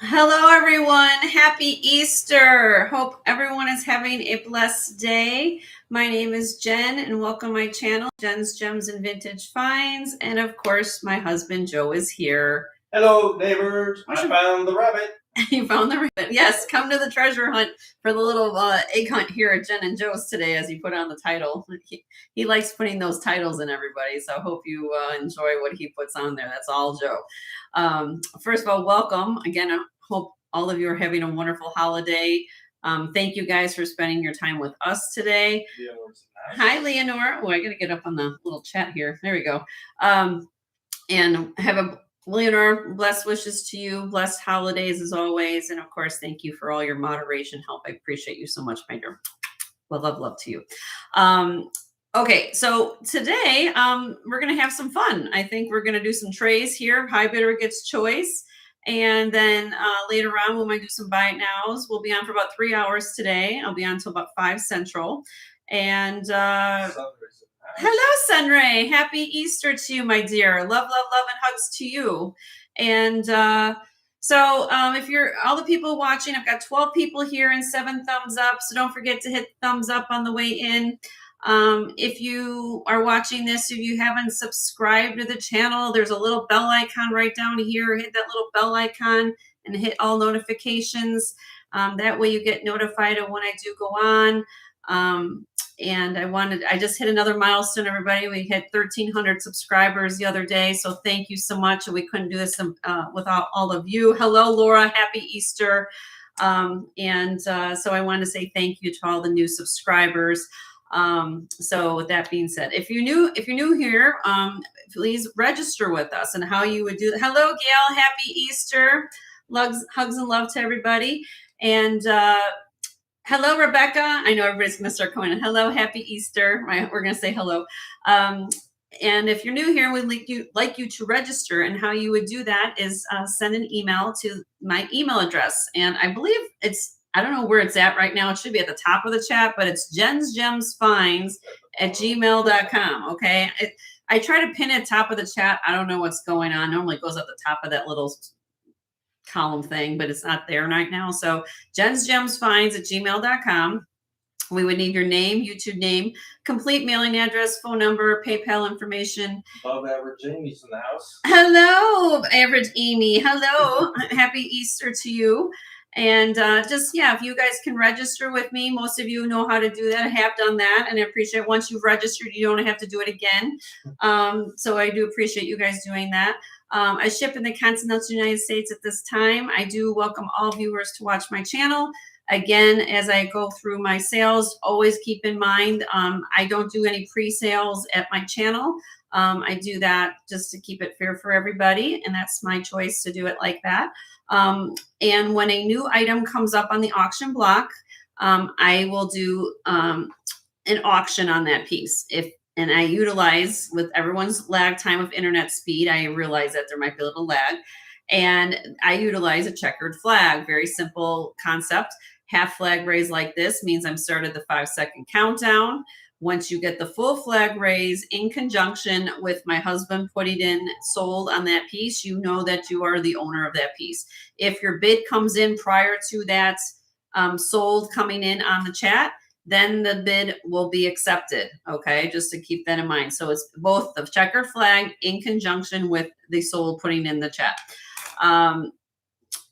Hello, everyone. Happy Easter. Hope everyone is having a blessed day. My name is Jen, and welcome to my channel, Jen's Gems and Vintage Finds. And of course, my husband Joe is here. Hello, neighbors. I found the rabbit. You found the rabbit. Yes, come to the treasure hunt for the little egg hunt here at Jen and Joe's today, as he put on the title. He likes putting those titles in, everybody, so I hope you enjoy what he puts on there. That's all Joe. First of all, welcome. Again, I hope all of you are having a wonderful holiday. Thank you guys for spending your time with us today. Hi, Leonore. Oh, I got to get up on the little chat here. There we go. And have a Leonore, blessed wishes to you. Blessed holidays as always. And of course, thank you for all your moderation help. I appreciate you so much, my dear. Love, love, love to you. Okay, so today we're going to have some fun. I think we're going to do some trays here. High bidder gets choice. And then later on, we might do some buy it nows. We'll be on for about 3 hours today. I'll be on until about 5 Central. And hello, Sunray. Happy Easter to you, my dear. Love, love, love, and hugs to you. And so if you're all the people watching, I've got 12 people here and 7 thumbs up. So don't forget to hit thumbs up on the way in. If you are watching this, if you haven't subscribed to the channel, there's a little bell icon right down here. Hit that little bell icon and hit all notifications. That way you get notified of when I do go on. And I just hit another milestone, everybody. We hit 1,300 subscribers the other day. So thank you so much. We couldn't do this without all of you. Hello, Laura. Happy Easter. So I want to say thank you to all the new subscribers. So with that being said, if you're new here, please register with us. And how you would do that. Hello, Gail. Happy Easter. Hugs and love to everybody. And hello, Rebecca. I know everybody's going to start coming in. Hello, happy Easter. We're going to say hello. And if you're new here, we'd like you to register. And how you would do that is send an email to my email address. And I believe I don't know where it's at right now. It should be at the top of the chat, but it's jensgemsfinds@gmail.com. Okay. I try to pin it top of the chat. I don't know what's going on. Normally it goes at the top of that little column thing, but it's not there right now. So jensgemsfinds@gmail.com. We would need your name, YouTube name, complete mailing address, phone number, PayPal information. Above average Amy's in the house. Hello, average Amy. Hello. Happy Easter to you. And if you guys can register with me, most of you know how to do that. I have done that, and I appreciate once you've registered, you don't have to do it again. So I do appreciate you guys doing that. I ship in the continental United States at this time. I do welcome all viewers to watch my channel. Again, as I go through my sales, always keep in mind, I don't do any pre-sales at my channel. I do that just to keep it fair for everybody, and that's my choice to do it like that. And when a new item comes up on the auction block, I will do an auction on that piece. And I utilize, with everyone's lag time of internet speed, I realize that there might be a little lag. And I utilize a checkered flag. Very simple concept. Half flag raise like this means I'm started the 5-second countdown. Once you get the full flag raise in conjunction with my husband putting in sold on that piece, you know that you are the owner of that piece. If your bid comes in prior to that sold coming in on the chat, then the bid will be accepted. Okay, just to keep that in mind. So it's both the checkered flag in conjunction with the sold putting in the chat.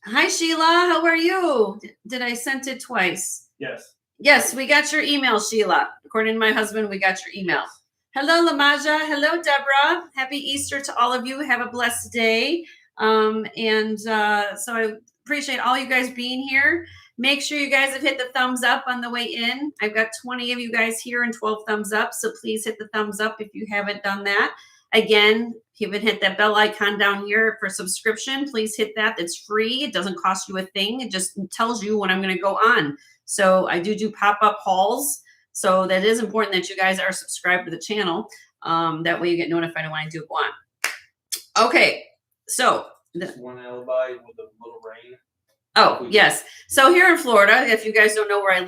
Hi, Sheila. How are you? Did I send it twice? Yes. Yes, we got your email, Sheila. According to my husband, we got your email. Hello, Lamaja. Hello, Deborah. Happy Easter to all of you. Have a blessed day. So I appreciate all you guys being here. Make sure you guys have hit the thumbs up on the way in. I've got 20 of you guys here and 12 thumbs up. So please hit the thumbs up if you haven't done that. Again, if you haven't hit that bell icon down here for subscription, please hit that. It's free. It doesn't cost you a thing. It just tells you when I'm going to go on. So I do pop-up hauls. So that is important that you guys are subscribed to the channel. That way you get notified when I do go on. Okay, so. One alibi with a little rain. Oh, yes. So here in Florida, if you guys don't know where I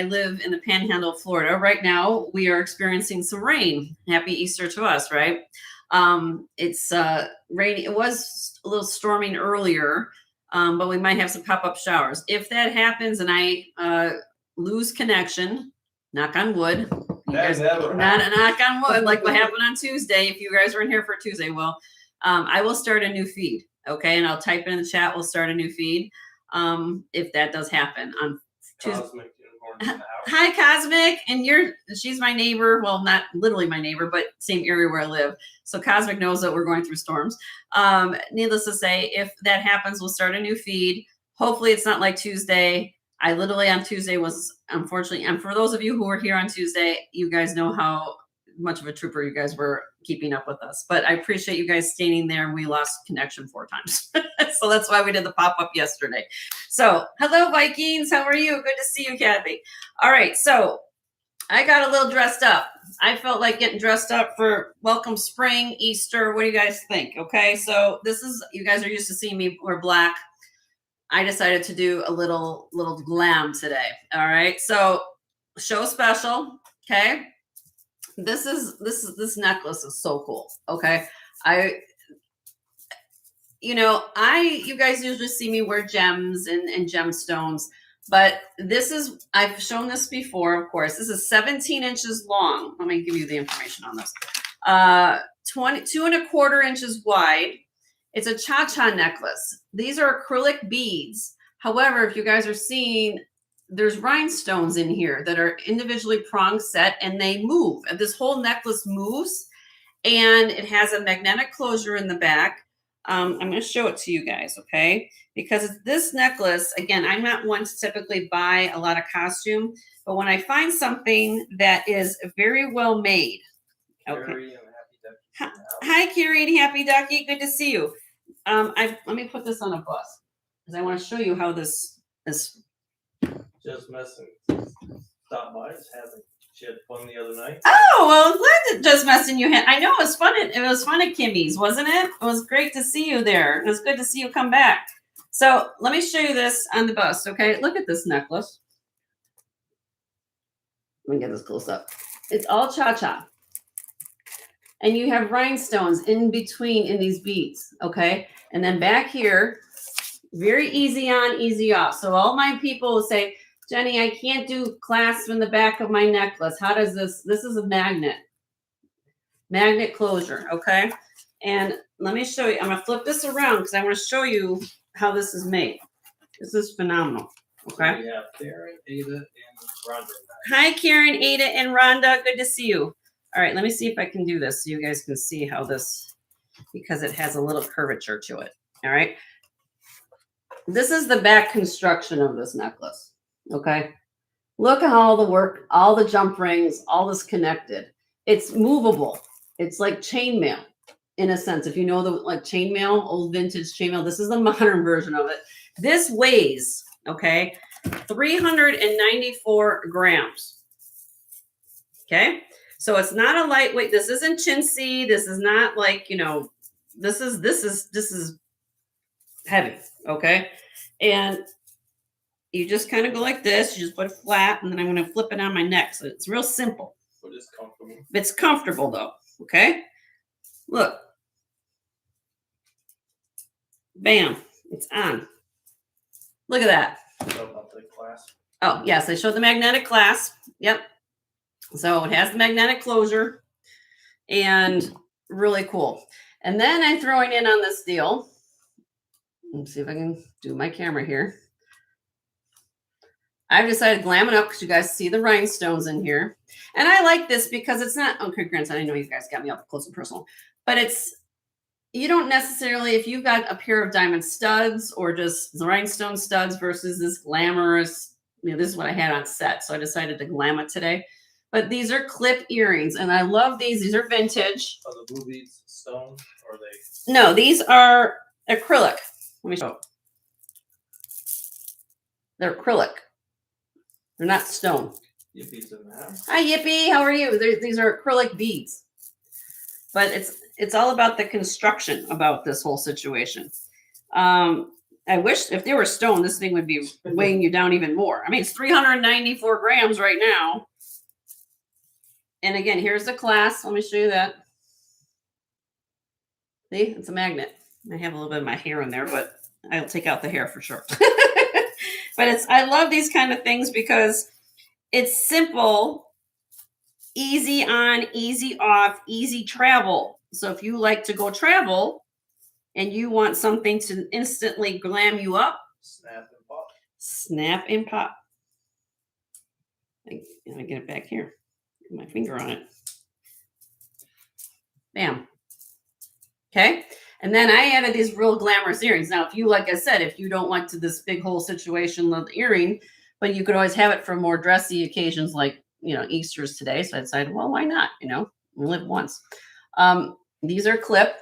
live in the Panhandle of Florida. Right now, we are experiencing some rain. Happy Easter to us, right? It's rainy. It was a little storming earlier. but we might have some pop-up showers. If that happens and I lose connection, knock on wood. That never Not happened. knock on wood, like what happened on Tuesday. If you guys weren't here for Tuesday, well, I will start a new feed. Okay, and I'll type it in the chat. We'll start a new feed. If that does happen on Tuesday. Cosmic unicorns in the house. Hi, Cosmic, and she's my neighbor. Well, not literally my neighbor, but same area where I live. So Cosmic knows that we're going through storms. Needless to say, if that happens, we'll start a new feed. Hopefully, it's not like Tuesday. I literally on Tuesday was unfortunately, and for those of you who were here on Tuesday, you guys know how much of a trooper you guys were keeping up with us. But I appreciate you guys standing there, and we lost connection 4 times. So that's why we did the pop-up yesterday. So hello, Vikings. How are you? Good to see you, Kathy. All right. So I got a little dressed up. I felt like getting dressed up for welcome spring, Easter. What do you guys think? Okay. So this is, you guys are used to seeing me wear black. I decided to do a little glam today. All right. So show special. Okay. This necklace is so cool. Okay. You guys usually see me wear gems and gemstones, but I've shown this before, of course. This is 17 inches long. Let me give you the information on this. 2.25 inches wide. It's a cha-cha necklace. These are acrylic beads. However, if you guys are seeing, there's rhinestones in here that are individually prong set and they move. And this whole necklace moves, and it has a magnetic closure in the back. I'm going to show it to you guys, okay? Because this necklace, again, I'm not one to typically buy a lot of costume, but when I find something that is very well made, okay. Hi, Carrie and Happy Ducky. Good to see you. Let me put this on a bus because I want to show you how this is. Just messing. Stop by. She had fun the other night. Oh, well, I'm glad that Just Messing you had. I know it was fun. It was fun at Kimmy's, wasn't it? It was great to see you there. It was good to see you come back. So let me show you this on the bus, okay? Look at this necklace. Let me get this close up. It's all cha-cha. And you have rhinestones in between in these beads, okay? And then back here, very easy on, easy off. So all my people will say, Jenny, I can't do clasp in the back of my necklace. How does this is a magnet closure, okay? And let me show you. I'm going to flip this around because I want to show you how this is made. This is phenomenal, okay? We have Karen, Ada, and Rhonda. Hi, Karen, Ada, and Rhonda. Good to see you. All right, let me see if I can do this so you guys can see how this, because it has a little curvature to it, all right? This is the back construction of this necklace, okay? Look at all the work, all the jump rings, all this connected. It's movable. It's like chainmail in a sense. If you know the like chainmail, old vintage chainmail, this is the modern version of it. This weighs, okay, 394 grams. Okay, so it's not a lightweight. This isn't chintzy. This is not like, this is heavy. Okay, and you just kind of go like this. You just put it flat, and then I'm going to flip it on my neck. So it's real simple. But it's comfortable. It's comfortable though. Okay, look, bam, it's on. Look at that. Oh yes, I showed the magnetic clasp. Yep. So it has the magnetic closure, and really cool. And then I'm throwing in on this deal. Let's see if I can do my camera here. I've decided to glam it up because you guys see the rhinestones in here. And I like this because it's not, okay, grandson, I know you guys got me up close and personal, but you don't necessarily, if you've got a pair of diamond studs or just the rhinestone studs versus this glamorous, this is what I had on set. So I decided to glam it today. But these are clip earrings, and I love these. These are vintage. Are the blue beads stone, or are they? No, these are acrylic. Let me show you. They're acrylic. They're not stone. Yippie's in the house. Hi, Yippie. How are you? These are acrylic beads. But it's all about the construction about this whole situation. I wish if they were stone, this thing would be weighing you down even more. I mean, it's 394 grams right now. And again, here's the clasp. Let me show you that. See, it's a magnet. I have a little bit of my hair in there, but I'll take out the hair for sure. But I love these kind of things because it's simple, easy on, easy off, easy travel. So if you like to go travel and you want something to instantly glam you up, Snap and pop. snap and pop. Let me get it back here. Put my finger on it. Bam. Okay. And then I added these real glamorous earrings. Now, if you, like I said, if you don't like this big whole situation of the earring, but you could always have it for more dressy occasions like, Easter's today. So I decided, well, why not? We live once. These are clip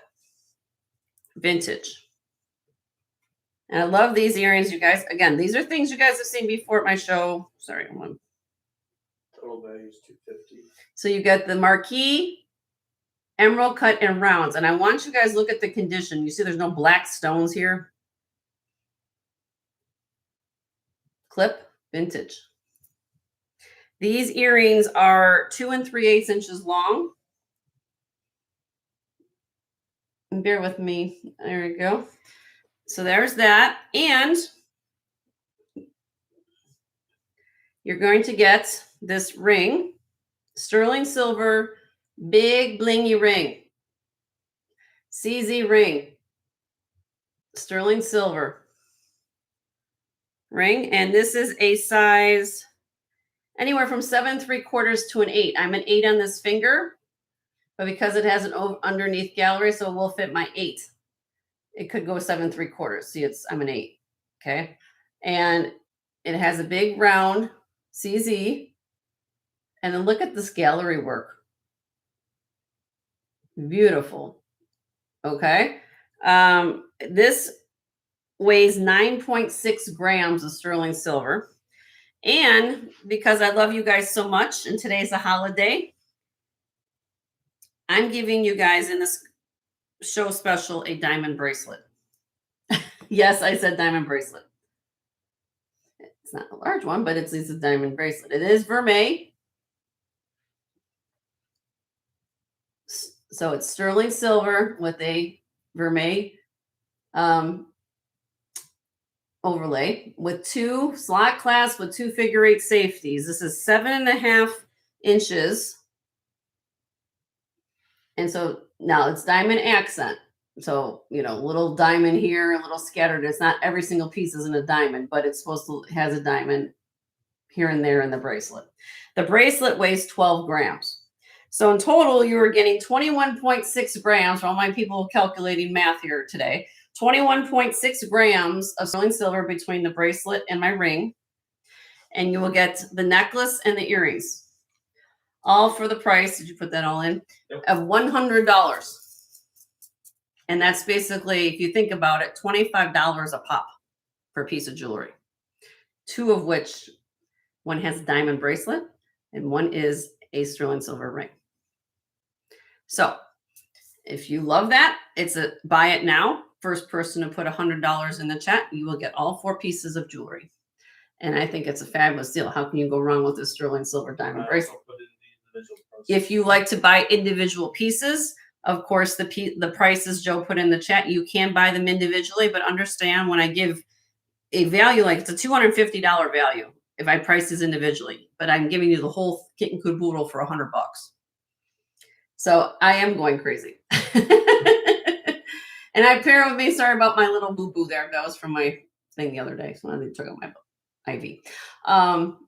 vintage. And I love these earrings, you guys. Again, these are things you guys have seen before at my show. Sorry, one. Total value is $250. So you got the marquee, emerald cut, and rounds. And I want you guys to look at the condition. You see there's no black stones here. Clip vintage. These earrings are 2 3/8 inches long. And bear with me. There we go. So there's that. And you're going to get this ring, sterling silver, big blingy ring. CZ ring. Sterling silver ring. And this is a size anywhere from 7 3/4 to an 8. I'm an 8 on this finger, but because it has an underneath gallery, so it will fit my 8. It could go 7 3/4. See, I'm an 8. Okay. And it has a big round CZ. And then look at this gallery work. Beautiful. Okay. This weighs 9.6 grams of sterling silver. And because I love you guys so much, and today's a holiday, I'm giving you guys in this show special a diamond bracelet. Yes, I said diamond bracelet. It's not a large one, but it's a diamond bracelet. It is vermeil. So it's sterling silver with a vermeil overlay with 2 slot clasps with 2 figure-8 safeties. This is 7.5 inches. And so now it's diamond accent. So, little diamond here, a little scattered. It's not every single piece isn't a diamond, but it's supposed to has a diamond here and there in the bracelet. The bracelet weighs 12 grams. So in total, you are getting 21.6 grams for all my people calculating math here today. 21.6 grams of sterling silver between the bracelet and my ring. And you will get the necklace and the earrings. All for the price, did you put that all in? Yep. Of $100. And that's basically, if you think about it, $25 a pop for a piece of jewelry. 2 of which, one has a diamond bracelet and one is a sterling silver ring. So if you love that, it's a buy it now. First person to put $100 in the chat, you will get all 4 pieces of jewelry. And I think it's a fabulous deal. How can you go wrong with this sterling silver diamond bracelet? If you like to buy individual pieces, of course, the prices Joe put in the chat, you can buy them individually, but understand when I give a value, like it's a $250 value if I price this individually, but I'm giving you the whole kit and caboodle for $100. So I am going crazy. And I pair with me, sorry about my little boo-boo there. That was from my thing the other day. So I took out my IV.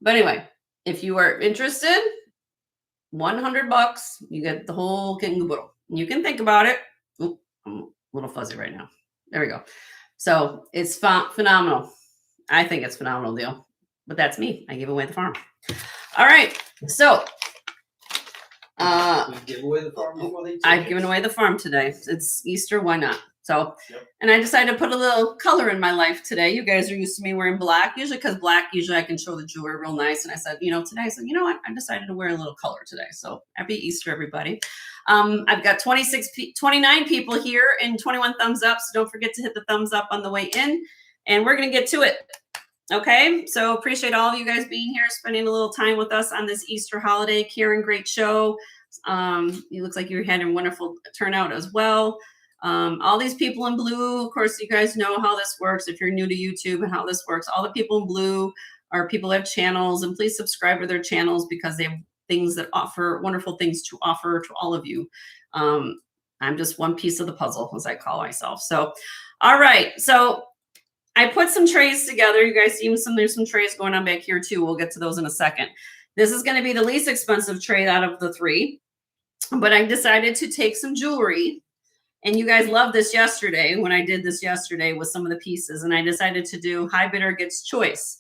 But anyway, if you are interested, $100, you get the whole kit and caboodle. You can think about it. Ooh, I'm a little fuzzy right now. There we go. So it's phenomenal. I think it's a phenomenal deal. But that's me. I give away the farm. All right. So give away the farm before they I've given away the farm today. It's Easter. Why not? So, and I decided to put a little color in my life today. You guys are used to me wearing black, usually because black, usually I can show the jewelry real nice. And I said, today, I said, you know what? I decided to wear a little color today. So happy Easter, everybody. I've got 29 people here and 21 thumbs up. So don't forget to hit the thumbs up on the way in. And we're going to get to it. Okay. So appreciate all of you guys being here, spending a little time with us on this Easter holiday. Karen, great show. You looks like you had a wonderful turnout as well. All these people in blue, of course, you guys know how this works. If you're new to YouTube and how this works, all the people in blue are people that have channels, and please subscribe to their channels because they have things that offer wonderful things to offer to all of you. I'm just one piece of the puzzle, as I call myself. So, all right. So I put some trays together. You guys see there's some trays going on back here too. We'll get to those in a second. This is going to be the least expensive tray out of the three, but I decided to take some jewelry. And you guys loved this yesterday when I did this yesterday with some of the pieces. And I decided to do high bidder gets choice.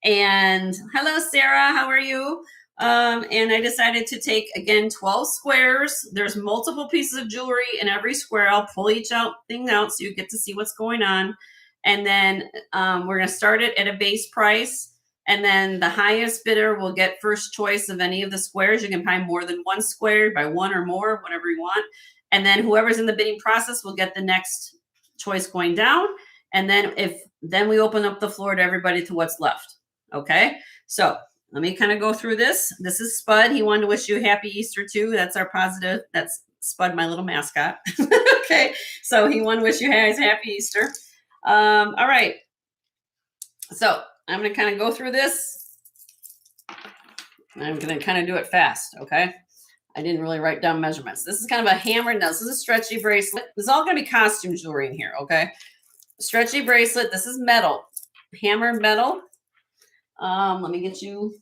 And hello, Sarah, how are you? And I decided to take, again, 12 squares. There's multiple pieces of jewelry in every square. I'll pull each thing out so you get to see what's going on. And then we're going to start it at a base price. And then the highest bidder will get first choice of any of the squares. You can buy more than one square, buy one or more, whatever you want. And then whoever's in the bidding process will get the next choice going down. And then we open up the floor to everybody to what's left. Okay. So let me kind of go through this. This is Spud. He wanted to wish you a happy Easter too. That's our positive. That's Spud, my little mascot. Okay. So he wanted to wish you guys happy Easter. All right. So I'm going to kind of go through this. I'm going to kind of do it fast. Okay. I didn't really write down measurements. This is kind of a hammered. This is a stretchy bracelet. This is all going to be costume jewelry in here. Okay. Stretchy bracelet. This is metal, hammered metal. Let me get you.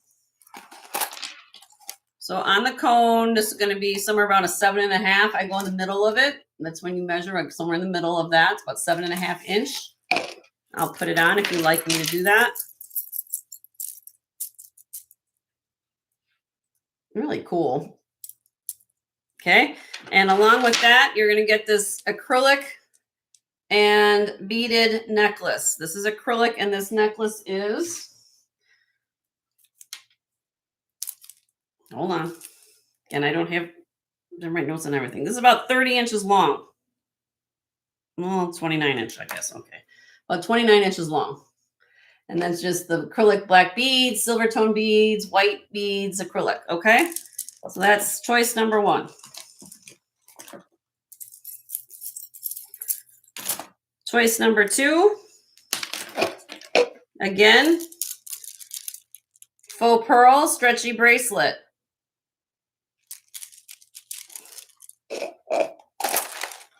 So on the cone, this is going to be somewhere around a 7.5. I go in the middle of it. That's when you measure, like somewhere in the middle of that. It's about 7.5 inch. I'll put it on if you'd like me to do that. Really cool. Okay, and along with that, you're going to get this acrylic and beaded necklace. This is acrylic, and this necklace is, hold on, and I don't have the right notes and everything. This is about 30 inches long. Well, 29 inch, I guess. Okay, about 29 inches long. And that's just the acrylic black beads, silver tone beads, white beads, acrylic. Okay, so that's choice number one. Choice number two, again, faux pearl stretchy bracelet.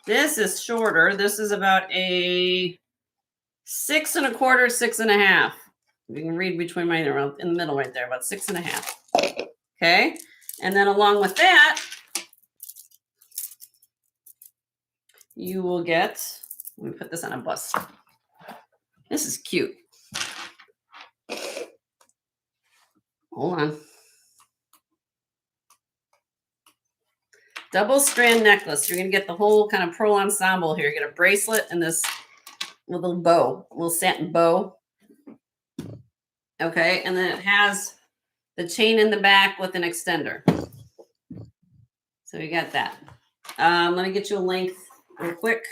This is shorter. This is about a 6 1/4, 6.5. You can read between mine around in the middle right there, about 6.5. Okay, and then along with that, you will get. Let me put this on a bus. This is cute. Hold on. Double strand necklace. You're going to get the whole kind of pearl ensemble here. You get a bracelet and this little bow, little satin bow. Okay, and then it has the chain in the back with an extender. So you got that. Let me get you a length real quick.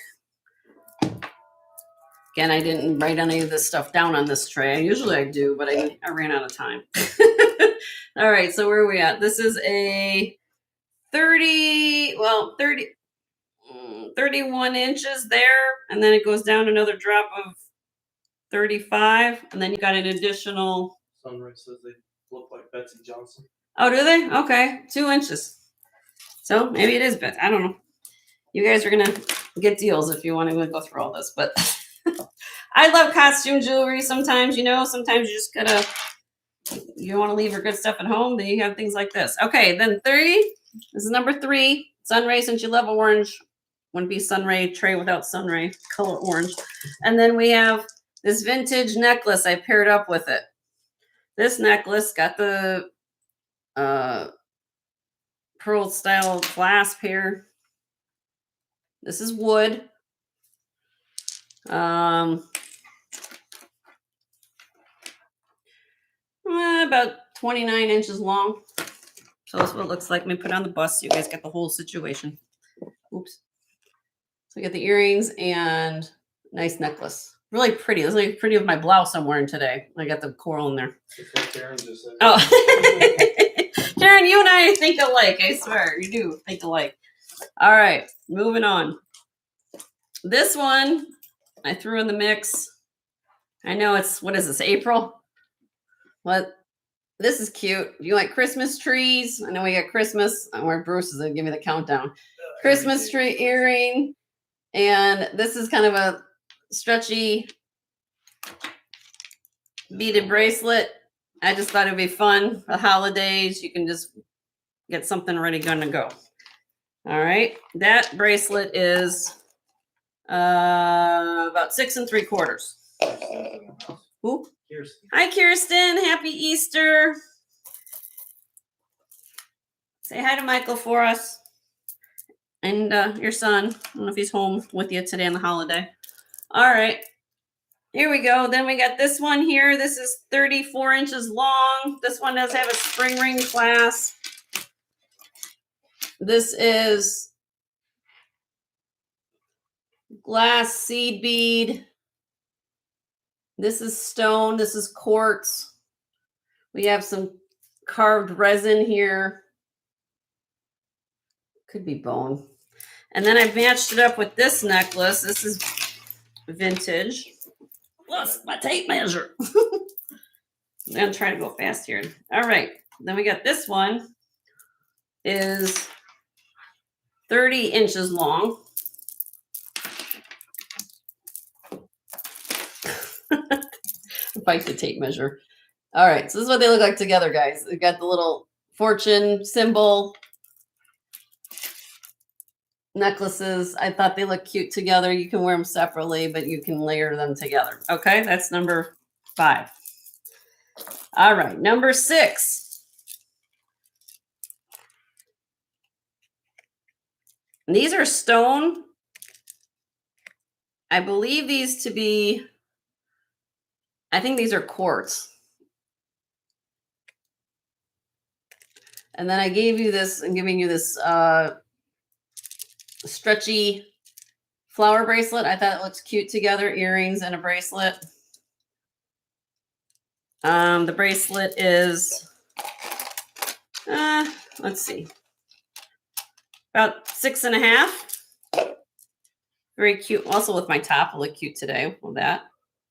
Again, I didn't write any of this stuff down on this tray. Usually I do, but I ran out of time. All right, so where are we at? This is a 31 inches there, and then it goes down another drop of 35, and then you got an additional. Sunrise says they look like Betsy Johnson. Oh, do they? Okay, 2 inches. So maybe it is Betsy. I don't know. You guys are gonna get deals if you want to go through all this, but I love costume jewelry. Sometimes, sometimes you just gotta. You want to leave your good stuff at home, then you have things like this. Okay, then 3. This is number 3. Sunray, since you love orange. Wouldn't be Sunray tray without Sunray color orange. And then we have this vintage necklace I paired up with it. This necklace got the pearl style clasp here. This is wood. About 29 inches long. So that's what it looks like. Let me put it on the bus so you guys get the whole situation. Oops. So I get the earrings and nice necklace. Really pretty. This is like pretty with my blouse I'm wearing today. I got the coral in there. Like Karen just said. Oh. Karen, you and I think alike. I swear. You do think alike. All right. Moving on. This one I threw in the mix. I know it's, what is this, April? What? This is cute. You like Christmas trees? I know we got Christmas. Where Bruce is going to give me the countdown. Christmas tree earring. And this is kind of a stretchy beaded bracelet. I just thought it'd be fun. The holidays, you can just get something ready, gonna go. All right. That bracelet is about 6 3/4. Who? Kirsten. Hi, Kirsten. Happy Easter. Say hi to Michael for us. And your son. I don't know if he's home with you today on the holiday. All right. Here we go. Then we got this one here. This is 34 inches long. This one does have a spring ring clasp. This is glass seed bead. This is stone. This is quartz. We have some carved resin here. Could be bone. And then I've matched it up with this necklace. This is vintage. What's my tape measure? I'm trying to go fast here. All right. Then we got this one. Is 30 inches long. Bite the tape measure. All right, so this is what they look like together, guys. They've got the little fortune symbol necklaces. I thought they look cute together. You can wear them separately, but you can layer them together. Okay, that's number 5. All right, number 6. And these are stone. I believe these to be, I think these are quartz. And then I gave you this, I'm giving you this stretchy flower bracelet. I thought it looks cute together, earrings and a bracelet. The bracelet is, let's see, about 6.5. Very cute. Also with my top, will look cute today with that.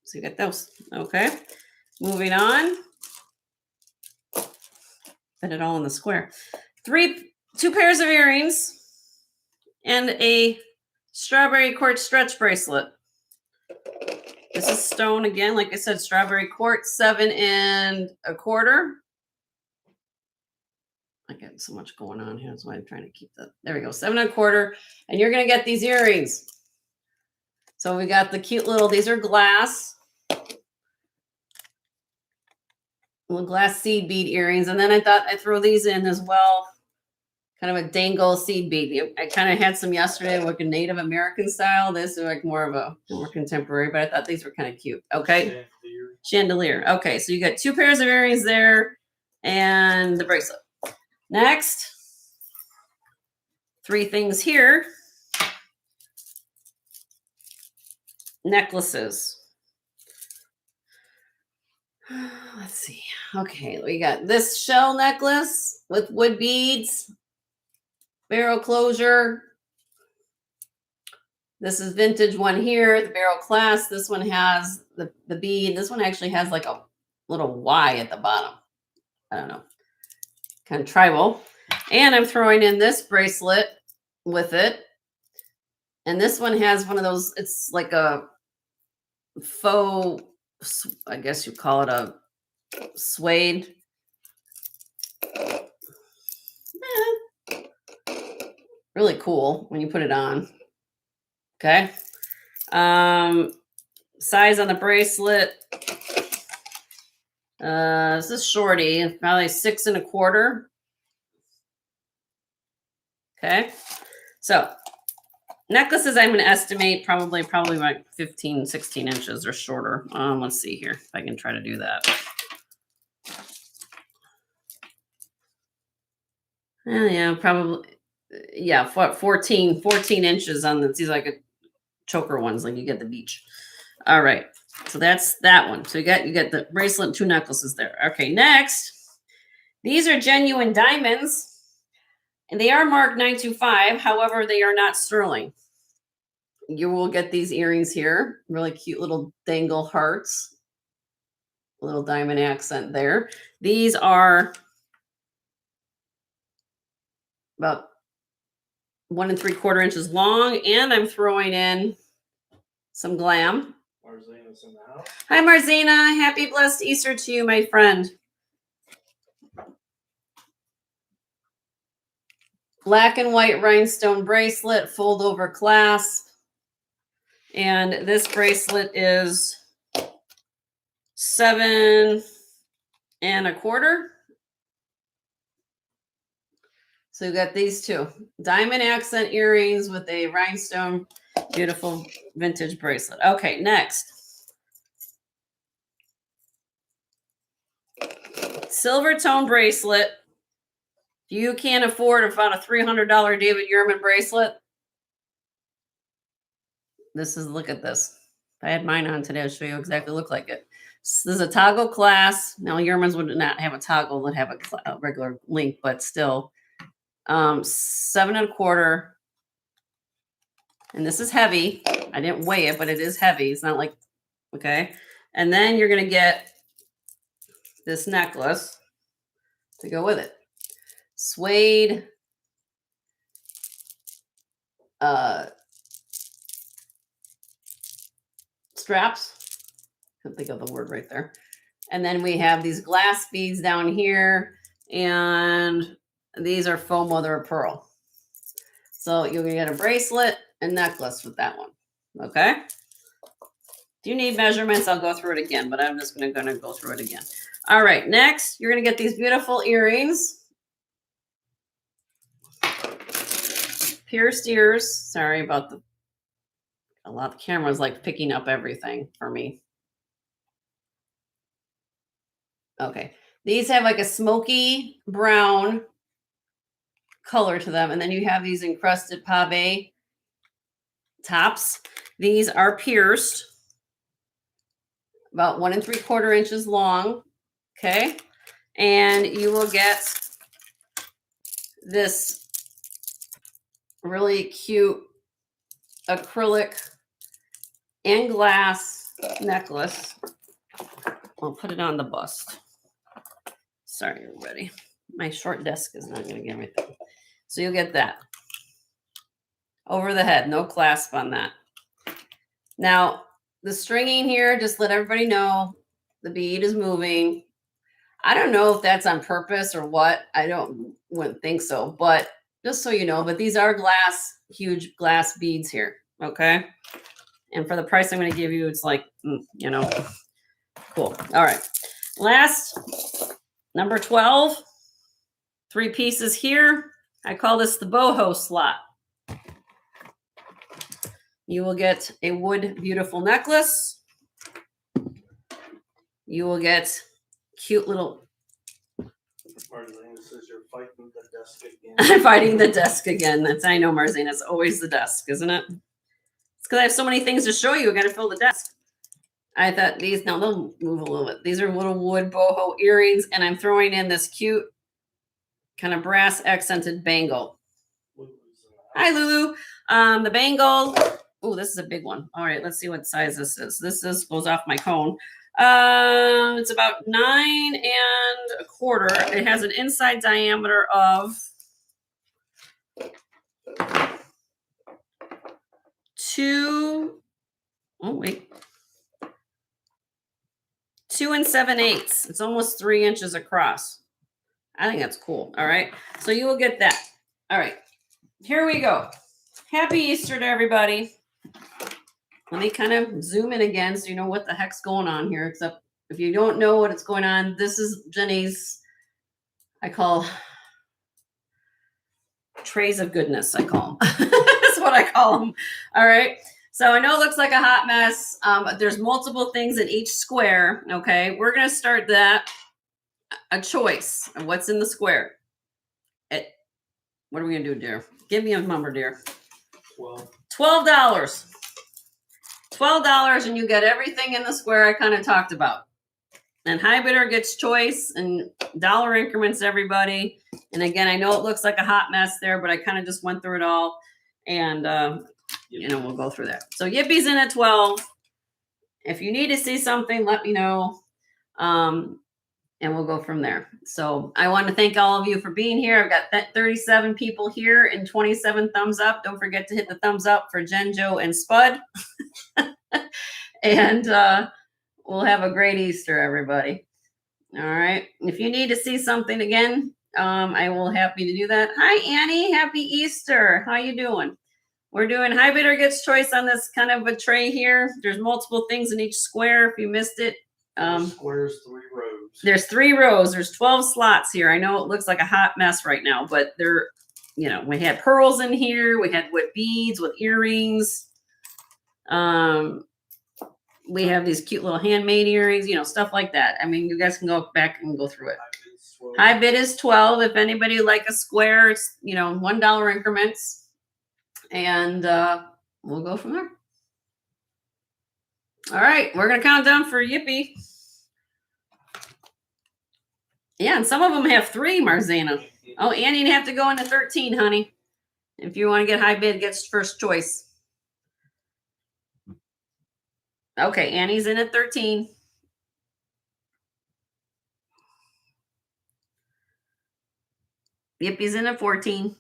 So you got those. Okay. Moving on. Fit it all in the square. 2 pairs of earrings and a strawberry quartz stretch bracelet. This is stone again. Like I said, strawberry quartz, 7 1/4. I got so much going on here. That's why I'm trying to keep that. There we go. 7 1/4. And you're going to get these earrings. So we got the cute little, these are glass. Little glass seed bead earrings. And then I thought I'd throw these in as well. Kind of a dangle seed bead. I kind of had some yesterday, like a Native American style. This is like more of a more contemporary, but I thought these were kind of cute. Okay. Chandelier. Okay, so you got 2 pairs of earrings there and the bracelet. Next, 3 things here. Necklaces. Let's see. Okay, we got this shell necklace with wood beads, barrel closure. This is vintage one here, the barrel clasp. This one has the bead. This one actually has like a little Y at the bottom. I don't know. Kind of tribal. And I'm throwing in this bracelet with it. And this one has one of those, it's like a faux, I guess you call it a suede. Yeah. Really cool when you put it on. Okay. Size on the bracelet. This is shorty, probably 6 1/4. Okay. So necklaces, I'm going to estimate probably like 15, 16 inches or shorter. Let's see here if I can try to do that. Yeah, probably. Yeah, 14 inches on the, these like a choker ones, like you get the beach. All right. So that's that one. So you get the bracelet and 2 necklaces there. Okay, next. These are genuine diamonds. And they are marked 925. However, they are not sterling. you will get these earrings here. Really cute little dangle hearts. A little diamond accent there. These are about 1 3/4 inches long, and I'm throwing in some glam. Marzina's in the house. Hi, Marzina. Happy blessed Easter to you, my friend. Black and white rhinestone bracelet, fold over clasp. And this bracelet is 7 1/4. So you got these two diamond accent earrings with a rhinestone, beautiful vintage bracelet. Okay, next. Silver tone bracelet. You can't afford about a $300 David Yurman bracelet. Look at this. If I had mine on today, I'll show you exactly look like it. This is a toggle class. Now, Yurman's would not have a toggle, would have a regular link, but still. 7 1/4. And this is heavy. I didn't weigh it, but it is heavy. It's not like, okay. And then you're going to get this necklace to go with it. Suede straps. Couldn't think of the word right there. And then we have these glass beads down here, and these are faux mother of pearl. So you're gonna get a bracelet and necklace with that one. Okay. If you need measurements, I'll go through it again, but I'm just gonna go through it again. All right, next you're gonna get these beautiful earrings. Pierced ears. Sorry about a lot of cameras like picking up everything for me. Okay. These have like a smoky brown color to them. And then you have these encrusted pave tops. These are pierced, about 1 3/4 inches long. Okay. And you will get this really cute acrylic and glass necklace. I'll put it on the bust. Sorry, everybody. My short desk is not going to get everything. So you'll get that. Over the head. No clasp on that. Now, the stringing here, just let everybody know the bead is moving. I don't know if that's on purpose or what. Wouldn't think so. But just so you know, but these are huge glass beads here. Okay. And for the price I'm going to give you, it's like, cool. All right. Last, number 12, 3 pieces here. I call this the boho slot. You will get a wood beautiful necklace. You will get cute little. Marzina says you're fighting the desk again. I'm fighting the desk again. I know, Marzina. It's always the desk, isn't it? It's because I have so many things to show you. I got to fill the desk. I thought now they'll move a little bit. These are little wood boho earrings, and I'm throwing in this cute kind of brass accented bangle. Hi, Lulu. The bangle. Oh, this is a big one. All right, let's see what size this is. This goes off my cone. It's about 9 1/4. It has an inside diameter of 2 7/8. It's almost 3 inches across. I think that's cool. All right. So you will get that. All right. Here we go. Happy Easter to everybody. Let me kind of zoom in again so you know what the heck's going on here. Except if you don't know what's going on, this is Jenny's, I call trays of goodness, I call them. That's what I call them. All right. So I know it looks like a hot mess. There's multiple things in each square. Okay. We're going to start that. A choice of what's in the square. What are we going to do, dear? Give me a number, dear. $12. $12, and you get everything in the square I kind of talked about. And high bidder gets choice and dollar increments, everybody. And again, I know it looks like a hot mess there, but I kind of just went through it all. And you know, we'll go through that. So Yippie's in at 12. If you need to see something, let me know. And we'll go from there. So I want to thank all of you for being here. I've got 37 people here and 27 thumbs up. Don't forget to hit the thumbs up for Jen, Joe, and Spud. And we'll have a great Easter, everybody. All right. If you need to see something again, I will happy to do that. Hi, Annie. Happy Easter. How you doing? We're doing high bidder gets choice on this kind of a tray here. There's multiple things in each square. If you missed it, squares, 3 rows. There's 3 rows. There's 12 slots here. I know it looks like a hot mess right now, but there, you know, we had pearls in here. We had with beads, with earrings. We have these cute little handmade earrings, you know, stuff like that. I mean, you guys can go back and go through it. High bid is 12. If anybody would like a square, it's, you know, $1 increments. And we'll go from there. All right, we're going to count down for Yippee. Yeah, and some of them have 3, Marzana. Oh, Annie, you have to go into 13, honey. If you want to get high bid, gets first choice. Okay, Annie's in at 13. Yippie's in at 14.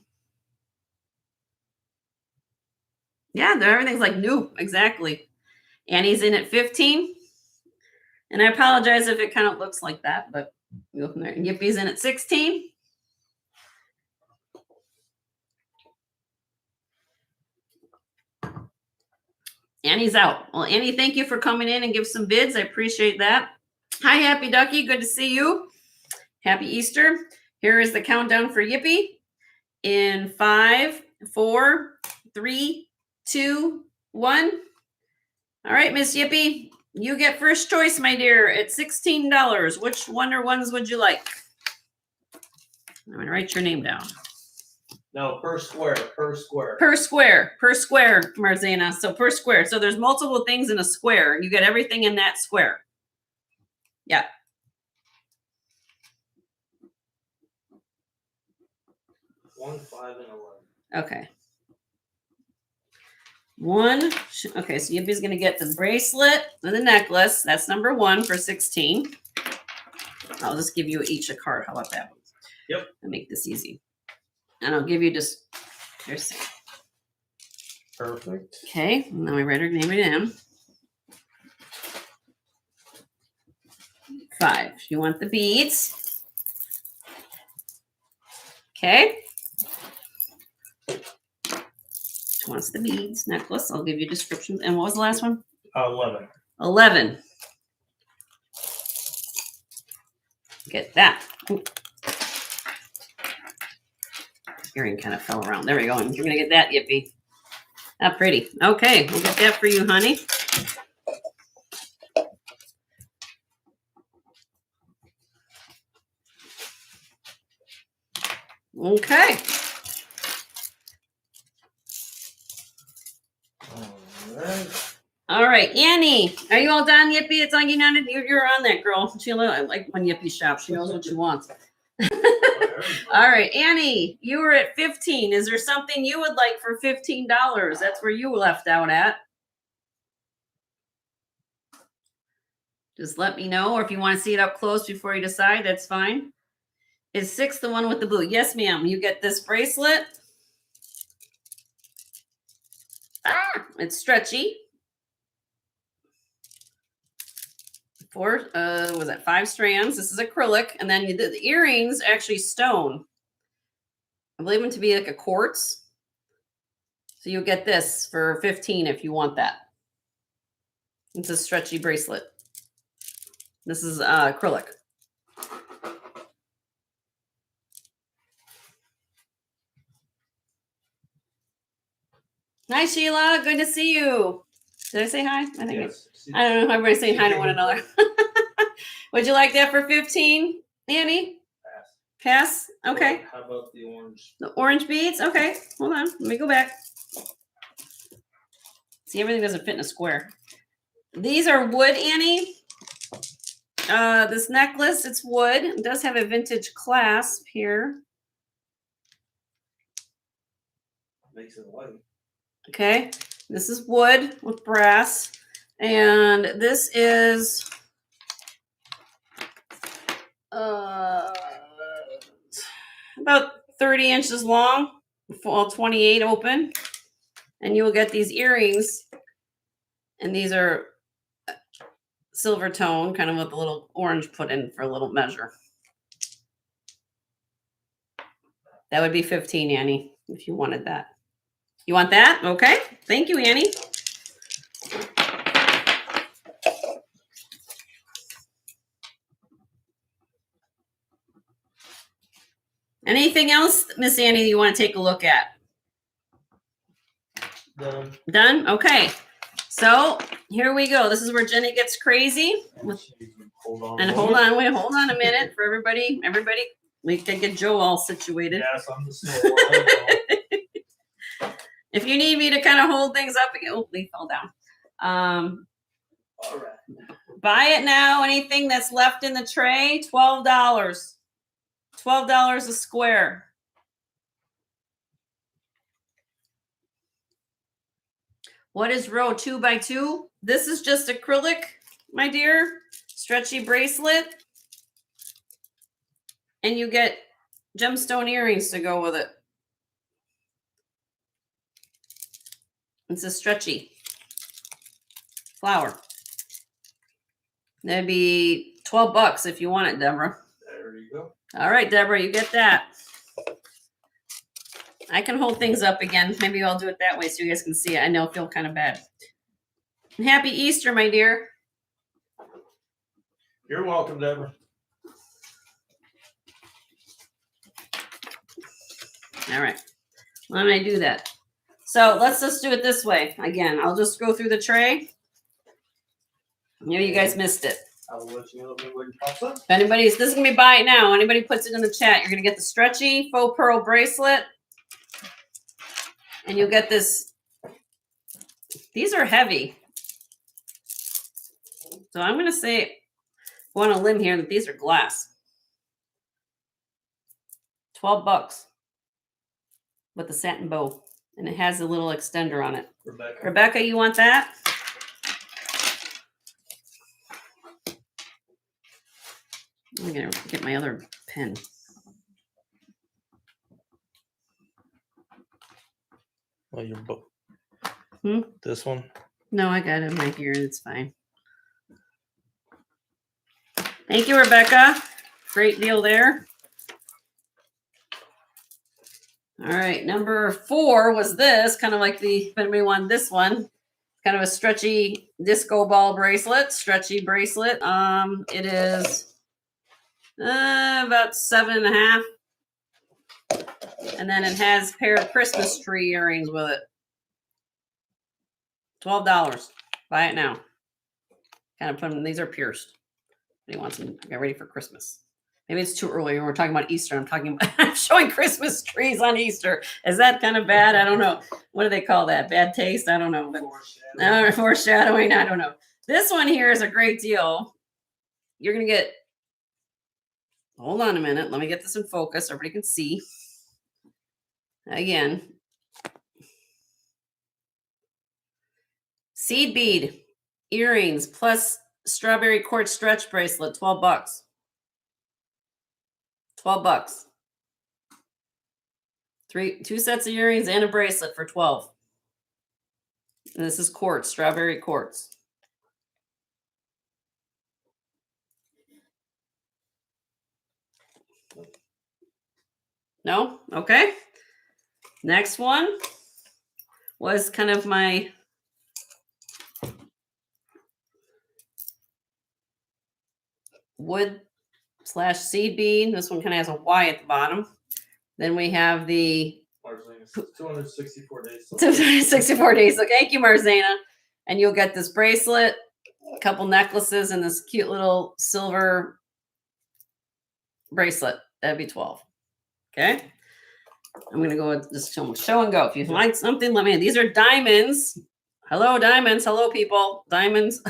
Yeah, everything's like new. Exactly. Annie's in at 15. And I apologize if it kind of looks like that, but we'll go from there. Yippie's in at 16. Annie's out. Well, Annie, thank you for coming in and give some bids. I appreciate that. Hi, Happy Ducky. Good to see you. Happy Easter. Here is the countdown for Yippee. In 5, 4, 3, 2, 1. All right, Miss Yippee, you get first choice, my dear, at $16. Which one or ones would you like? I'm going to write your name down. No, per square. Per square, Marzana. So per square. So there's multiple things in a square. You get everything in that square. Yeah. One, 5, and 11. Okay. Okay, so Yippie's going to get the bracelet and the necklace. That's number 1 for 16. I'll just give you each a card. How about that? Yep. I'll make this easy. And I'll give you just, here's. Perfect. Okay, now we write her name in. 5. You want the beads. Okay. She wants the beads, necklace. I'll give you descriptions. And what was the last one? 11. 11. Get that. Ooh. Earring kind of fell around. There we go. And you're going to get that, Yippee. How pretty. Okay, we'll get that for you, honey. Okay. All right, Annie, are you all done, Yippee? It's on United. You're on that, girl. She like when Yippee shops. She knows what she wants. All right, Annie, you were at 15. Is there something you would like for $15? That's where you left out at. Just let me know, or if you want to see it up close before you decide, that's fine. Is 6 the one with the blue? Yes, ma'am. You get this bracelet. It's stretchy. 4, was that 5 strands? This is acrylic, and then the earrings actually stone. I believe them to be like a quartz. So you'll get this for 15 if you want that. It's a stretchy bracelet. This is acrylic. Hi, Sheila. Good to see you. Did I say hi? I think yes. I don't know. Everybody's saying hi to one another. Would you like that for 15, Annie? Pass. Okay. How about the orange? The orange beads? Okay. Hold on. Let me go back. See, everything doesn't fit in a square. These are wood, Annie. This necklace, it's wood. It does have a vintage clasp here. Makes it white. Okay. This is wood with brass. And this is about 30 inches long, 28 open. And you will get these earrings. And these are silver tone, kind of with a little orange put in for a little measure. That would be 15, Annie, if you wanted that. You want that? Okay. Thank you, Annie. Anything else, Miss Annie, you want to take a look at? Done. Done? Okay. So here we go. This is where Jenny gets crazy. Hold on. And hold on a minute for everybody. We can get Joe all situated. Yes, I'm the slow one. If you need me to kind of hold things up again, oh, they fell down. All right. Buy it now. Anything that's left in the tray, $12. $12 a square. What is row 2x2? This is just acrylic, my dear. Stretchy bracelet. And you get gemstone earrings to go with it. It's a stretchy flower. That'd be $12 if you want it, Deborah. There you go. All right, Deborah, you get that. I can hold things up again. Maybe I'll do it that way so you guys can see it. I know I feel kind of bad. And happy Easter, my dear. You're welcome, Deborah. All right. Why don't I do that? So let's just do it this way. Again, I'll just go through the tray. Maybe you guys missed it. I will let you know when it pops up. If anybody's, this is going to be buy it now. Anybody puts it in the chat, you're going to get the stretchy faux pearl bracelet. And you'll get this. These are heavy. So I'm going to say, go on a limb here, that these are glass. $12 with the satin bow. And it has a little extender on it. Rebecca, you want that? I'm going to get my other pen. Well, your book. This one? No, I got it right here. It's fine. Thank you, Rebecca. Great deal there. All right, number 4 was this, kind of like if anybody wanted this one, kind of a stretchy disco ball bracelet, stretchy bracelet. It is about 7.5. And then it has a pair of Christmas tree earrings with it. $12. Buy it now. Kind of put them, these are pierced. He wants them to get ready for Christmas. Maybe it's too early. We're talking about Easter. I'm showing Christmas trees on Easter. Is that kind of bad? I don't know. What do they call that? Bad taste? I don't know. But foreshadowing. I don't know. This one here is a great deal. You're going to get, hold on a minute. Let me get this in focus. Everybody can see. Again. Seed bead earrings plus strawberry quartz stretch bracelet, $12. $12. 2 sets of earrings and a bracelet for $12. And this is quartz, strawberry quartz. No? Okay. Next one was kind of my wood / seed bead. This one kind of has a Y at the bottom. Then we have the 264 days. 264 days. So thank you, Marzana. And you'll get this bracelet, a couple necklaces, and this cute little silver bracelet. That'd be 12. Okay. I'm going to go with this show and go. If you like something, let me know. These are diamonds. Hello, diamonds. Hello, people. Diamonds,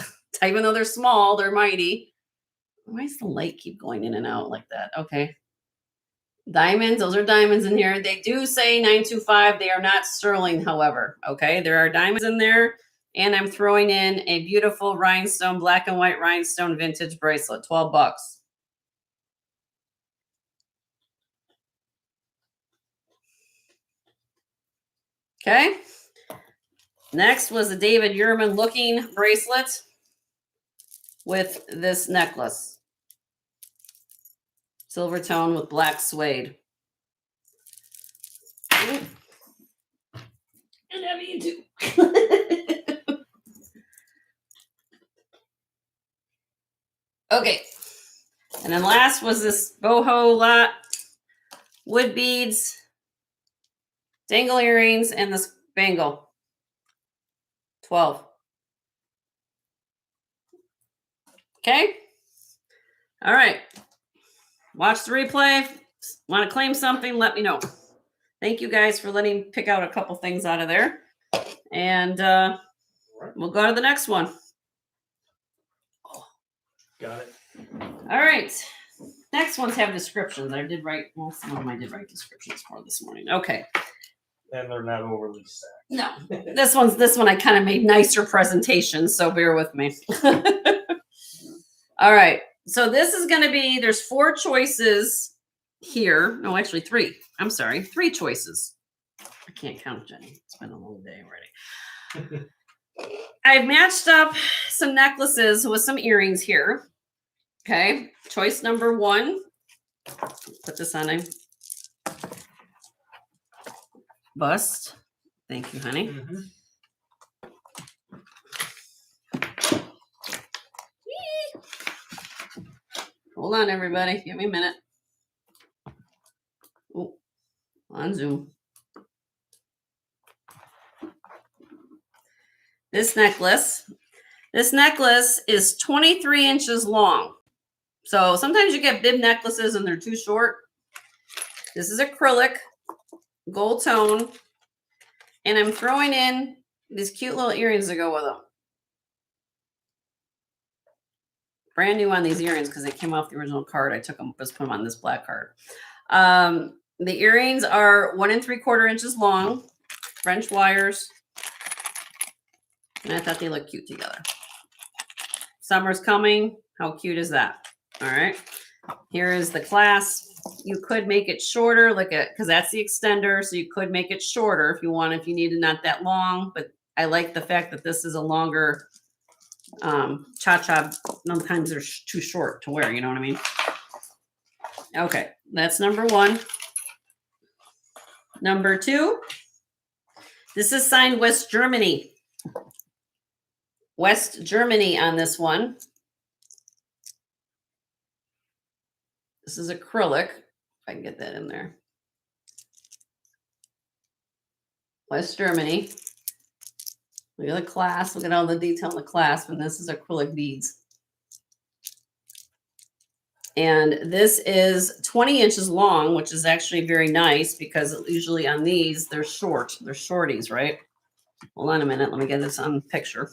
even though they're small, they're mighty. Why does the light keep going in and out like that? Okay. Diamonds, those are diamonds in here. They do say 925. They are not sterling, however. Okay, there are diamonds in there. And I'm throwing in a beautiful rhinestone, black and white rhinestone vintage bracelet, 12 bucks. Okay. Next was the David Yurman looking bracelet with this necklace. Silver tone with black suede. Ooh. And I mean too. Okay. And then last was this boho lot, wood beads, dangle earrings, and this bangle. 12. Okay. All right. Watch the replay. Want to claim something? Let me know. Thank you guys for letting me pick out a couple things out of there. And we'll go to the next one. Got it. All right. Next ones have descriptions. I did write, well, some of them I did write descriptions for this morning. Okay. And they're not overly stacked. No. This one I kind of made nicer presentations, so bear with me. All right. So this is going to be, there's 4 choices here. No, actually 3. I'm sorry. 3 choices. I can't count, Jenny. It's been a long day already. I've matched up some necklaces with some earrings here. Okay. Choice number 1. Put this on a bust. Thank you, honey. Mm-hmm. Hold on, everybody. Give me a minute. Oh, on Zoom. This necklace is 23 inches long. So sometimes you get bib necklaces and they're too short. This is acrylic, gold tone, and I'm throwing in these cute little earrings to go with them. Brand new on these earrings because they came off the original card. I took them, just put them on this black card. The earrings are 1 3/4 inches long, French wires. And I thought they looked cute together. Summer's coming. How cute is that? All right. Here is the clasp. You could make it shorter, like because that's the extender. So you could make it shorter if you want, if you need it not that long. But I like the fact that this is a longer cha-cha. Sometimes they're too short to wear. You know what I mean? Okay. That's number 1. Number 2. This is signed West Germany. West Germany on this one. This is acrylic. If I can get that in there. West Germany. Look at the clasp. Look at all the detail in the clasp. And this is acrylic beads. And this is 20 inches long, which is actually very nice because usually on these, they're short. They're shorties, right? Hold on a minute. Let me get this on picture.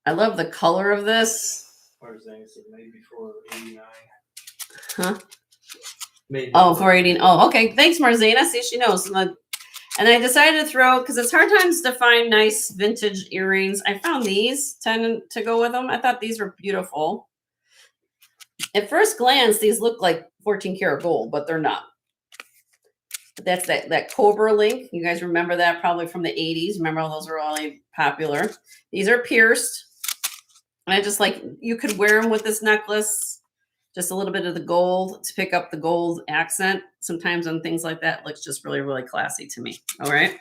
I love the color of this. Made before 89. Huh? Made Oh, 418. Oh, okay. Thanks, Marzana. See, she knows. And I decided to throw, because it's hard times to find nice vintage earrings. I found these to go with them. I thought these were beautiful. At first glance, these look like 14 karat gold, but they're not. But that's that Cobra link. You guys remember that probably from the 80s. Remember all those were really popular. These are pierced. And I just like, you could wear them with this necklace, just a little bit of the gold to pick up the gold accent. Sometimes on things like that, looks just really, really classy to me. All right.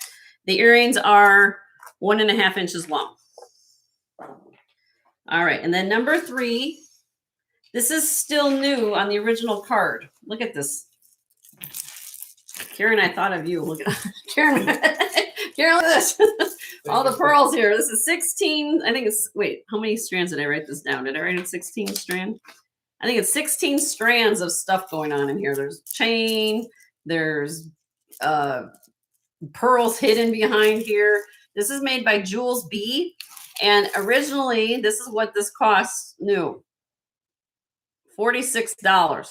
The earrings are 1.5 inches long. All right. And then number 3, this is still new on the original card. Look at this. Karen, I thought of you. Look at Karen. Karen, look at this. All the pearls here. This is 16. I think it's, wait, how many strands did I write this down? Did I write it 16 strand? I think it's 16 strands of stuff going on in here. There's chain. There's pearls hidden behind here. This is made by Jules B. And originally, this is what this costs new. $46.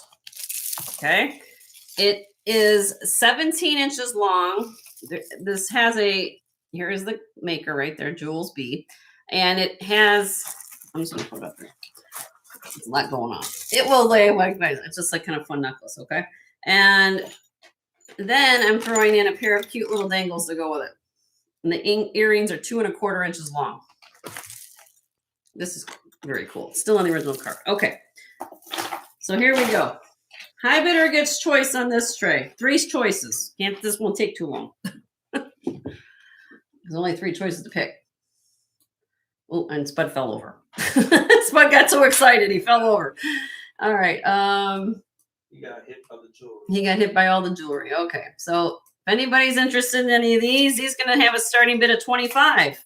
Okay. It is 17 inches long. This has here is the maker right there, Jules B. And it has, I'm just going to put it up there. There's a lot going on. It will lay like nice. It's just like kind of fun necklace. Okay. And then I'm throwing in a pair of cute little dangles to go with it. And the earrings are 2 1/4 inches long. This is very cool. Still on the original card. Okay. So here we go. High bidder gets choice on this tray. 3 choices. This won't take too long. There's only 3 choices to pick. Oh, and Spud fell over. Spud got so excited he fell over. All right. He got hit by the jewelry. He got hit by all the jewelry. Okay. So if anybody's interested in any of these, he's going to have a starting bid of $25.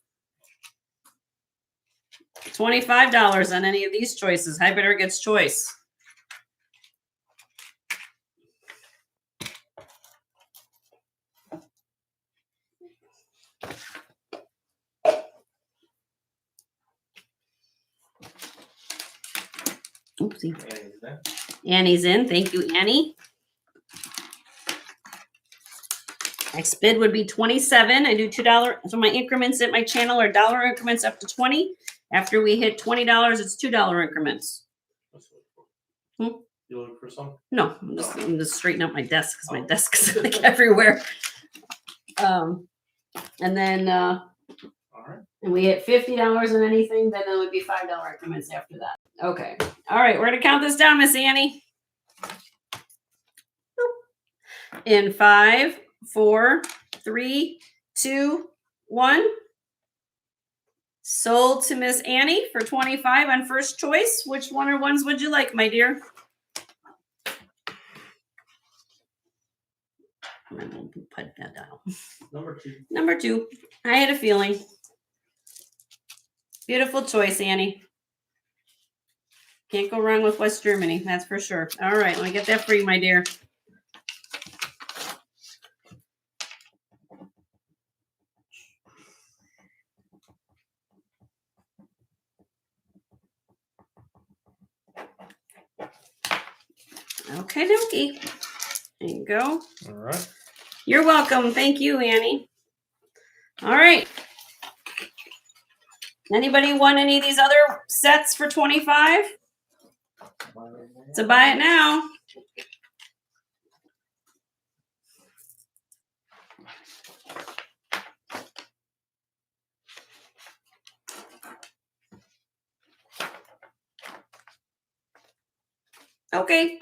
$25 on any of these choices. High bidder gets choice. Oopsie. Annie's in. Thank you, Annie. Next bid would be $27. I do $2. So my increments at my channel are dollar increments up to 20. After we hit $20, it's $2 increments. You looking for something? No, I'm just straightening up my desk because my desk is like everywhere. And then All right. and we hit $50 on anything, then it would be $5 increments after that. Okay. All right, we're gonna count this down, Miss Annie. In 5, 4, 3, 2, 1. Sold to Miss Annie for $25 on first choice. Which one or ones would you like, my dear? Put that down. Number 2. Number 2. I had a feeling. Beautiful choice, Annie. Can't go wrong with West Germany, that's for sure. All right, let me get that for you, my dear. Okay, dokie. There you go. All right. You're welcome. Thank you, Annie. All right. Anybody want any of these other sets for $25? So buy it now. Okay.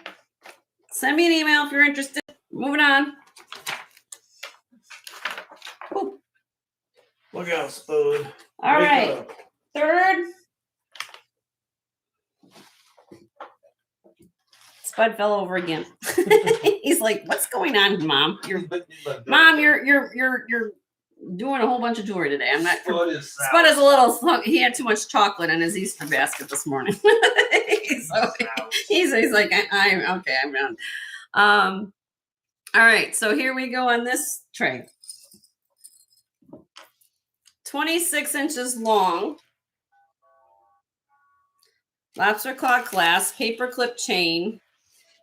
Send me an email if you're interested. Moving on. Ooh. Look out, Spud. All Wake right. up. Third. Spud fell over again. He's like, "What's going on, Mom? You're doing a whole bunch of jewelry today. I'm not." Spud is a little. He had too much chocolate in his Easter basket this morning. He's like, I'm okay. I'm done. All right. So here we go on this tray. 26 inches long. Lobster claw clasp, paper clip chain.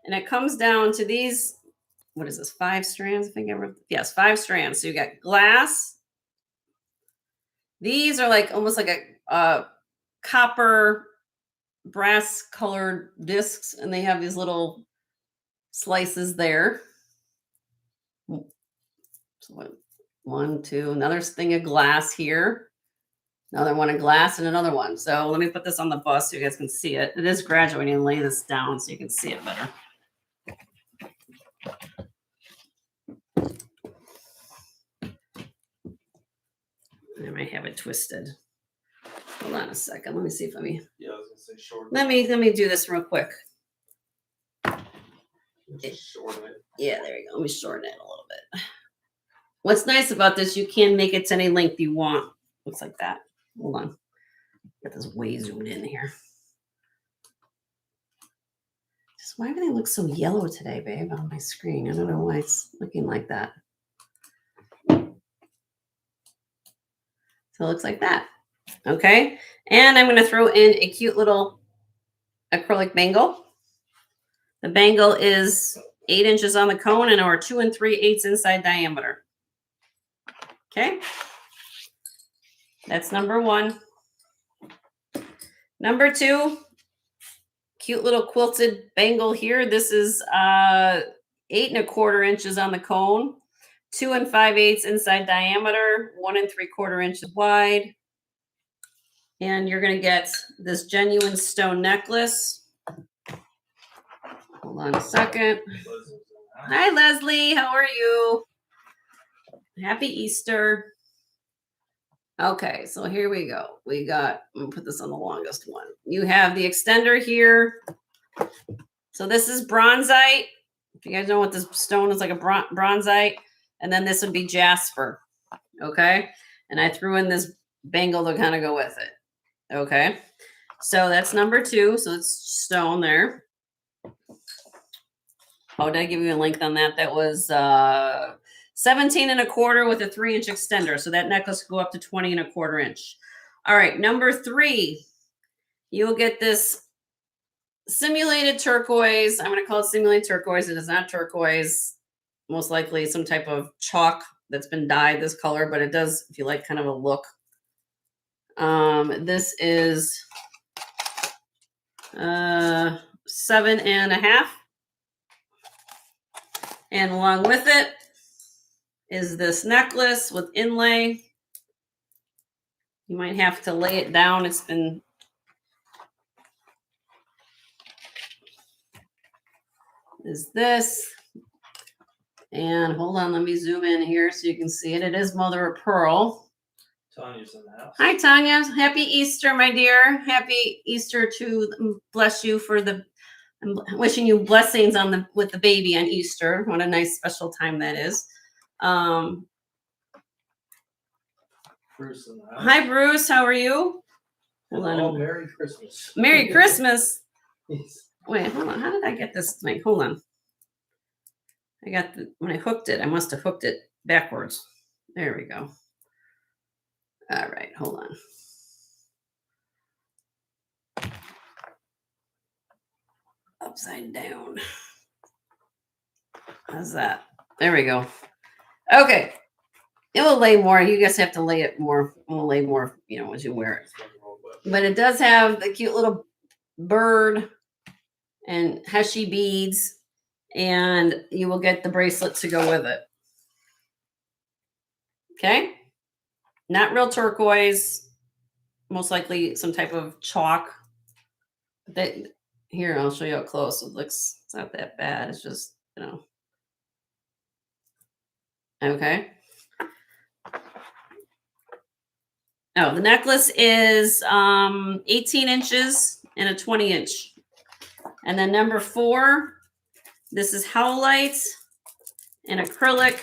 And it comes down to these, what is this, 5 strands? I think yes, 5 strands. So you got glass. These are like almost like a copper brass colored discs, and they have these little slices there. So 1, 2, another thing of glass here. Another one of glass and another one. So let me put this on the bus so you guys can see it. It is graduating and lay this down so you can see it better. I might have it twisted. Hold on a second. Let me see if Yeah, I was gonna say short. let me do this real quick. Just shorten it. Yeah, there you go. Let me shorten it a little bit. What's nice about this, you can make it to any length you want. Looks like that. Hold on. Get this way zoomed in here. Just why everything looks so yellow today, babe, on my screen? I don't know why it's looking like that. So it looks like that. Okay. And I'm going to throw in a cute little acrylic bangle. The bangle is 8 inches on the cone and or 2 3/8 inside diameter. Okay. That's number 1. Number 2, cute little quilted bangle here. This is 8 1/4 inches on the cone, 2 5/8 inside diameter, 1 3/4 inches wide. And you're going to get this genuine stone necklace. Hold on a second. Hi, Leslie. How are you? Happy Easter. Okay, so here we go. I'm gonna put this on the longest one. You have the extender here. So this is bronzite. If you guys know what this stone is, like a bronzite. And then this would be jasper. Okay. And I threw in this bangle to kind of go with it. Okay. So that's number 2. So it's stone there. Oh, did I give you a length on that? That was 17 1/4 with a 3-inch extender. So that necklace could go up to 20 1/4 inch. All right. Number 3, you'll get this simulated turquoise. I'm going to call it simulated turquoise. It is not turquoise. Most likely some type of chalk that's been dyed this color, but it does, if you like kind of a look. This is 7 1/2. And along with it is this necklace with inlay. You might have to lay it down. It's been is this. And hold on, let me zoom in here so you can see it. It is mother of pearl. Tanya's in the house. Hi, Tanya. Happy Easter, my dear. Happy Easter to bless you for the. I'm wishing you blessings with the baby on Easter. What a nice special time that is. Bruce in the house. Hi, Bruce. How are you? Hold on. Merry Christmas. Merry Christmas. Yes. Wait, hold on. How did I get this? Wait, hold on. I got when I hooked it, I must have hooked it backwards. There we go. All right, hold on. Upside down. How's that? There we go. Okay. It will lay more. You guys have to lay it more. It will lay more, as you wear it. But it does have the cute little bird and heshy beads, and you will get the bracelet to go with it. Okay? Not real turquoise. Most likely some type of chalk. Here, I'll show you up close. It's not that bad. It's just, Okay. Oh, the necklace is 18 inches and a 20-inch. And then number 4, this is howlite and acrylic.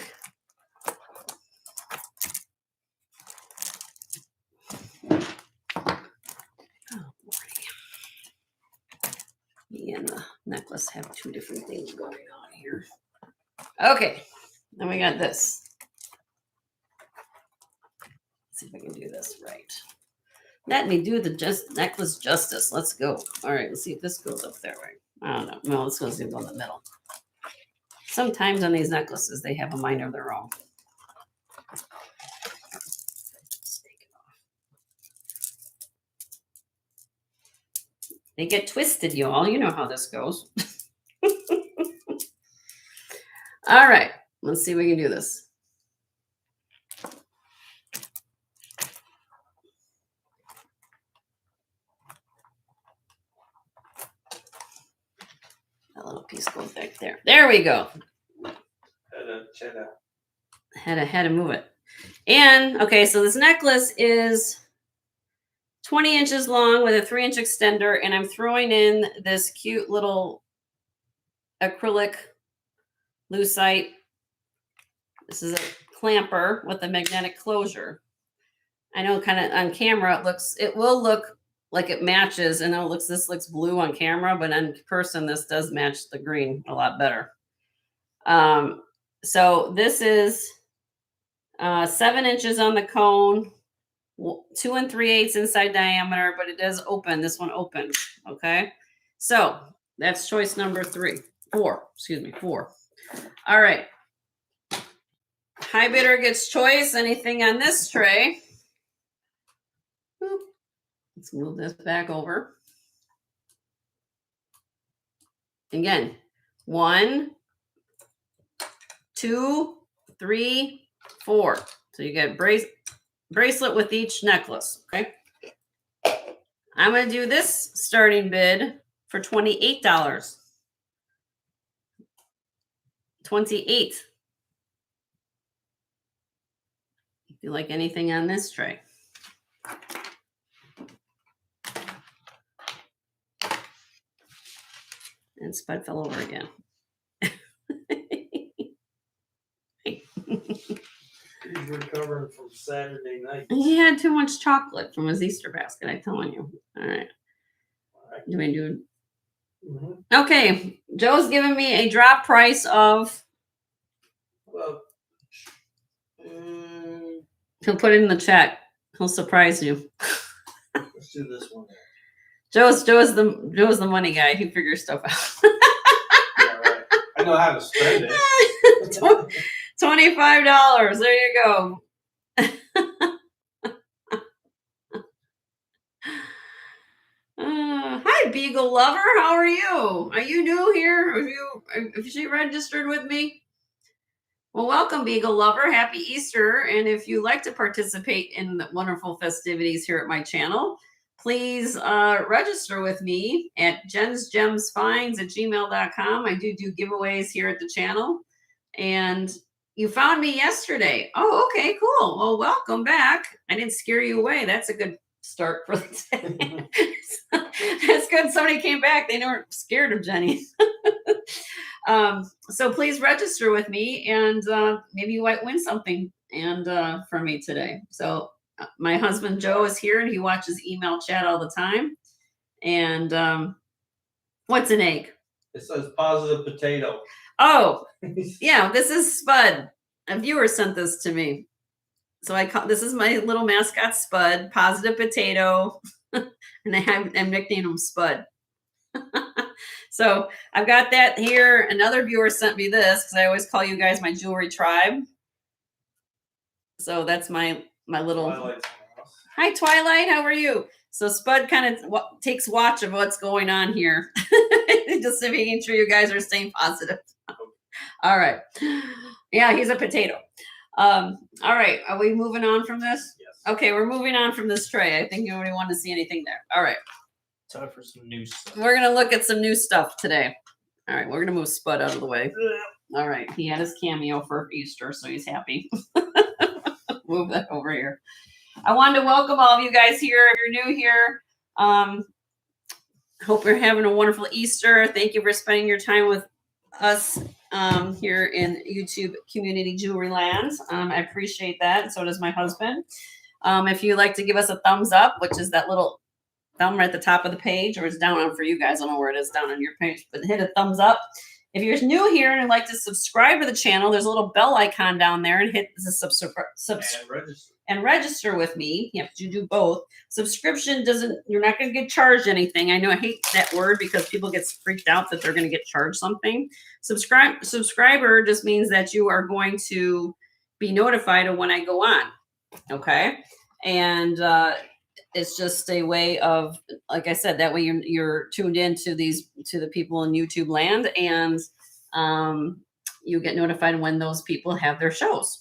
Me and the necklace have 2 different things going on here. Okay, then we got this. Let's see if I can do this right. Let me do the necklace justice. Let's go. All right, let's see if this goes up that way. I don't know. No, this goes in the middle. Sometimes on these necklaces, they have a mind of their own. Let's take it off. They get twisted, y'all. You know how this goes. All right, let's see if we can do this. That little piece goes back there. There we go. Had to move it. And okay, so this necklace is 20 inches long with a 3-inch extender, and I'm throwing in this cute little acrylic lucite. This is a clamper with a magnetic closure. I know kind of on camera it will look like it matches, and this looks blue on camera, but in person this does match the green a lot better. So this is 7 inches on the cone, 2 3/8 inside diameter, but it does open. This one opens. Okay, so that's choice number 3. 4. Excuse me, 4. All right. High bidder gets choice. Anything on this tray? Boop. Let's move this back over. Again, 1, 2, 3, 4. So you get bracelet with each necklace. Okay. I'm going to do this starting bid for $28. 28. If you like anything on this tray. And Spud fell over again. He's recovering from Saturday night. He had too much chocolate from his Easter basket, I'm telling you. All right. Do we do it? Okay. Joe's giving me a drop price of. Well, He'll put it in the chat. He'll surprise you. let's do this one. Joe's the money guy. He figures stuff out. Yeah, right. I know how to spend it. $25. There you go. Hi, Beagle Lover. How are you? Are you new here? Have she registered with me? Well, welcome, Beagle Lover. Happy Easter. And if you like to participate in the wonderful festivities here at my channel, please register with me at jensgemsfinds@gmail.com. I do giveaways here at the channel. And you found me yesterday. Oh, okay, cool. Well, welcome back. I didn't scare you away. That's a good start for the day. That's good. Somebody came back. They weren't scared of Jenny. So please register with me, and maybe you might win something from me today. So my husband Joe is here, and he watches email chat all the time. And what's an egg? It says positive potato. Oh, yeah, this is Spud. A viewer sent this to me. So this is my little mascot, Spud, positive potato. And I'm nicknamed him Spud. So I've got that here. Another viewer sent me this because I always call you guys my jewelry tribe. So that's my little. Hi, Twilight. How are you? So Spud kind of takes watch of what's going on here. Just making sure you guys are staying positive. All right. Yeah, he's a potato. All right. Are we moving on from this? Yes. Okay, we're moving on from this tray. I think nobody want to see anything there. All right. Time for some new stuff. We're going to look at some new stuff today. All right. We're going to move Spud out of the way. All right. He had his cameo for Easter, so he's happy. Move that over here. I wanted to welcome all of you guys here. If you're new here, hope you're having a wonderful Easter. Thank you for spending your time with us here in YouTube Community Jewelry Land. I appreciate that. So does my husband. If you'd like to give us a thumbs up, which is that little thumb right at the top of the page, or it's down on for you guys. I don't know where it is down on your page, but hit a thumbs up. If you're new here and would like to subscribe to the channel, there's a little bell icon down there, and hit the and register with me. You have to do both. Subscription you're not going to get charged anything. I know I hate that word because people get freaked out that they're going to get charged something. Subscriber just means that you are going to be notified of when I go on. Okay. And it's just a way of, like I said, that way you're tuned in to the people in YouTube land, and you get notified when those people have their shows.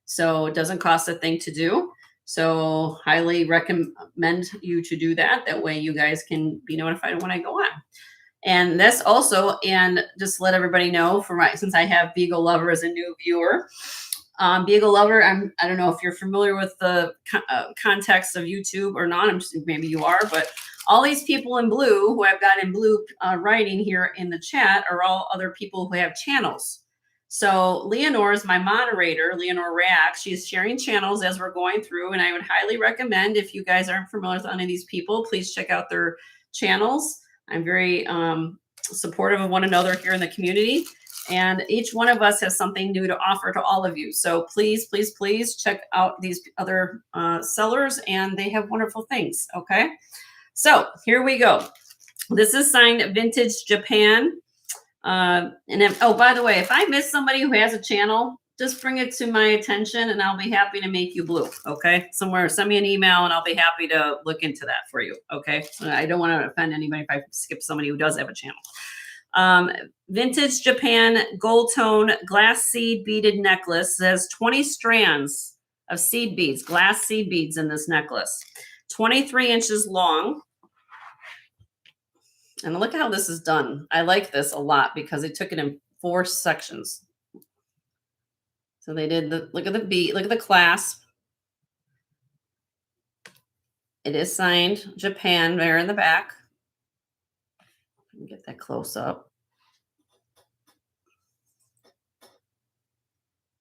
So it doesn't cost a thing to do. So highly recommend you to do that. That way you guys can be notified when I go on. And that's also, and just let everybody know, since I have Beagle Lover as a new viewer. Beagle Lover, I don't know if you're familiar with the context of YouTube or not. Maybe you are, but all these people in blue who I've got in blue writing here in the chat are all other people who have channels. So Leonore is my moderator, Leonore Reacts. She's sharing channels as we're going through, and I would highly recommend, if you guys aren't familiar with any of these people, please check out their channels. I'm very supportive of one another here in the community. And each one of us has something new to offer to all of you. So please, please, please check out these other sellers, and they have wonderful things. Okay. So here we go. This is signed Vintage Japan. And if, oh, by the way, if I miss somebody who has a channel, just bring it to my attention and I'll be happy to make you blue. Okay. Somewhere, send me an email and I'll be happy to look into that for you. Okay. So I don't want to offend anybody if I skip somebody who does have a channel. Vintage Japan gold tone glass seed beaded necklace. There's 20 strands of seed beads, glass seed beads in this necklace. 23 inches long. And look how this is done. I like this a lot because they took it in 4 sections. So they did the, look at the bead, look at the clasp. It is signed Japan there in the back. Let me get that close up.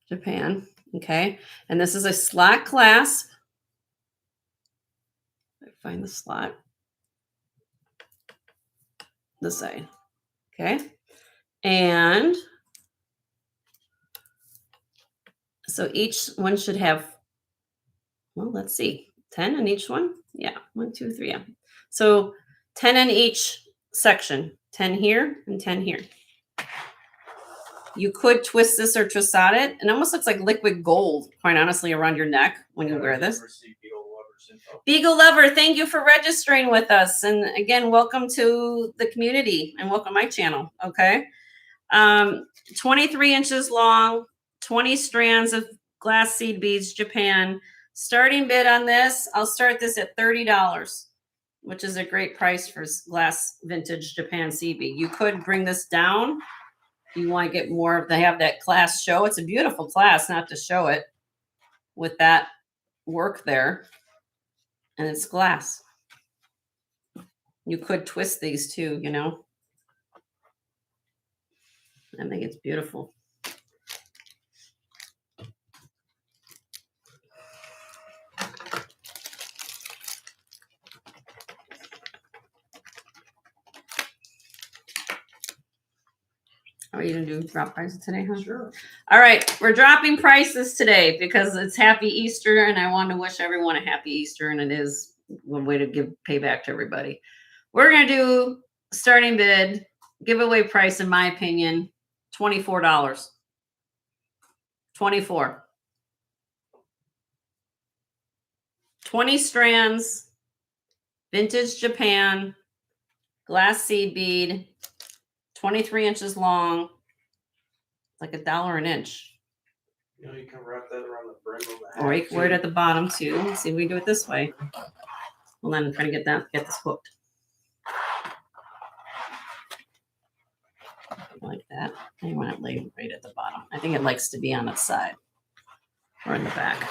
Japan. Okay. And this is a slot clasp. Find the slot. This side. Okay. And so each one should have, well, let's see, 10 in each one. Yeah. 1, 2, 3. Yeah. So 10 in each section, 10 here and 10 here. You could twist this or toussaint it. It almost looks like liquid gold, quite honestly, around your neck when you wear this. Beagle Lover, thank you for registering with us. And again, welcome to the community and welcome to my channel. Okay. 23 inches long, 20 strands of glass seed beads, Japan. Starting bid on this, I'll start this at $30, which is a great price for glass vintage Japan seed bead. You could bring this down. You want to get more, they have that class show. It's a beautiful class, not to show it with that work there. And it's glass. You could twist these too, you know. I think it's beautiful. Are you gonna do drop prices today, huh? Sure. All right, we're dropping prices today because it's Happy Easter, and I want to wish everyone a Happy Easter, and it is one way to give payback to everybody. We're gonna do starting bid giveaway price, in my opinion, $24. 24. 20 strands, vintage Japan, glass seed bead, 23 inches long, like $1 an inch. You know, you can wrap that around the brim of the hat. Or you can wear it at the bottom too. Let's see if we can do it this way. Hold on, I'm trying to get this hooked. Like that. I want it laid right at the bottom. I think it likes to be on its side or in the back.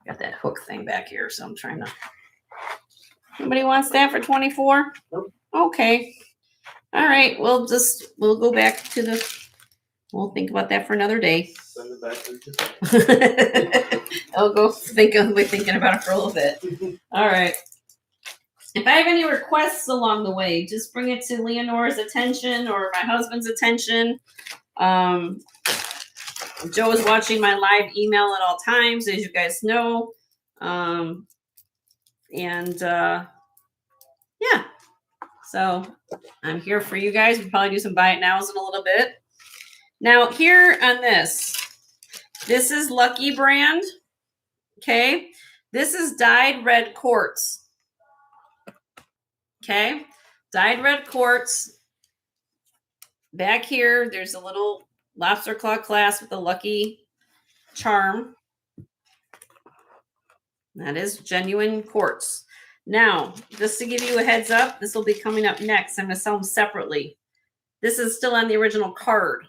Got that hook thing back here, so I'm trying to. Anybody wants that for 24? Nope. Okay. All right. We'll go back to we'll think about that for another day. Send it back to Japan. I'll go be thinking about it for a little bit. All right. If I have any requests along the way, just bring it to Leonore's attention or my husband's attention. Joe is watching my live email at all times, as you guys know. Yeah. So I'm here for you guys. We'll probably do some buy it nows in a little bit. Now here on this is Lucky brand. Okay. This is dyed red quartz. Okay. Dyed red quartz. Back here, there's a little lobster claw clasp with a lucky charm. That is genuine quartz. Now, just to give you a heads up, this will be coming up next. I'm going to sell them separately. This is still on the original card.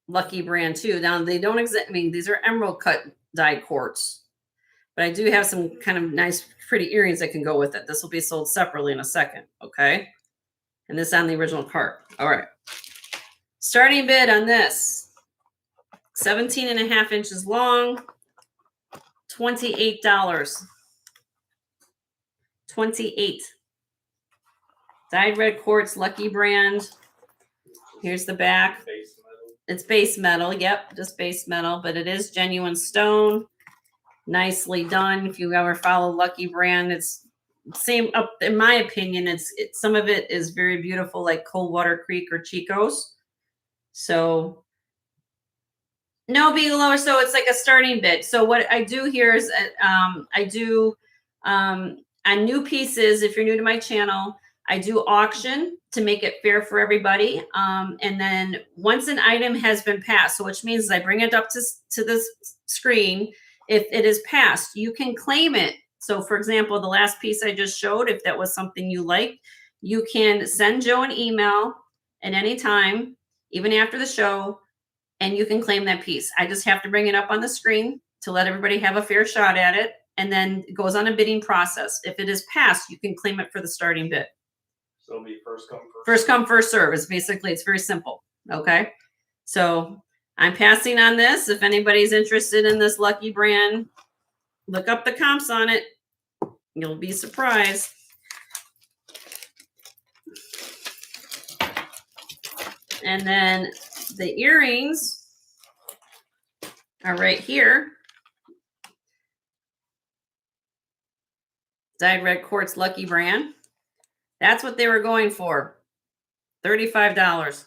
Lucky brand too. Now, they don't exist. I mean, these are emerald cut dyed quartz. But I do have some kind of nice, pretty earrings that can go with it. This will be sold separately in a second. Okay. And this on the original card. All right. Starting bid on this. 17.5 inches long. $28. 28. Dyed red quartz, Lucky brand. Here's the back. Base metal. It's base metal. Yep, just base metal, but it is genuine stone. Nicely done. If you ever follow Lucky brand, it's same up in my opinion, it's some of it is very beautiful, like Coldwater Creek or Chico's. So no, being lower, so it's like a starting bid. So what I do here is I do on new pieces, if you're new to my channel, I do auction to make it fair for everybody. And then once an item has been passed, so which means I bring it up to this screen. If it is passed, you can claim it. So for example, the last piece I just showed, if that was something you liked, you can send Joe an email at any time, even after the show, and you can claim that piece. I just have to bring it up on the screen to let everybody have a fair shot at it. And then it goes on a bidding process. If it is passed, you can claim it for the starting bid. So it'll be first come, First come, first serve. It's basically, it's very simple. Okay. So I'm passing on this. If anybody's interested in this Lucky brand, look up the comps on it. You'll be surprised. And then the earrings are right here. Dyed red quartz Lucky brand. That's what they were going for. $35.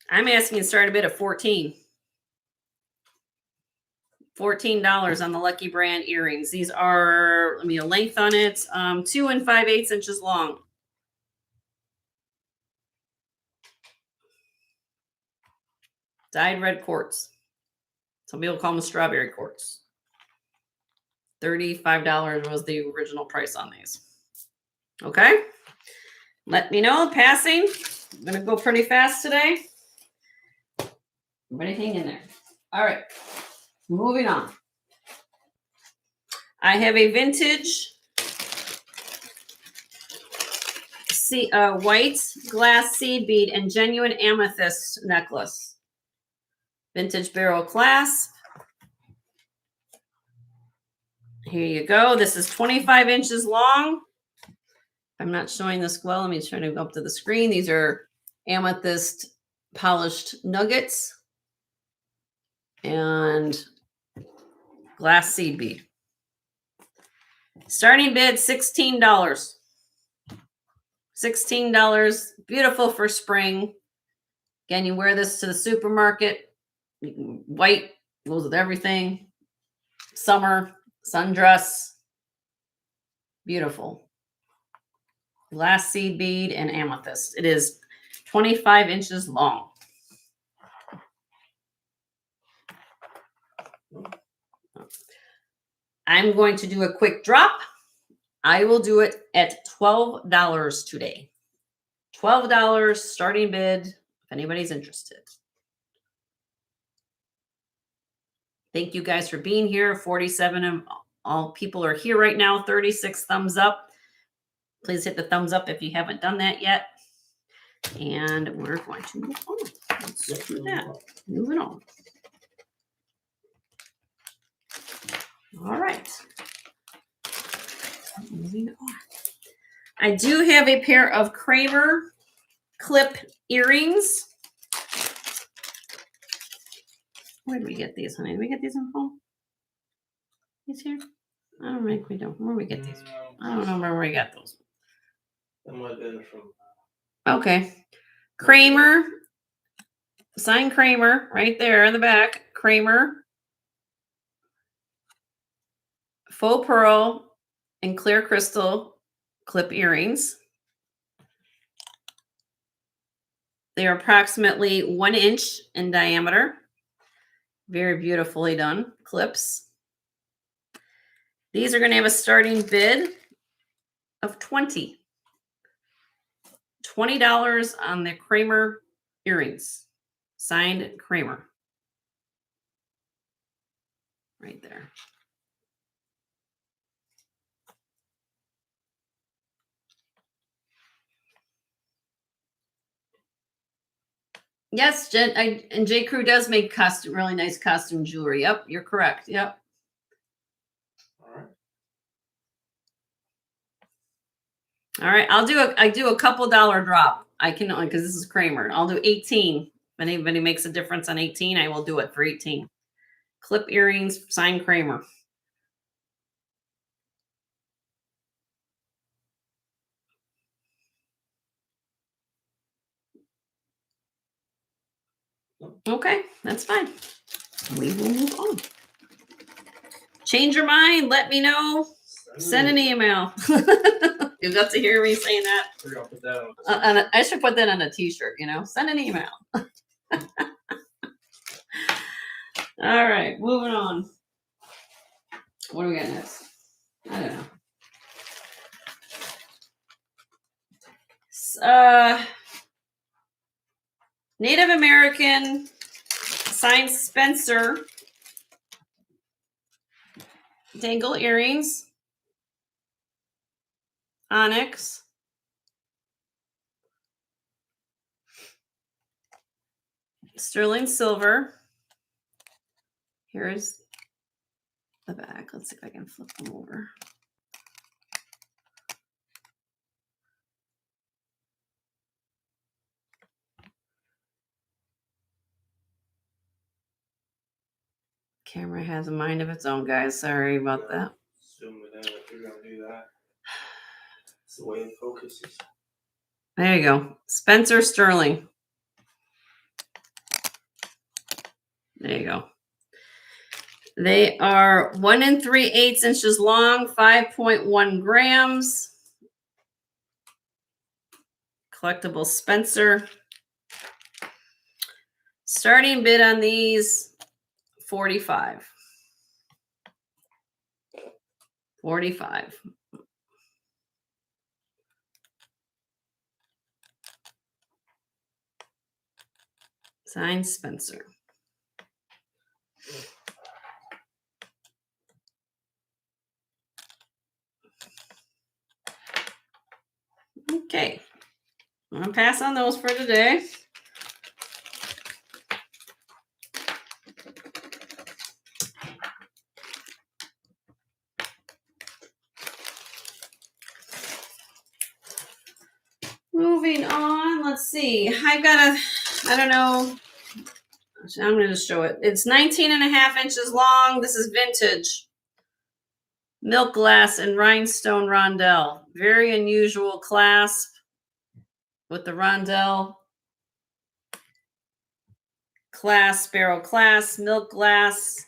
I'm asking to start a bid of $14. $14 on the Lucky brand earrings. These are, let me a length on it, 2 5/8 inches long. Dyed red quartz. Some people call them strawberry quartz. $35 was the original price on these. Okay. Let me know. Passing. I'm going to go pretty fast today. Everybody hang in there. All right. Moving on. I have a vintage white glass seed bead and genuine amethyst necklace. Vintage barrel clasp. Here you go. This is 25 inches long. I'm not showing this well. Let me try to go up to the screen. These are amethyst polished nuggets and glass seed bead. Starting bid $16. $16. Beautiful for spring. Again, you wear this to the supermarket. White goes with everything. Summer, sundress. Beautiful. Glass seed bead and amethyst. It is 25 inches long. I'm going to do a quick drop. I will do it at $12 today. $12 starting bid if anybody's interested. Thank you guys for being here. 47 of all people are here right now. 36 thumbs up. Please hit the thumbs up if you haven't done that yet. And we're going to move on. Let's do that. Moving on. All right. Moving on. I do have a pair of Kramer clip earrings. Where did we get these, honey? Did we get these in home? These here? I don't think we don't. Where did we get these? I don't know where we got those. That might have been from. Okay. Kramer. Sign Kramer right there in the back. Kramer. Faux pearl and clear crystal clip earrings. They are approximately 1 inch in diameter. Very beautifully done clips. These are going to have a starting bid of $20. $20 on the Kramer earrings. Signed Kramer. Right there. Yes, Jen, and J. Crew does make custom, really nice costume jewelry. Yep, you're correct. Yep. All right, I do a couple dollar drop. I can, because this is Kramer. I'll do 18. If anybody makes a difference on 18, I will do it for 18. Clip earrings, signed Kramer. Okay, that's fine. We will move on. Change your mind. Let me know. Send an email. You got to hear me saying that. We're gonna put that on. I should put that on a t-shirt, you know. Send an email. All right, moving on. What do we got next? I don't know. Native American signed Spencer dangle earrings, onyx, sterling silver. Here's the back. Let's see if I can flip them over. Camera has a mind of its own, guys. Sorry about that. Zoom it in if you're gonna do that. It's the way it focuses. There you go. Spencer Sterling. There you go. They are 1 3/8 inches long, 5.1 grams. Collectible Spencer. Starting bid on these, $45. $45. Signed Spencer. Okay. I'm going to pass on those for today. Moving on, let's see. I've got I don't know. I'm going to just show it. It's 19.5 inches long. This is vintage. Milk glass and rhinestone rondelle. Very unusual clasp with the rondelle. Clasp, sparrow clasp, milk glass.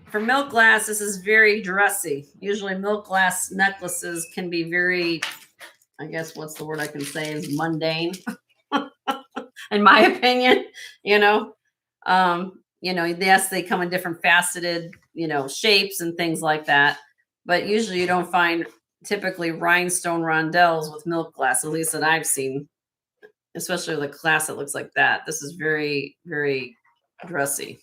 For milk glass, this is very dressy. Usually milk glass necklaces can be very, I guess what's the word I can say is mundane. In my opinion, yes, they come in different faceted, shapes and things like that. But usually you don't find typically rhinestone rondelles with milk glass, at least that I've seen, especially the glass that looks like that. This is very, very dressy.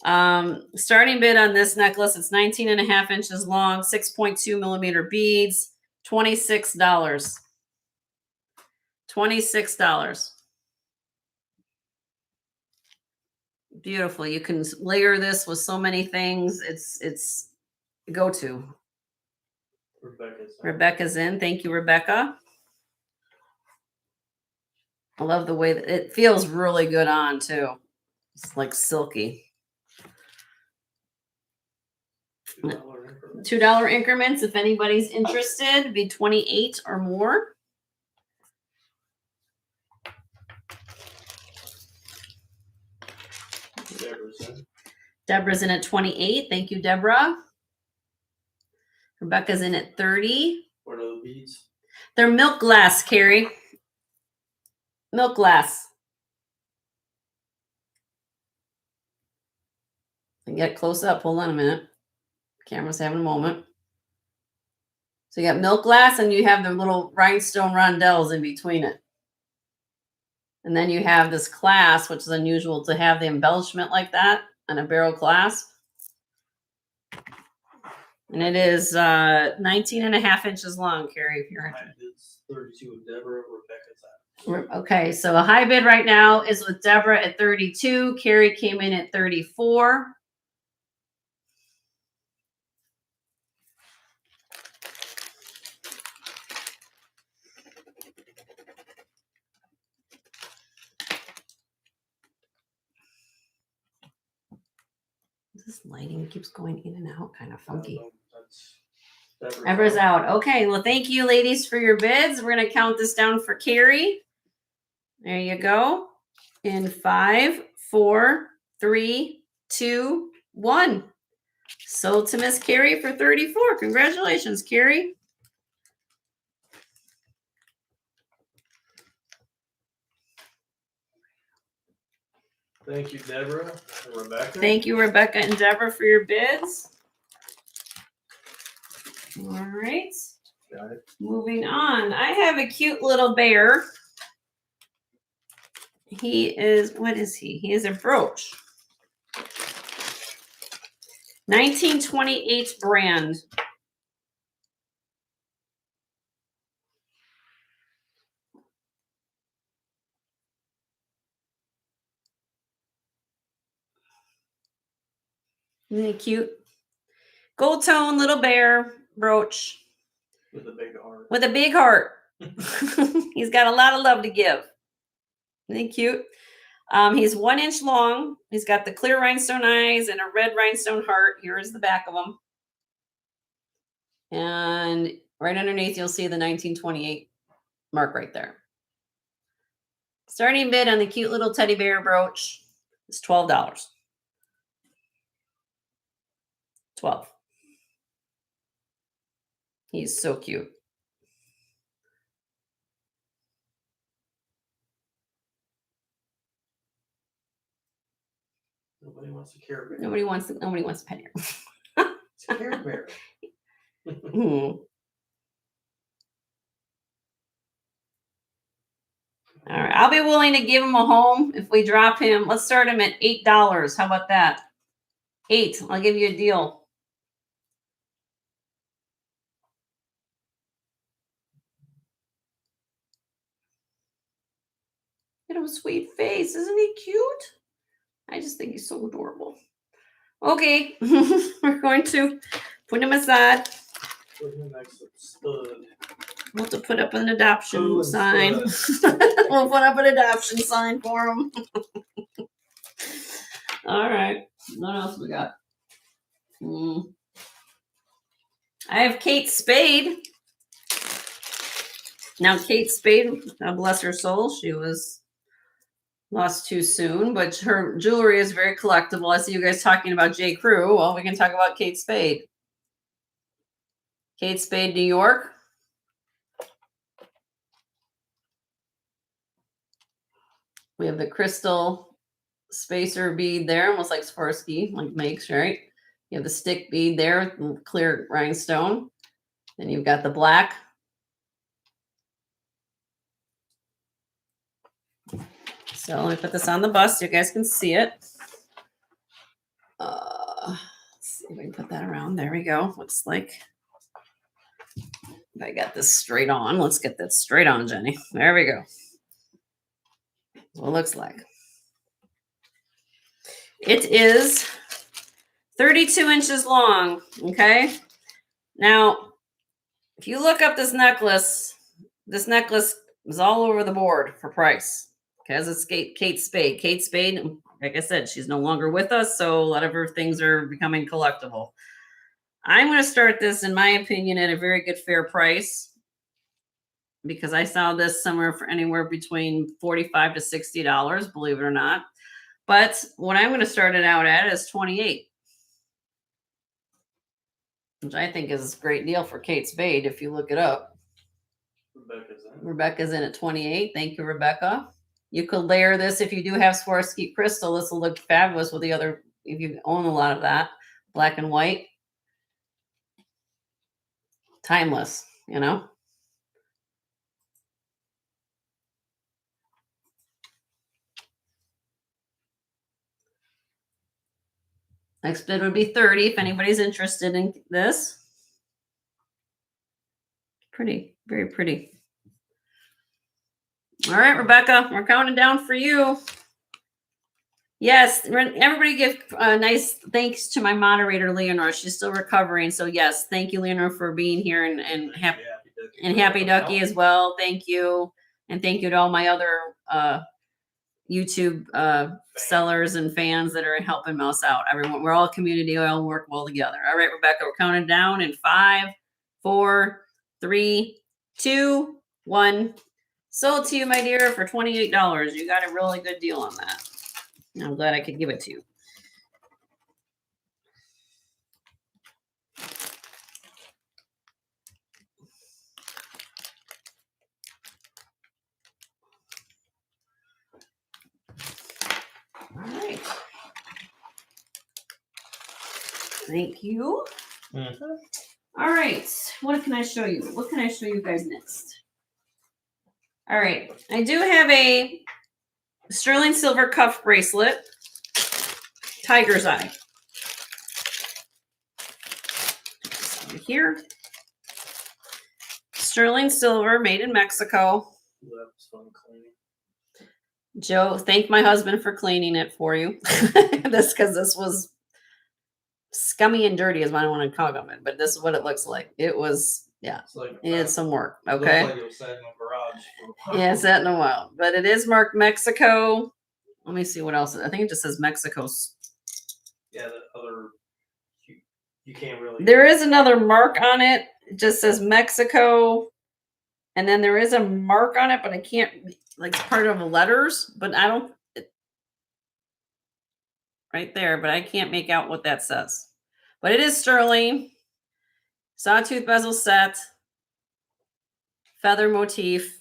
Starting bid on this necklace, it's 19.5 inches long, 6.2 millimeter beads, $26. $26. Beautiful. You can layer this with so many things. It's go-to. Rebecca's in. Thank you, Rebecca. I love the way that it feels really good on too. It's like silky. $2 increments. If anybody's interested, it'd be 28 or more. Deborah's in at 28. Thank you, Deborah. Rebecca's in at 30. What are the beads? They're milk glass, Carrie. Milk glass. I can get close up. Hold on a minute. Camera's having a moment. So you got milk glass and you have the little rhinestone rondelles in between it. And then you have this clasp, which is unusual to have the embellishment like that on a barrel clasp. And it is 19.5 inches long, Carrie, if you're interested. It's 32 with Deborah, Rebecca's at. Okay, so a high bid right now is with Deborah at 32. Carrie came in at 34. This lighting keeps going in and out, kind of funky. Deborah's out. Okay, well, thank you, ladies, for your bids. We're going to count this down for Carrie. There you go. In 5, 4, 3, 2, 1. Sold to Miss Carrie for 34. Congratulations, Carrie. Thank you, Deborah and Rebecca. Thank you, Rebecca and Deborah, for your bids. All right. Got it. Moving on. I have a cute little bear. He is, what is he? He is a brooch. 1928 brand. Isn't he cute? Gold tone little bear brooch. With a big heart. With a big heart. He's got a lot of love to give. Isn't he cute? He's 1 inch long. He's got the clear rhinestone eyes and a red rhinestone heart. Here is the back of him. And right underneath, you'll see the 1928 mark right there. Starting bid on the cute little teddy bear brooch is $12. 12. He's so cute. Nobody wants a Care Bear. Nobody wants a penny. It's a Care Bear. All right, I'll be willing to give him a home if we drop him. Let's start him at $8. How about that? 8. I'll give you a deal. Look at his sweet face. Isn't he cute? I just think he's so adorable. Okay, we're going to put him aside. Put him next to Spud. We'll have to put up an adoption Ooh, sign. Spud. We'll put up an adoption sign for him. All right. What else we got? I have Kate Spade. Now, Kate Spade, God bless her soul, she was lost too soon, but her jewelry is very collectible. I see you guys talking about J. Crew. Well, we can talk about Kate Spade. Kate Spade, New York. We have the crystal spacer bead there, almost like Swarovski, like makes, right? You have the stick bead there, clear rhinestone. Then you've got the black. So let me put this on the bust so you guys can see it. Let's see if we can put that around. There we go. Looks like I got this straight on. Let's get that straight on, Jenny. There we go. What it looks like. It is 32 inches long. Okay. Now, if you look up this necklace is all over the board for price. Because it's Kate Spade. Kate Spade, like I said, she's no longer with us, so a lot of her things are becoming collectible. I'm going to start this, in my opinion, at a very good fair price, because I saw this somewhere for anywhere between $45 to $60, believe it or not. But what I'm going to start it out at is $28, which I think is a great deal for Kate Spade if you look it up. Rebecca's in at 28. Thank you, Rebecca. You could layer this if you do have Swarovski crystal. This will look fabulous with the other, if you own a lot of that, black and white. Timeless, you know. Next bid would be 30 if anybody's interested in this. Pretty, very pretty. All right, Rebecca, we're counting down for you. Yes, everybody give nice thanks to my moderator, Leonore. She's still recovering. So yes, thank you, Leonore, for being here, and Happy Ducky as well. Thank you. And thank you to all my other YouTube sellers and fans that are helping us out. Everyone, we're all a community. We all work well together. All right, Rebecca, we're counting down in 5, 4, 3, 2, 1. Sold to you, my dear, for $28. You got a really good deal on that. I'm glad I could give it to you. All right. Thank you. Mm-hmm. All right. What can I show you? What can I show you guys next? All right. I do have a sterling silver cuff bracelet. Tiger's eye. Over here. Sterling silver, made in Mexico. That was fun cleaning. Joe, thank my husband for cleaning it for you. Because this was scummy and dirty is what I want to call it, but this is what it looks like. It was, yeah, it had some work. Okay. It looked like it was sat in a garage for a while. Yeah, it's sat in a while, but it is marked Mexico. Let me see what else. I think it just says Mexico. Yeah, the other, you can't really. There is another mark on it. It just says Mexico. And then there is a mark on it, but I can't, like, it's part of the letters, but I don't, right there, but I can't make out what that says. But it is sterling. Sawtooth bezel set. Feather motif.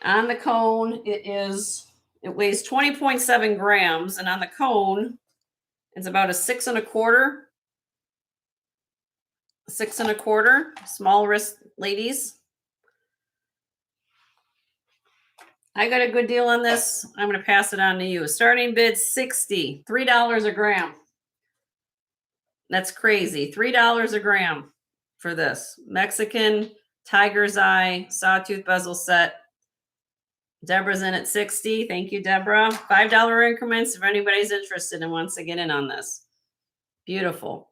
On the cone, it weighs 20.7 grams. And on the cone, it's about a 6 1/4. 6 1/4. Small wrist ladies. I got a good deal on this. I'm going to pass it on to you. Starting bid $60. $3 a gram. That's crazy. $3 a gram for this. Mexican tiger's eye sawtooth bezel set. Deborah's in at 60. Thank you, Deborah. $5 increments if anybody's interested and wants to get in on this. Beautiful.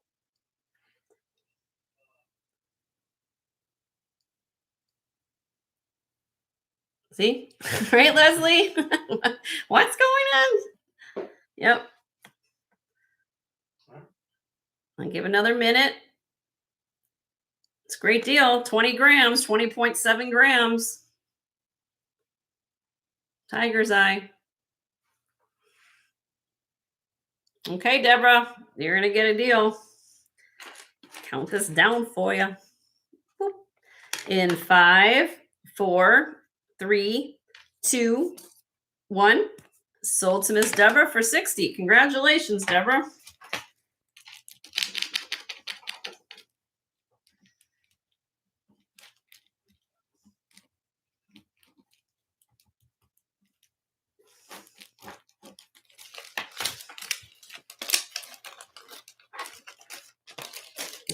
See? Right, Leslie? What's going on? Yep. I'll give another minute. It's a great deal. 20 grams, 20.7 grams. Tiger's eye. Okay, Deborah, you're going to get a deal. Count this down for you. In 5, 4, 3, 2, 1. Sold to Miss Deborah for $60. Congratulations, Deborah.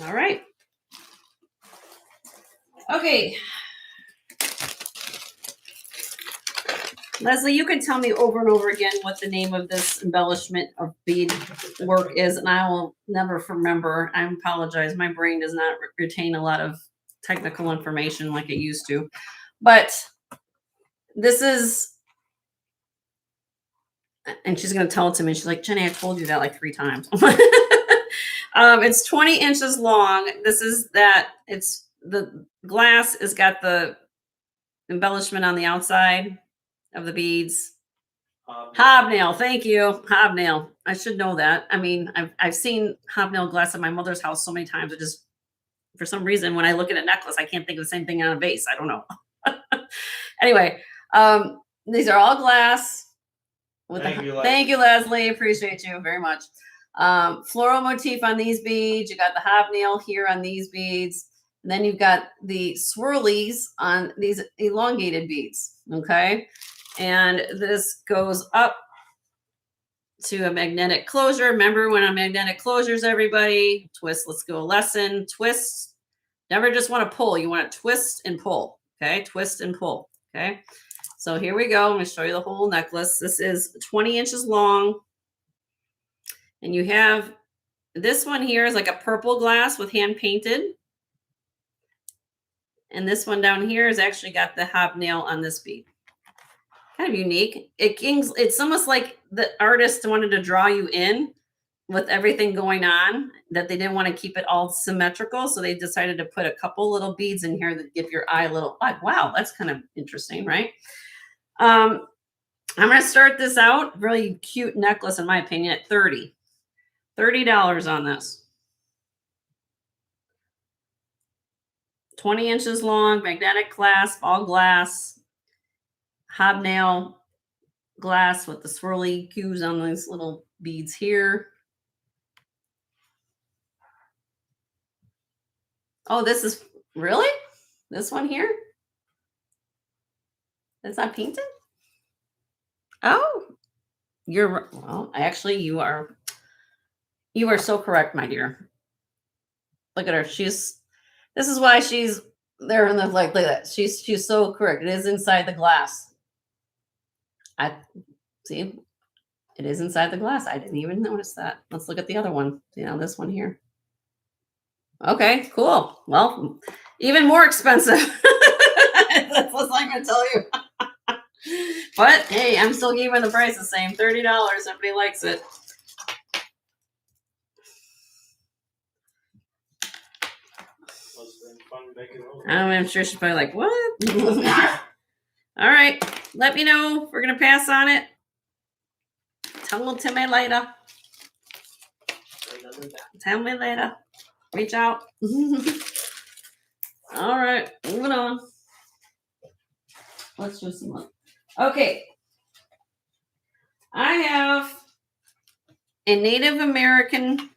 All right. Okay. Leslie, you can tell me over and over again what the name of this embellishment of bead work is, and I will never remember. I apologize. My brain does not retain a lot of technical information like it used to. But this is, and she's going to tell it to me. She's like, Jenny, I told you that like 3 times. It's 20 inches long. This is that. It's the glass has got the embellishment on the outside of the beads. Hobnail. Thank you. Hobnail. I should know that. I mean, I've seen hobnail glass at my mother's house so many times. It just, for some reason, when I look at a necklace, I can't think of the same thing on a vase. I don't know. Anyway, these are all glass. Thank you, Leslie. Appreciate you very much. Floral motif on these beads. You got the hobnail here on these beads. And then you've got the swirlies on these elongated beads. Okay. And this goes up to a magnetic closure. Remember when on magnetic closures, everybody twist. Let's go a lesson. Twist. Never just want to pull. You want to twist and pull. Okay. Twist and pull. Okay. So here we go. I'm going to show you the whole necklace. This is 20 inches long. And you have this one here is like a purple glass with hand painted. And this one down here has actually got the hobnail on this bead. Kind of unique. It's almost like the artist wanted to draw you in with everything going on, that they didn't want to keep it all symmetrical. So they decided to put a couple little beads in here that give your eye a little, wow, that's kind of interesting, right? I'm going to start this out. Really cute necklace, in my opinion, at $30 on this. 20 inches long, magnetic clasp, all glass, hobnail glass with the swirly cues on these little beads here. Oh, this is really this one here. It's not painted. Oh, well. Actually, you are so correct, my dear. Look at her. This is why she's there in the like that. She's so correct. It is inside the glass. I see. It is inside the glass. I didn't even notice that. Let's look at the other one. This one here. Okay, cool. Well, even more expensive. That's what I'm going to tell you. But hey, I'm still keeping the price the same. $30. Everybody likes it. I'm sure she's probably like, what? All right. Let me know. We're going to pass on it. Tell me later. Tell me later. Reach out. All right. Moving on. Let's do some more. Okay. I have a Native American,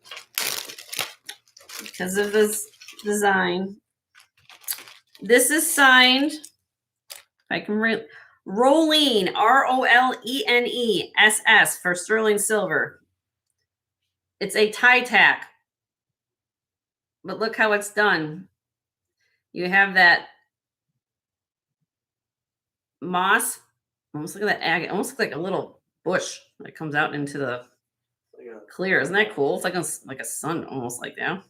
because of this design. This is signed, if I can read, Rolene, ROLENESS for sterling silver. It's a tie tack. But look how it's done. You have that moss, almost look at that agate, almost looks like a little bush that comes out into the clear. Isn't that cool? It's like a sun, almost like that.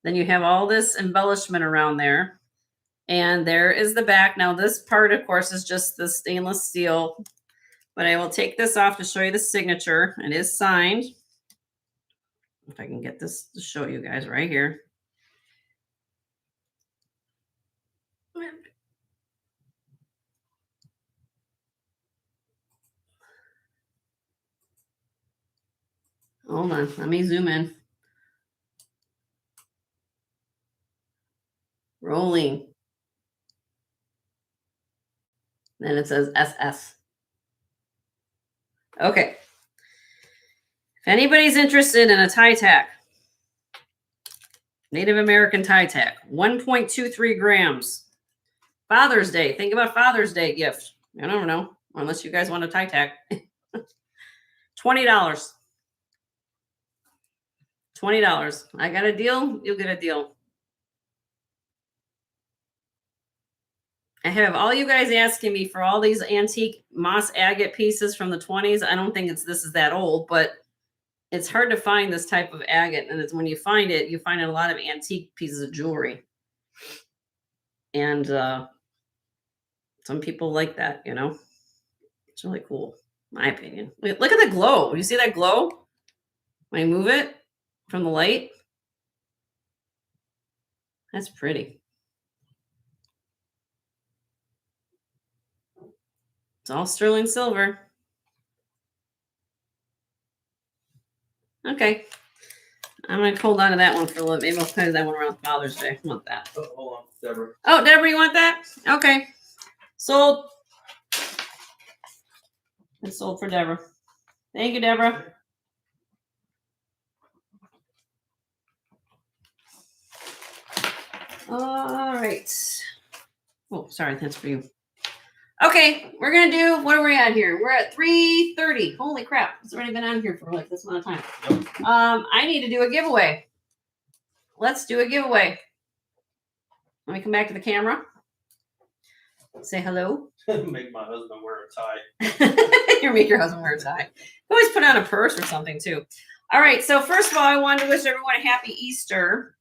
Then you have all this embellishment around there. And there is the back. Now this part, of course, is just the stainless steel. But I will take this off to show you the signature. It is signed. If I can get this to show you guys right here. Hold on, let me zoom in. Rolling. Then it says SS. Okay. If anybody's interested in a tie tack, Native American tie tack, 1.23 grams. Father's Day. Think about Father's Day gift. I don't know, unless you guys want a tie tack. $20. $20. I got a deal. You'll get a deal. I have all you guys asking me for all these antique moss agate pieces from the 20s. I don't think this is that old, but it's hard to find this type of agate. And it's when you find it, you find a lot of antique pieces of jewelry. And some people like that, It's really cool, in my opinion. Look at the glow. You see that glow? When I move it from the light? That's pretty. It's all sterling silver. Okay. I'm going to hold on to that one for a little bit. Maybe I'll play that one around Father's Day. I want that. Oh, hold on, Deborah. Oh, Deborah, you want that? Okay. Sold. It's sold for Deborah. Thank you, Deborah. All right. Oh, sorry. That's for you. Okay, we're going to do, what are we at here? We're at 3:30. Holy crap. It's already been on here for like this amount of time. Yep. I need to do a giveaway. Let's do a giveaway. Let me come back to the camera. Say hello. Make my husband wear a tie. You make your husband wear a tie. Always put on a purse or something too. All right, so first of all, I wanted to wish everyone a happy Easter.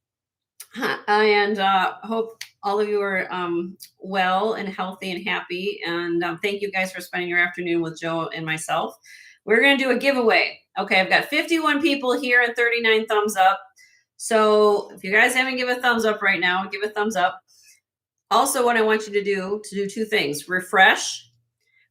And hope all of you are well and healthy and happy. And thank you guys for spending your afternoon with Joe and myself. We're going to do a giveaway. Okay, I've got 51 people here and 39 thumbs up. So if you guys haven't given a thumbs up right now, give a thumbs up. Also, what I want you to do two things. Refresh.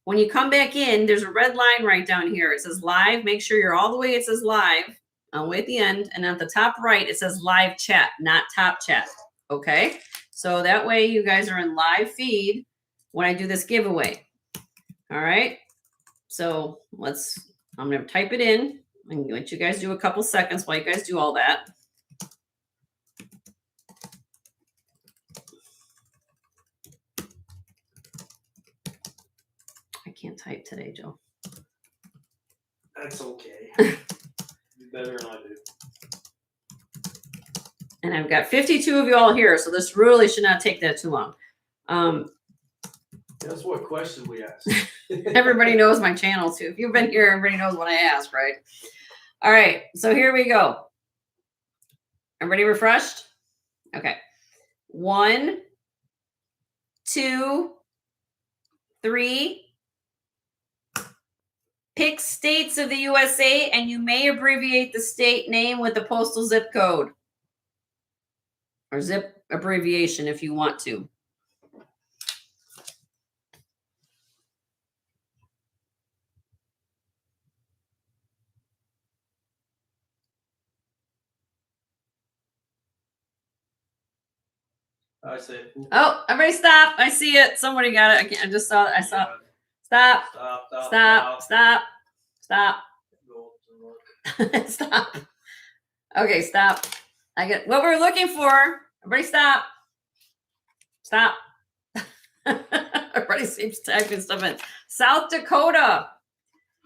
When you come back in, there's a red line right down here. It says live. Make sure you're all the way. It says live all the way at the end. And at the top right, it says live chat, not top chat. Okay. So that way you guys are in live feed when I do this giveaway. All right. So I'm going to type it in and let you guys do a couple seconds while you guys do all that. I can't type today, Joe. That's okay. You better than I do. And I've got 52 of you all here, so this really should not take that too long. That's what question we asked. Everybody knows my channel too. If you've been here, everybody knows what I ask, right? All right, so here we go. Everybody refreshed? Okay. 1, 2, 3. Pick states of the USA, and you may abbreviate the state name with the postal zip code or zip abbreviation if you want to. I say. Oh, everybody stop. I see it. Somebody got it. I just saw it. I saw it. Stop. Stop. Stop. Okay, stop. I get what we're looking for. Everybody stop. Stop. Everybody seems typing stuff in. South Dakota.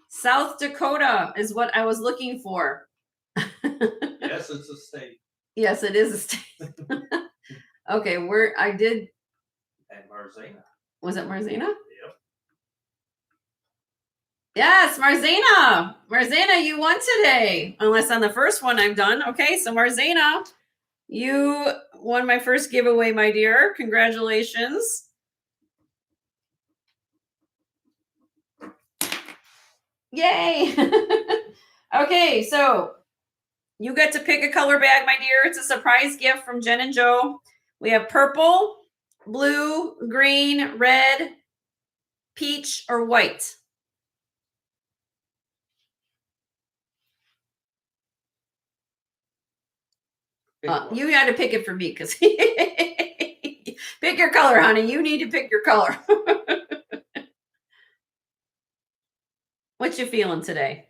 South Dakota is what I was looking for. Yes, it's a state. Yes, it is a state. Okay, where I did. And Marzena. Was it Marzena? Yep. Yes, Marzena. Marzena, you won today. Unless on the first one I'm done. Okay, so Marzena, you won my first giveaway, my dear. Congratulations. Yay. Okay, so you get to pick a color bag, my dear. It's a surprise gift from Jen and Joe. We have purple, blue, green, red, peach, or white. You got to pick it for me because pick your color, honey. You need to pick your color. What you feeling today?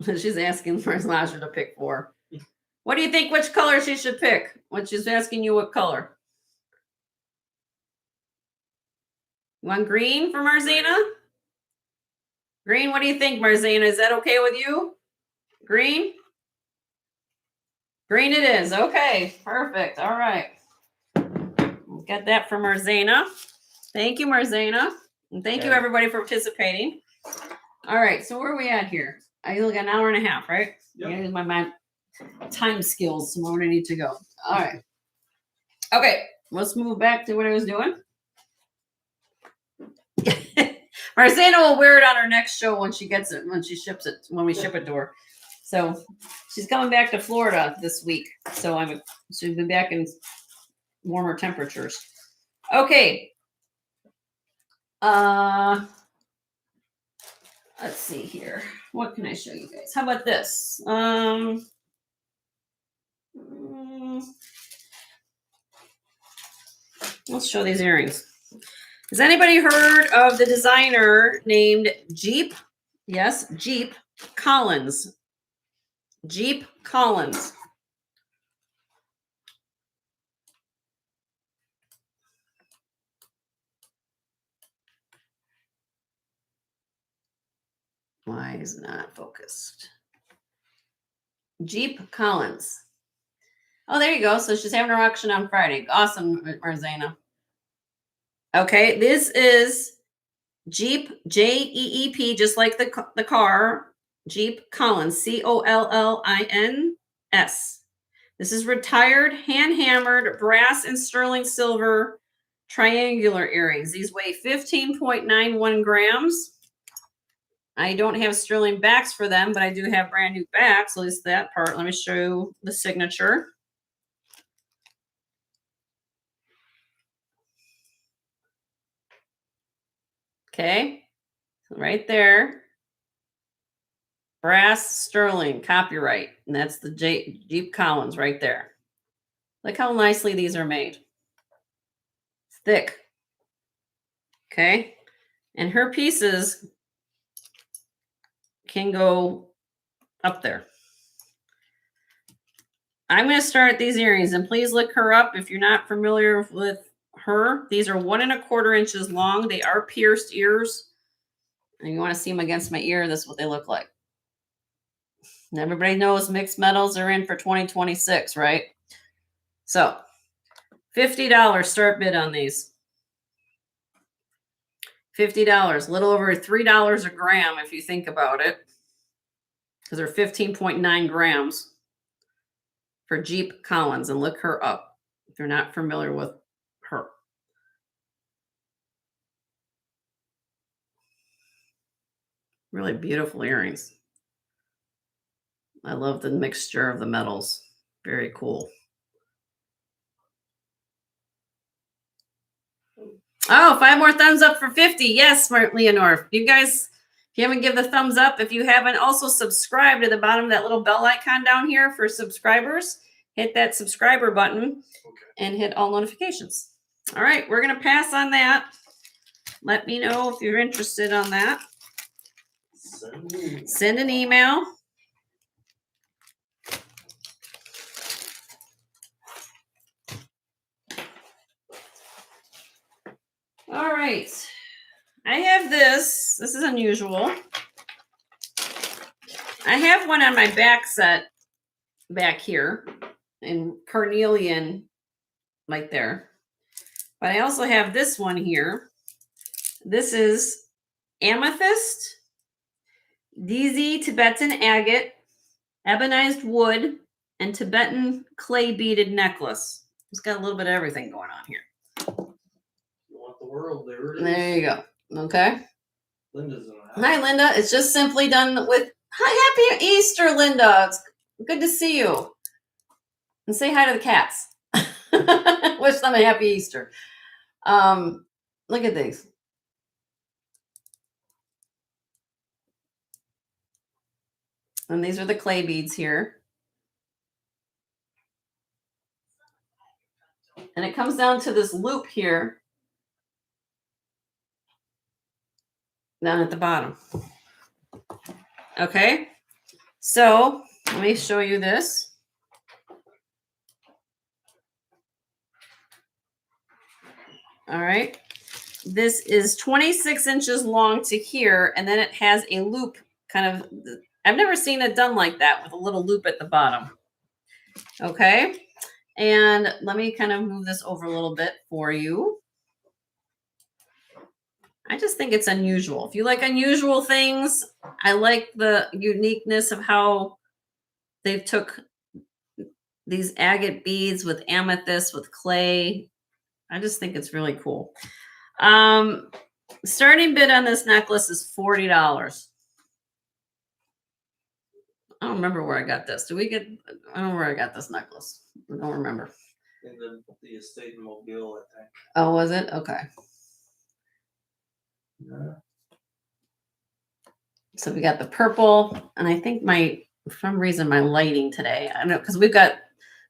She's asking for Lasha to pick 4. What do you think? Which color she should pick? When she's asking you what color. You want green for Marzena? Green, what do you think, Marzena? Is that okay with you? Green? Green it is. Okay, perfect. All right. We'll get that from Marzena. Thank you, Marzena. And thank you, everybody, for participating. All right, so where are we at here? I look an hour and a half, right? Yep. Yeah, my time skills, so where do I need to go? All right. Okay, let's move back to what I was doing. Marzena will wear it on her next show when she gets it, when she ships it, when we ship it to her. So she's coming back to Florida this week. So she'll be back in warmer temperatures. Okay. Let's see here. What can I show you guys? How about this? Let's show these earrings. Has anybody heard of the designer named Jeep? Yes, Jeep Collins. Jeep Collins. Why is it not focused? Jeep Collins. Oh, there you go. So she's having her auction on Friday. Awesome, Marzena. Okay, this is Jeep, Jeep, just like the car, Jeep Collins, Collins. This is retired, hand-hammered, brass and sterling silver triangular earrings. These weigh 15.91 grams. I don't have sterling backs for them, but I do have brand new backs, at least that part. Let me show you the signature. Okay, right there. Brass sterling copyright, and that's the Jeep Collins right there. Look how nicely these are made. It's thick. Okay, and her pieces can go up there. I'm going to start these earrings, and please look her up if you're not familiar with her. These are 1 1/4 inches long. They are pierced ears. And you want to see them against my ear, this is what they look like. And everybody knows mixed metals are in for 2026, right? So $50 start bid on these. $50, a little over $3 a gram if you think about it, because they're 15.9 grams for Jeep Collins. And look her up if you're not familiar with her. Really beautiful earrings. I love the mixture of the metals. Very cool. Oh, 5 more thumbs up for 50. Yes, Smart Leonore. You guys, if you haven't given the thumbs up, if you haven't also subscribed to the bottom of that little bell icon down here for subscribers, hit that subscriber button and hit all notifications. All right, we're going to pass on that. Let me know if you're interested on that. Send an email. All right. I have this. This is unusual. I have one on my back set back here in carnelian right there. But I also have this one here. This is amethyst, DZ Tibetan agate, ebonized wood, and Tibetan clay beaded necklace. It's got a little bit of everything going on here. You want the world, there it is. There you go. Okay. Linda's in the house. Hi, Linda. It's just simply done with, hi, happy Easter, Linda. It's good to see you. And say hi to the cats. Wish them a happy Easter. Look at these. And these are the clay beads here. And it comes down to this loop here down at the bottom. Okay, so let me show you this. All right, this is 26 inches long to here, and then it has a loop kind of, I've never seen it done like that with a little loop at the bottom. Okay, and let me kind of move this over a little bit for you. I just think it's unusual. If you like unusual things, I like the uniqueness of how they took these agate beads with amethyst, with clay. I just think it's really cool. Starting bid on this necklace is $40. I don't remember where I got this. I don't know where I got this necklace. I don't remember. In the estate in Mobile, I think. Oh, was it? Okay. Yeah. So we got the purple, and I think for some reason, my lighting today, I don't know, because we've got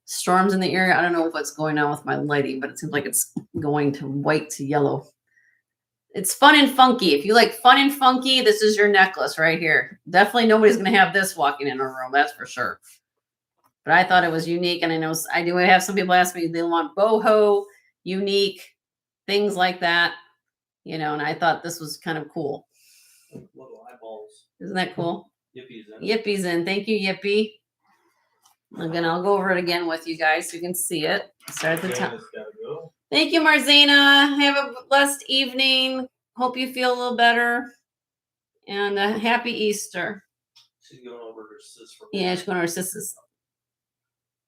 storms in the area. I don't know what's going on with my lighting, but it seems like it's going to white to yellow. It's fun and funky. If you like fun and funky, this is your necklace right here. Definitely nobody's going to have this walking in a room, that's for sure. But I thought it was unique, and I know I do have some people ask me, they want boho, unique, things like that. You know, and I thought this was kind of cool. Little eyeballs. Isn't that cool? Yippie's in. Yippie's in. Thank you, Yippie. Again, I'll go over it again with you guys so you can see it. Start at the top. Go. Thank you, Marzana. Have a blessed evening. Hope you feel a little better. And a happy Easter. She's going over her sis for Yeah, she's going to her sisters.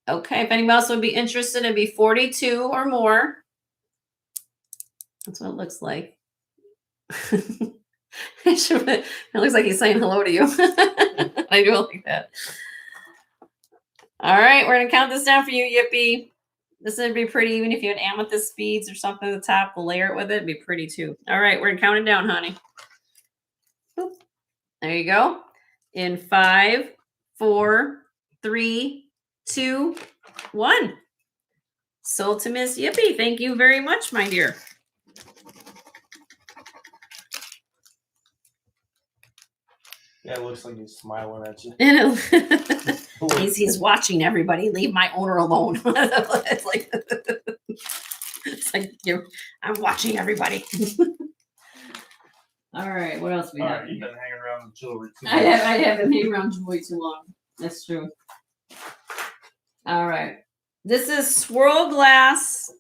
Okay, if anybody else would be interested, it'd be 42 or more. That's what it looks like. It looks like he's saying hello to you. I do like that. All right, we're gonna count this down for you, Yippee. This would be pretty, even if you had amethyst beads or something at the top, we'll layer it with it. It'd be pretty too. All right, we're gonna count it down, honey. Boop. There you go. In 5, 4, 3, 2, 1. Sold to Miss Yippee. Thank you very much, my dear. Yeah, it looks like he's smiling at you. he's watching everybody. Leave my owner alone. it's like I'm watching everybody. All right, what else we have? You've been hanging around the jewelry too much. I have been hanging around jewelry too long. That's true. All right. This is swirl glass.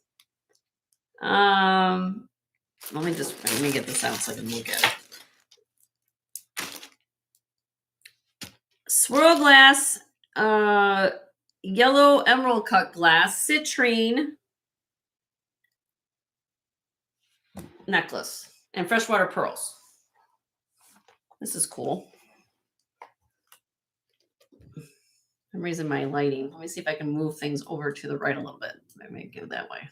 Let me get this out so I can look at it. Swirl glass, yellow emerald cut glass, citrine necklace, and freshwater pearls. This is cool. I'm raising my lighting. Let me see if I can move things over to the right a little bit. I may go that way.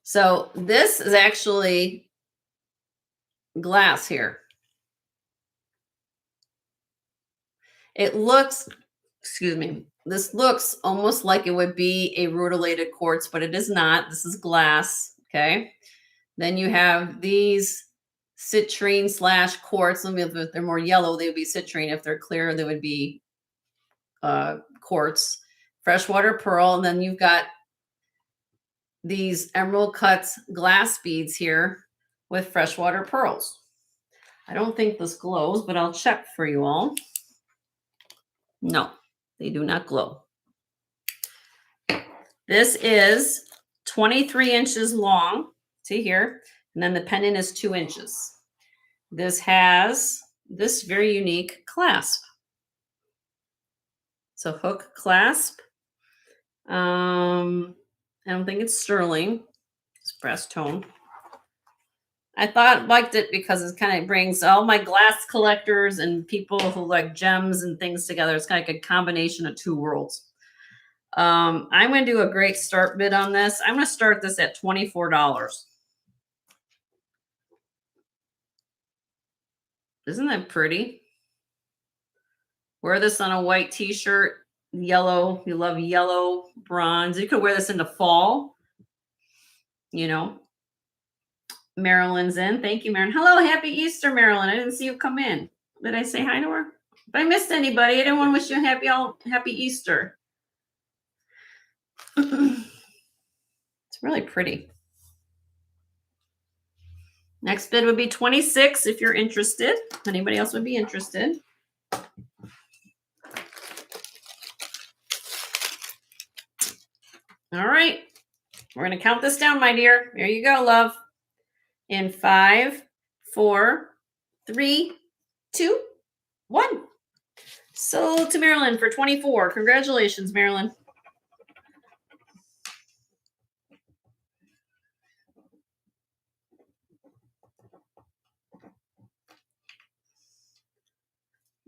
So this is actually glass here. It looks, excuse me, this looks almost like it would be a rutilated quartz, but it is not. This is glass, okay? Then you have these citrine / quartz. Let me, if they're more yellow, they would be citrine. If they're clear, they would be quartz. Freshwater pearl, and then you've got these emerald cut glass beads here with freshwater pearls. I don't think this glows, but I'll check for you all. No, they do not glow. This is 23 inches long. See here? And then the pendant is 2 inches. This has this very unique clasp. So hook clasp. I don't think it's sterling. It's brass tone. I liked it because it kind of brings all my glass collectors and people who like gems and things together. It's kind of like a combination of two worlds. I'm going to do a great start bid on this. I'm going to start this at $24. Isn't that pretty? Wear this on a white t-shirt, yellow. You love yellow, bronze. You could wear this into fall. You know, Marilyn's in. Thank you, Marilyn. Hello, happy Easter, Marilyn. I didn't see you come in. Did I say hi to her? If I missed anybody, I didn't want to wish you a happy Easter. It's really pretty. Next bid would be 26 if you're interested. Anybody else would be interested. All right. We're going to count this down, my dear. There you go, love. In 5, 4, 3, 2, 1. Sold to Marilyn for 24. Congratulations, Marilyn.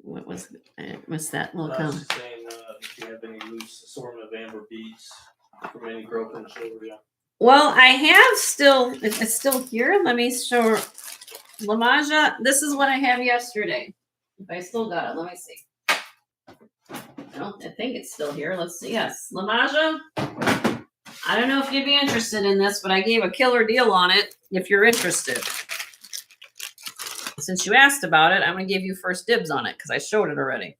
What was it? I missed that little comment. Saying if you have any loose assortment of amber beads from any broken jewelry. Well, I have still, it's still here. Let me show Lamaja. This is what I have yesterday. If I still got it, let me see. No, I think it's still here. Let's see. Yes, Lamaja. I don't know if you'd be interested in this, but I gave a killer deal on it if you're interested. Since you asked about it, I'm going to give you first dibs on it because I showed it already.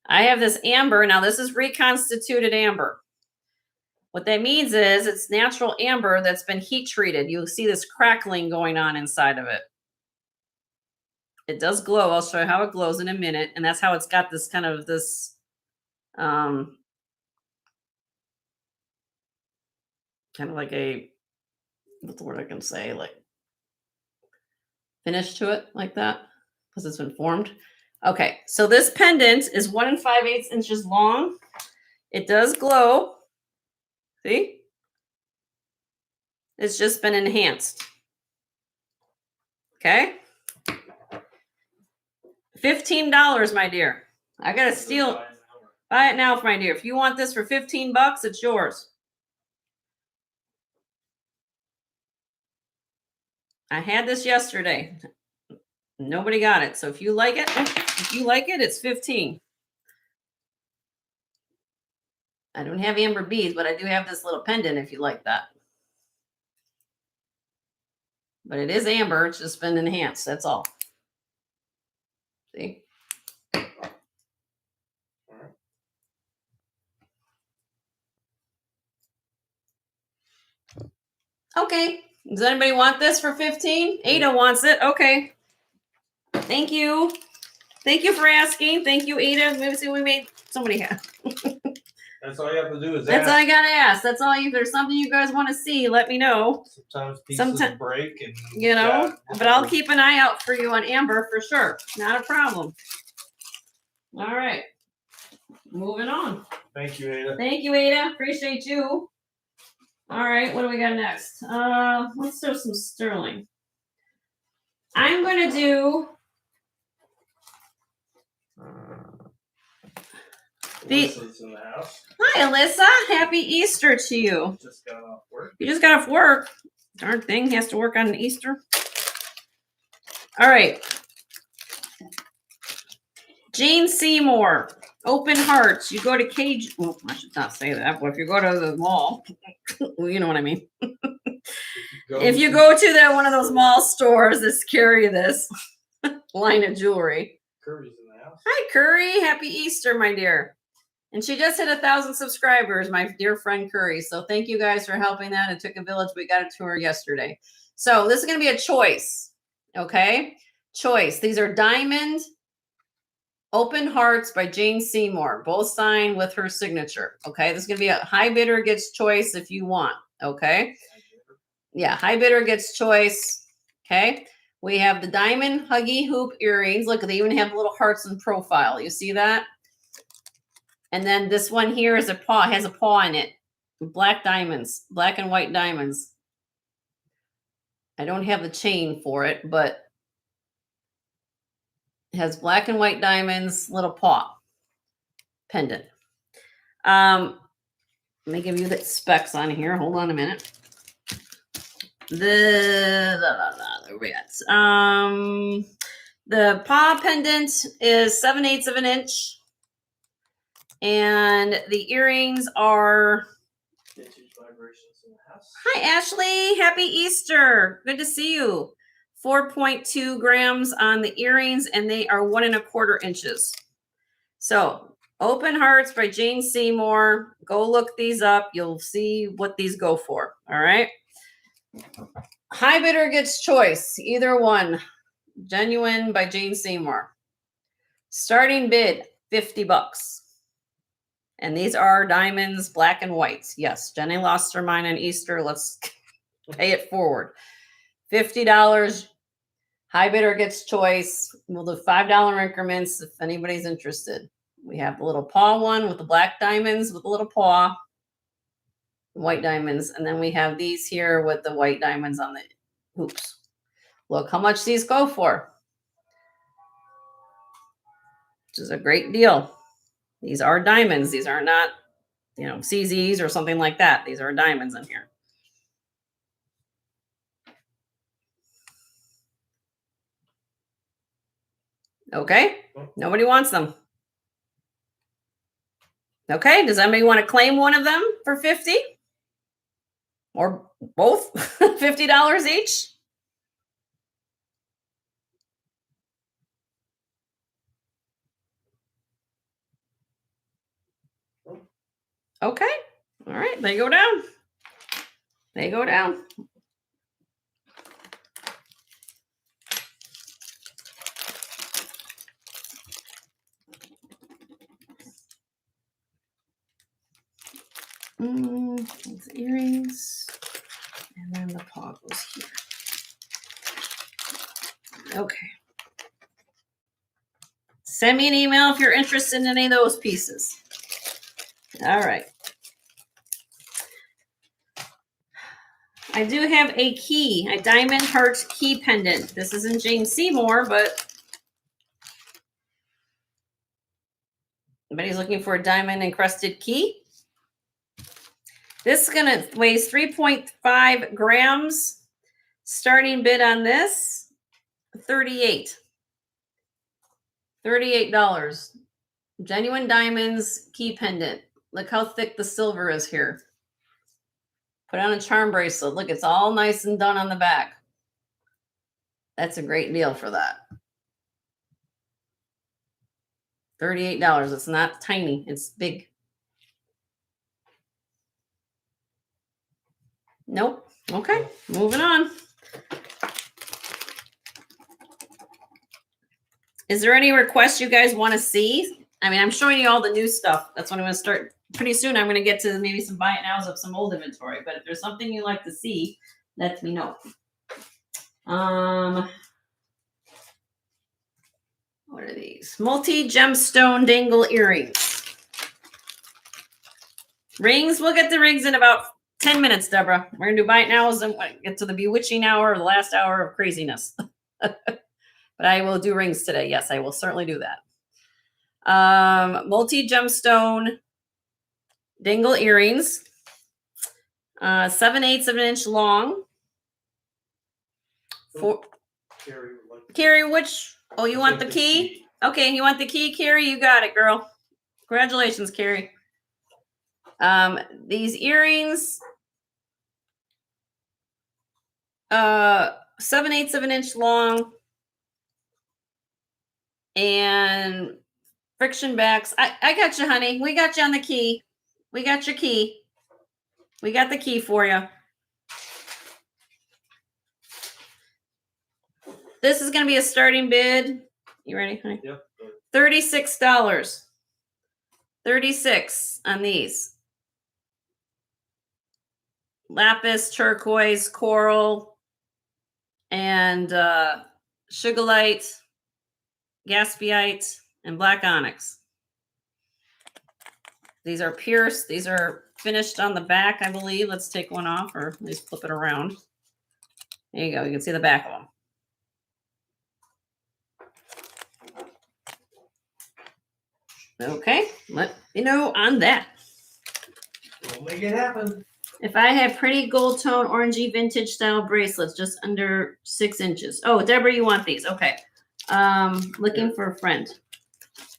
I have this amber. Now, this is reconstituted amber. What that means is it's natural amber that's been heat treated. You'll see this crackling going on inside of it. It does glow. I'll show you how it glows in a minute. And that's how it's got this kind of this kind of like a, what's the word I can say? Like finish to it like that because it's been formed. Okay, so this pendant is 1 5/8 inches long. It does glow. See? It's just been enhanced. Okay? $15, my dear. I gotta steal. Buy it now, my dear. If you want this for 15 bucks, it's yours. I had this yesterday. Nobody got it. So if you like it, it's 15. I don't have amber beads, but I do have this little pendant if you like that. But it is amber. It's just been enhanced. That's all. See? Okay. Does anybody want this for 15? Ada wants it. Okay. Thank you. Thank you for asking. Thank you, Ada. Maybe see we made somebody have. That's all you have to do is That's ask. all I gotta ask. That's all you. If there's something you guys want to see, let me know. Sometimes pieces break, and but I'll keep an eye out for you on amber for sure. Not a problem. All right. Moving on. Thank you, Ada. Thank you, Ada. Appreciate you. All right, what do we got next? Let's do some sterling. I'm gonna do Alyssa's in the house. Hi, Alyssa. Happy Easter to you. Just got off work. You just got off work. Darn thing, he has to work on Easter. All right. Jane Seymour. Open Hearts. You go to Cage. Well, I should not say that, but if you go to the mall, well, you know what I mean. If you go to one of those mall stores that carry this line of jewelry. Curry's in the house. Hi, Curry. Happy Easter, my dear. And she just hit 1,000 subscribers, my dear friend Curry. So thank you guys for helping that. It took a village. We got it to her yesterday. So this is going to be a choice. Okay. Choice. These are diamond Open Hearts by Jane Seymour, both signed with her signature. Okay, this is going to be a high bidder gets choice if you want. Okay, yeah, high bidder gets choice. Okay, we have the diamond huggy hoop earrings. Look, they even have little hearts in profile. You see that? And then this one here is a paw, has a paw in it. Black diamonds, black and white diamonds. I don't have the chain for it, but it has black and white diamonds, little paw pendant. Let me give you the specs on here. Hold on a minute. The paw pendant is 7/8 of an inch, and the earrings are. Hi, Ashley. Happy Easter. Good to see you. 4.2 grams on the earrings, and they are 1 1/4 inches. So, Open Hearts by Jane Seymour. Go look these up. You'll see what these go for. All right. High bidder gets choice. Either one. Genuine by Jane Seymour. Starting bid, 50 bucks. And these are diamonds, black and white. Yes, Jenny lost her mind on Easter. Let's pay it forward. $50. High bidder gets choice. We'll do $5 increments if anybody's interested. We have the little paw one with the black diamonds with the little paw, white diamonds, and then we have these here with the white diamonds on the hoops. Look how much these go for. Which is a great deal. These are diamonds. These are not, CZs or something like that. These are diamonds in here. Okay. Nobody wants them. Okay. Does anybody want to claim one of them for 50? Or both? $50 each? Okay. All right. They go down. They go down. These earrings. And then the paw goes here. Okay. Send me an email if you're interested in any of those pieces. All right. I do have a key, a diamond heart key pendant. This isn't Jane Seymour, but Everybody's looking for a diamond encrusted key. This is going to weigh 3.5 grams. Starting bid on this, $38. $38. Genuine diamonds key pendant. Look how thick the silver is here. Put on a charm bracelet. Look, it's all nice and done on the back. That's a great deal for that. $38. It's not tiny. It's big. Nope. Okay, moving on. Is there any requests you guys want to see? I mean, I'm showing you all the new stuff. That's when I'm going to start. Pretty soon, I'm going to get to maybe some buy it nows of some old inventory. But if there's something you like to see, let me know. What are these? Multi-gemstone dangle earrings. Rings. We'll get the rings in about 10 minutes, Deborah. We're going to do buy it nows and get to the bewitching hour, the last hour of craziness. But I will do rings today. Yes, I will certainly do that. Multi-gemstone dangle earrings. 7/8 of an inch long. Carrie, which? Oh, you want the key? Okay, you want the key, Carrie? You got it, girl. Congratulations, Carrie. These earrings, 7/8 of an inch long. And friction backs. I got you, honey. We got you on the key. We got your key. We got the key for you. This is going to be a starting bid. You ready, honey? Yep. $36. $36 on these. Lapis, turquoise, coral, and sugilite, gaspiite, and black onyx. These are pierced. These are finished on the back, I believe. Let's take one off, or at least flip it around. There you go. You can see the back of them. Okay, let me know on that. We'll make it happen. If I have pretty gold tone, orangey vintage style bracelets, just under 6 inches. Oh, Deborah, you want these? Okay. Looking for a friend.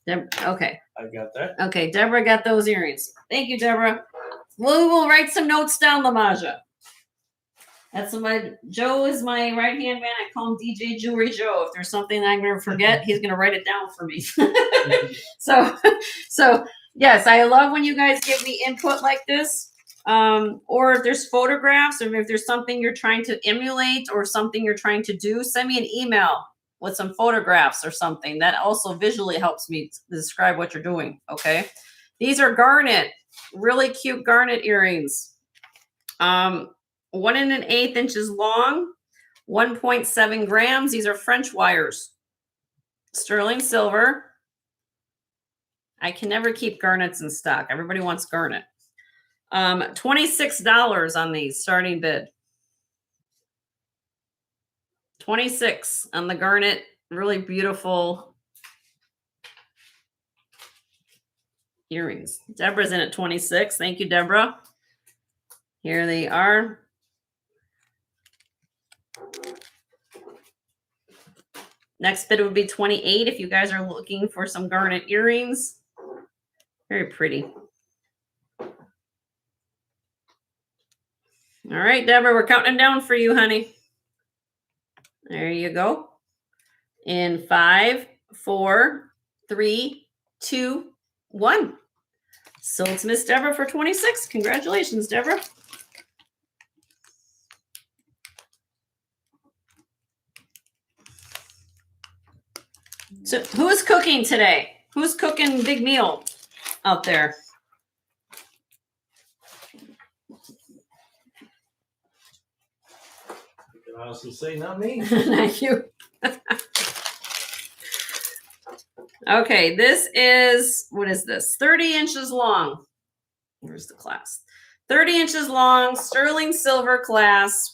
Okay. I got that. Okay, Deborah got those earrings. Thank you, Deborah. We will write some notes down, Lamaja. That's Joe is my right-hand man. I call him DJ Jewelry Joe. If there's something I'm going to forget, he's going to write it down for me. So yes, I love when you guys give me input like this. Or if there's photographs, or if there's something you're trying to emulate or something you're trying to do, send me an email with some photographs or something. That also visually helps me describe what you're doing. Okay. These are garnet, really cute garnet earrings. 1 1/8 inches long, 1.7 grams. These are French wires. Sterling silver. I can never keep garnets in stock. Everybody wants garnet. $26 on these, starting bid. 26 on the garnet. Really beautiful earrings. Deborah's in at 26. Thank you, Deborah. Here they are. Next bid would be 28 if you guys are looking for some garnet earrings. Very pretty. All right, Deborah, we're counting down for you, honey. There you go. In 5, 4, 3, 2, 1. So it's Miss Deborah for 26. Congratulations, Deborah. So who's cooking today? Who's cooking big meal out there? You can honestly say not me. Thank you. Okay, this is, what is this? 30 inches long. Where's the clasp? 30 inches long, sterling silver clasp.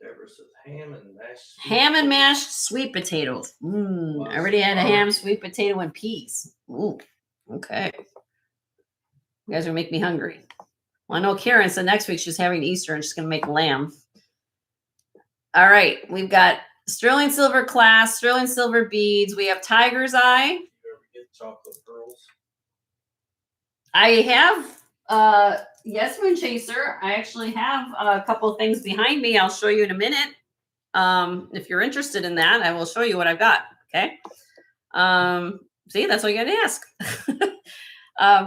Deborah says ham and mashed. Ham and mashed sweet potatoes. I already had a ham, sweet potato, and peas. Ooh, okay. You guys are make me hungry. Well, I know Karen said next week she's having Easter and she's going to make lamb. All right. We've got sterling silver clasp, sterling silver beads. We have tiger's eye. You ever get chocolate pearls? I have, yes, Moon Chaser. I actually have a couple of things behind me. I'll show you in a minute. If you're interested in that, I will show you what I've got. Okay. See, that's what you got to ask.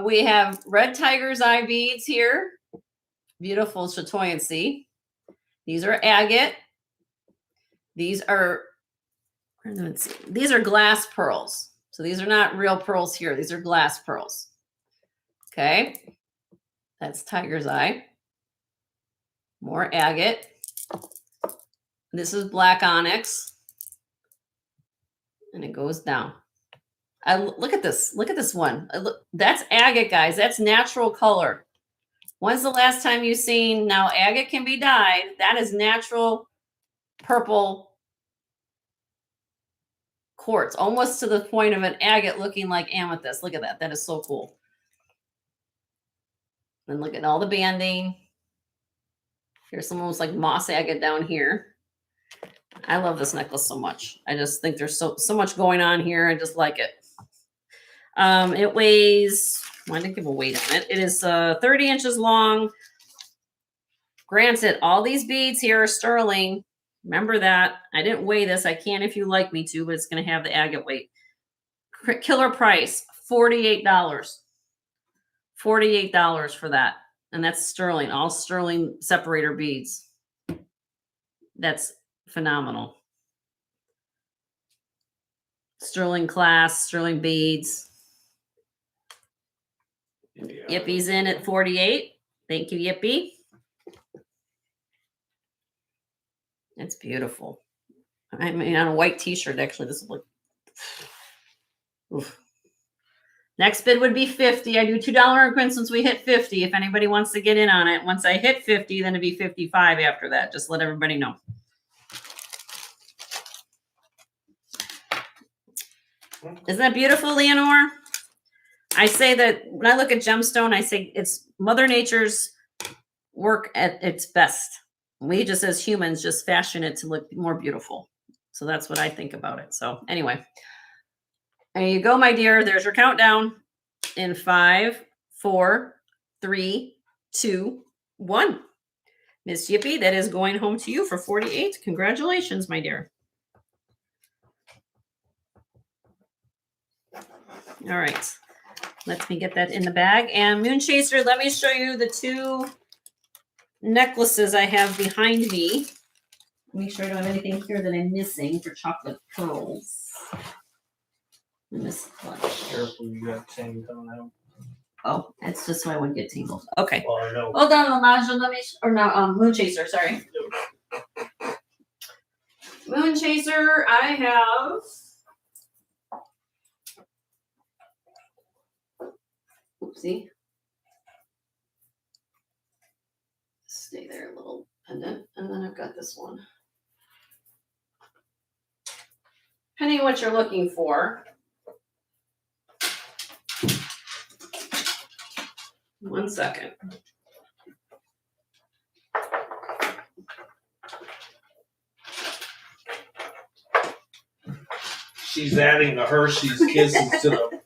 We have red tiger's eye beads here. Beautiful chatoyancy. These are agate. These are glass pearls. So these are not real pearls here. These are glass pearls. Okay. That's tiger's eye. More agate. This is black onyx. And it goes down. Look at this. Look at this one. That's agate, guys. That's natural color. When's the last time you've seen, now agate can be dyed. That is natural purple quartz, almost to the point of an agate looking like amethyst. Look at that. That is so cool. And look at all the banding. Here's some almost like moss agate down here. I love this necklace so much. I just think there's so much going on here. I just like it. It weighs, well, I didn't give a weight on it. It is 30 inches long. Granted, all these beads here are sterling. Remember that. I didn't weigh this. I can if you like me to, but it's going to have the agate weight. Killer price, $48. $48 for that. And that's sterling, all sterling separator beads. That's phenomenal. Sterling clasp, sterling beads. Yippie's in at 48. Thank you, Yippie. It's beautiful. I mean, on a white t-shirt, actually, this would look. Oof. Next bid would be 50. I do $2 increments once we hit 50. If anybody wants to get in on it, once I hit 50, then it'd be 55 after that. Just let everybody know. Isn't that beautiful, Leonore? I say that when I look at gemstone, I say it's Mother Nature's work at its best. We just as humans just fashion it to look more beautiful. So that's what I think about it. So anyway, there you go, my dear. There's your countdown in 5, 4, 3, 2, 1. Miss Yippie, that is going home to you for 48. Congratulations, my dear. All right. Let me get that in the bag. And Moon Chaser, let me show you the 2 necklaces I have behind me. Make sure I don't have anything here that I'm missing for chocolate pearls. In this bunch. Careful, you got chain coming out. Oh, that's just so I wouldn't get tangled. Okay. Well, I know. Hold on, Lamaja. Let me, or no, Moon Chaser. Sorry. Moon Chaser, I have. Oopsie. Stay there, a little pendant. And then I've got this one. Depending on what you're looking for. One second. She's adding the Hershey's Kisses to the.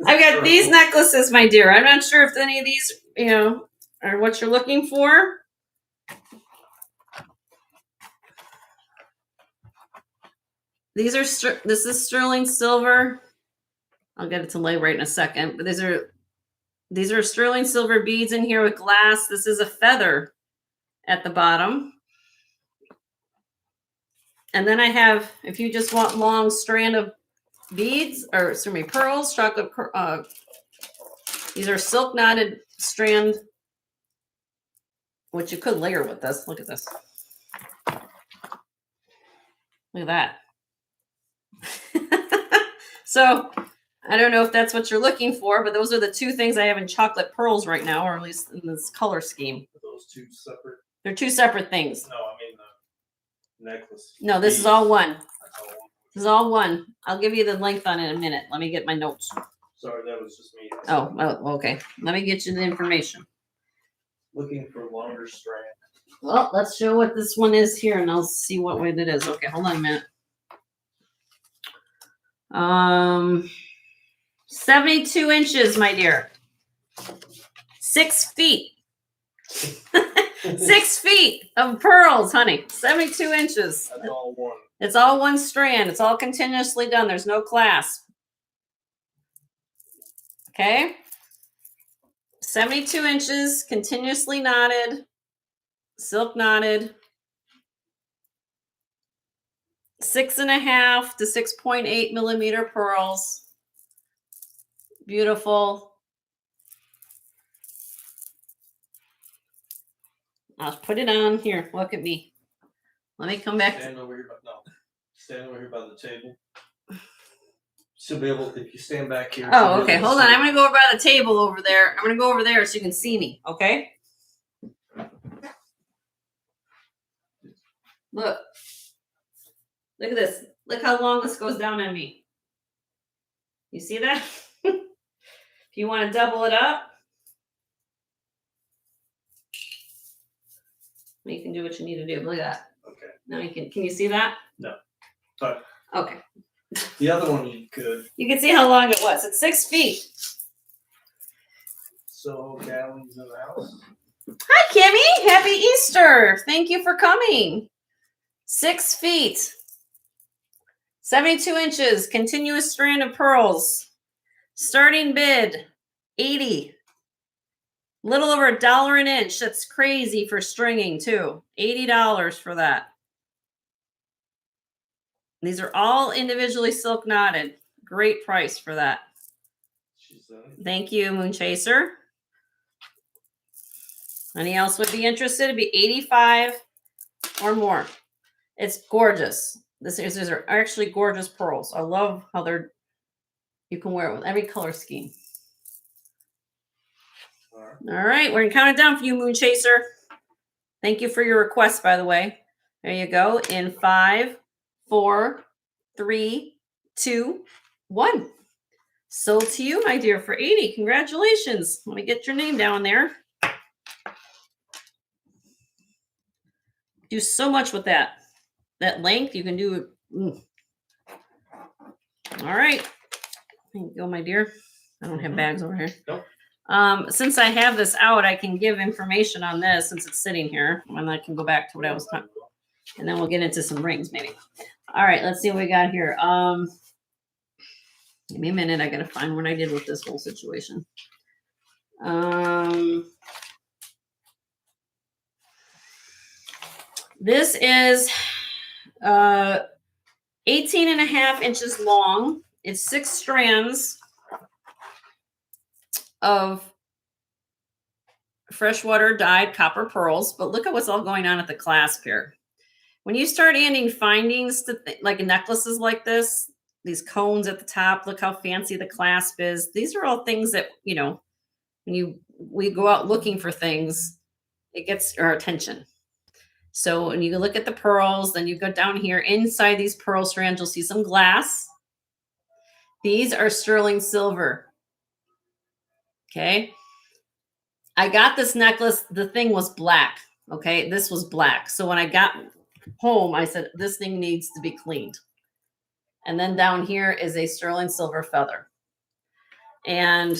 I've got these necklaces, my dear. I'm not sure if any of these, are what you're looking for. These are this is sterling silver. I'll get it to lay right in a second. But these are sterling silver beads in here with glass. This is a feather at the bottom. And then I have, if you just want long strand of beads, or excuse me, pearls, chocolate. These are silk knotted strand, which you could layer with this. Look at this. Look at that. So I don't know if that's what you're looking for, but those are the 2 things I have in chocolate pearls right now, or at least in this color scheme. Are those 2 separate? They're 2 separate things. No, I mean the necklace. No, this is all one. This is all one. I'll give you the length on it in a minute. Let me get my notes. Sorry, that was just me. Oh, okay. Let me get you the information. Looking for longer strand. Well, let's show what this one is here, and I'll see what weight it is. Okay, hold on a minute. 72 inches, my dear. 6 feet. 6 feet of pearls, honey. 72 inches. That's all one. It's all one strand. It's all continuously done. There's no clasp. Okay. 72 inches, continuously knotted, silk knotted. 6.5 to 6.8 millimeter pearls. Beautiful. I'll put it on here. Look at me. Let me come back. Stand over here, stand over here by the table. She'll be able, if you stand back here. Oh, okay. Hold on. I'm going to go over by the table over there. I'm going to go over there so you can see me. Okay. Look. Look at this. Look how long this goes down on me. You see that? If you want to double it up, you can do what you need to do. Look at that. Okay. Now you can you see that? No. But okay. The other one you could. You can see how long it was. It's 6 feet. So Gallon's in the house. Hi, Kimmy. Happy Easter. Thank you for coming. 6 feet. 72 inches. Continuous strand of pearls. Starting bid, 80. Little over $1 an inch. That's crazy for stringing too. $80 for that. These are all individually silk knotted. Great price for that. Thank you, Moon Chaser. Any else would be interested? It'd be 85 or more. It's gorgeous. These are actually gorgeous pearls. I love how you can wear it with every color scheme. All right, we're gonna count it down for you, Moon Chaser. Thank you for your request, by the way. There you go. In 5, 4, 3, 2, 1. Sold to you, my dear, for 80. Congratulations. Let me get your name down there. Do so much with that. That length, you can do. All right. There you go, my dear. I don't have bags over here. Nope. Since I have this out, I can give information on this since it's sitting here. And I can go back to what I was talking about. And then we'll get into some rings, maybe. All right, let's see what we got here. Give me a minute. I got to find what I did with this whole situation. This is 18.5 inches long. It's 6 strands of freshwater dyed copper pearls. But look at what's all going on at the clasp here. When you start adding findings to like necklaces like this, these cones at the top, look how fancy the clasp is. These are all things that, you know, when we go out looking for things, it gets our attention. So when you look at the pearls, then you go down here inside these pearl strands, you'll see some glass. These are sterling silver. Okay. I got this necklace. The thing was black. Okay. This was black. So when I got home, I said, this thing needs to be cleaned. And then down here is a sterling silver feather. And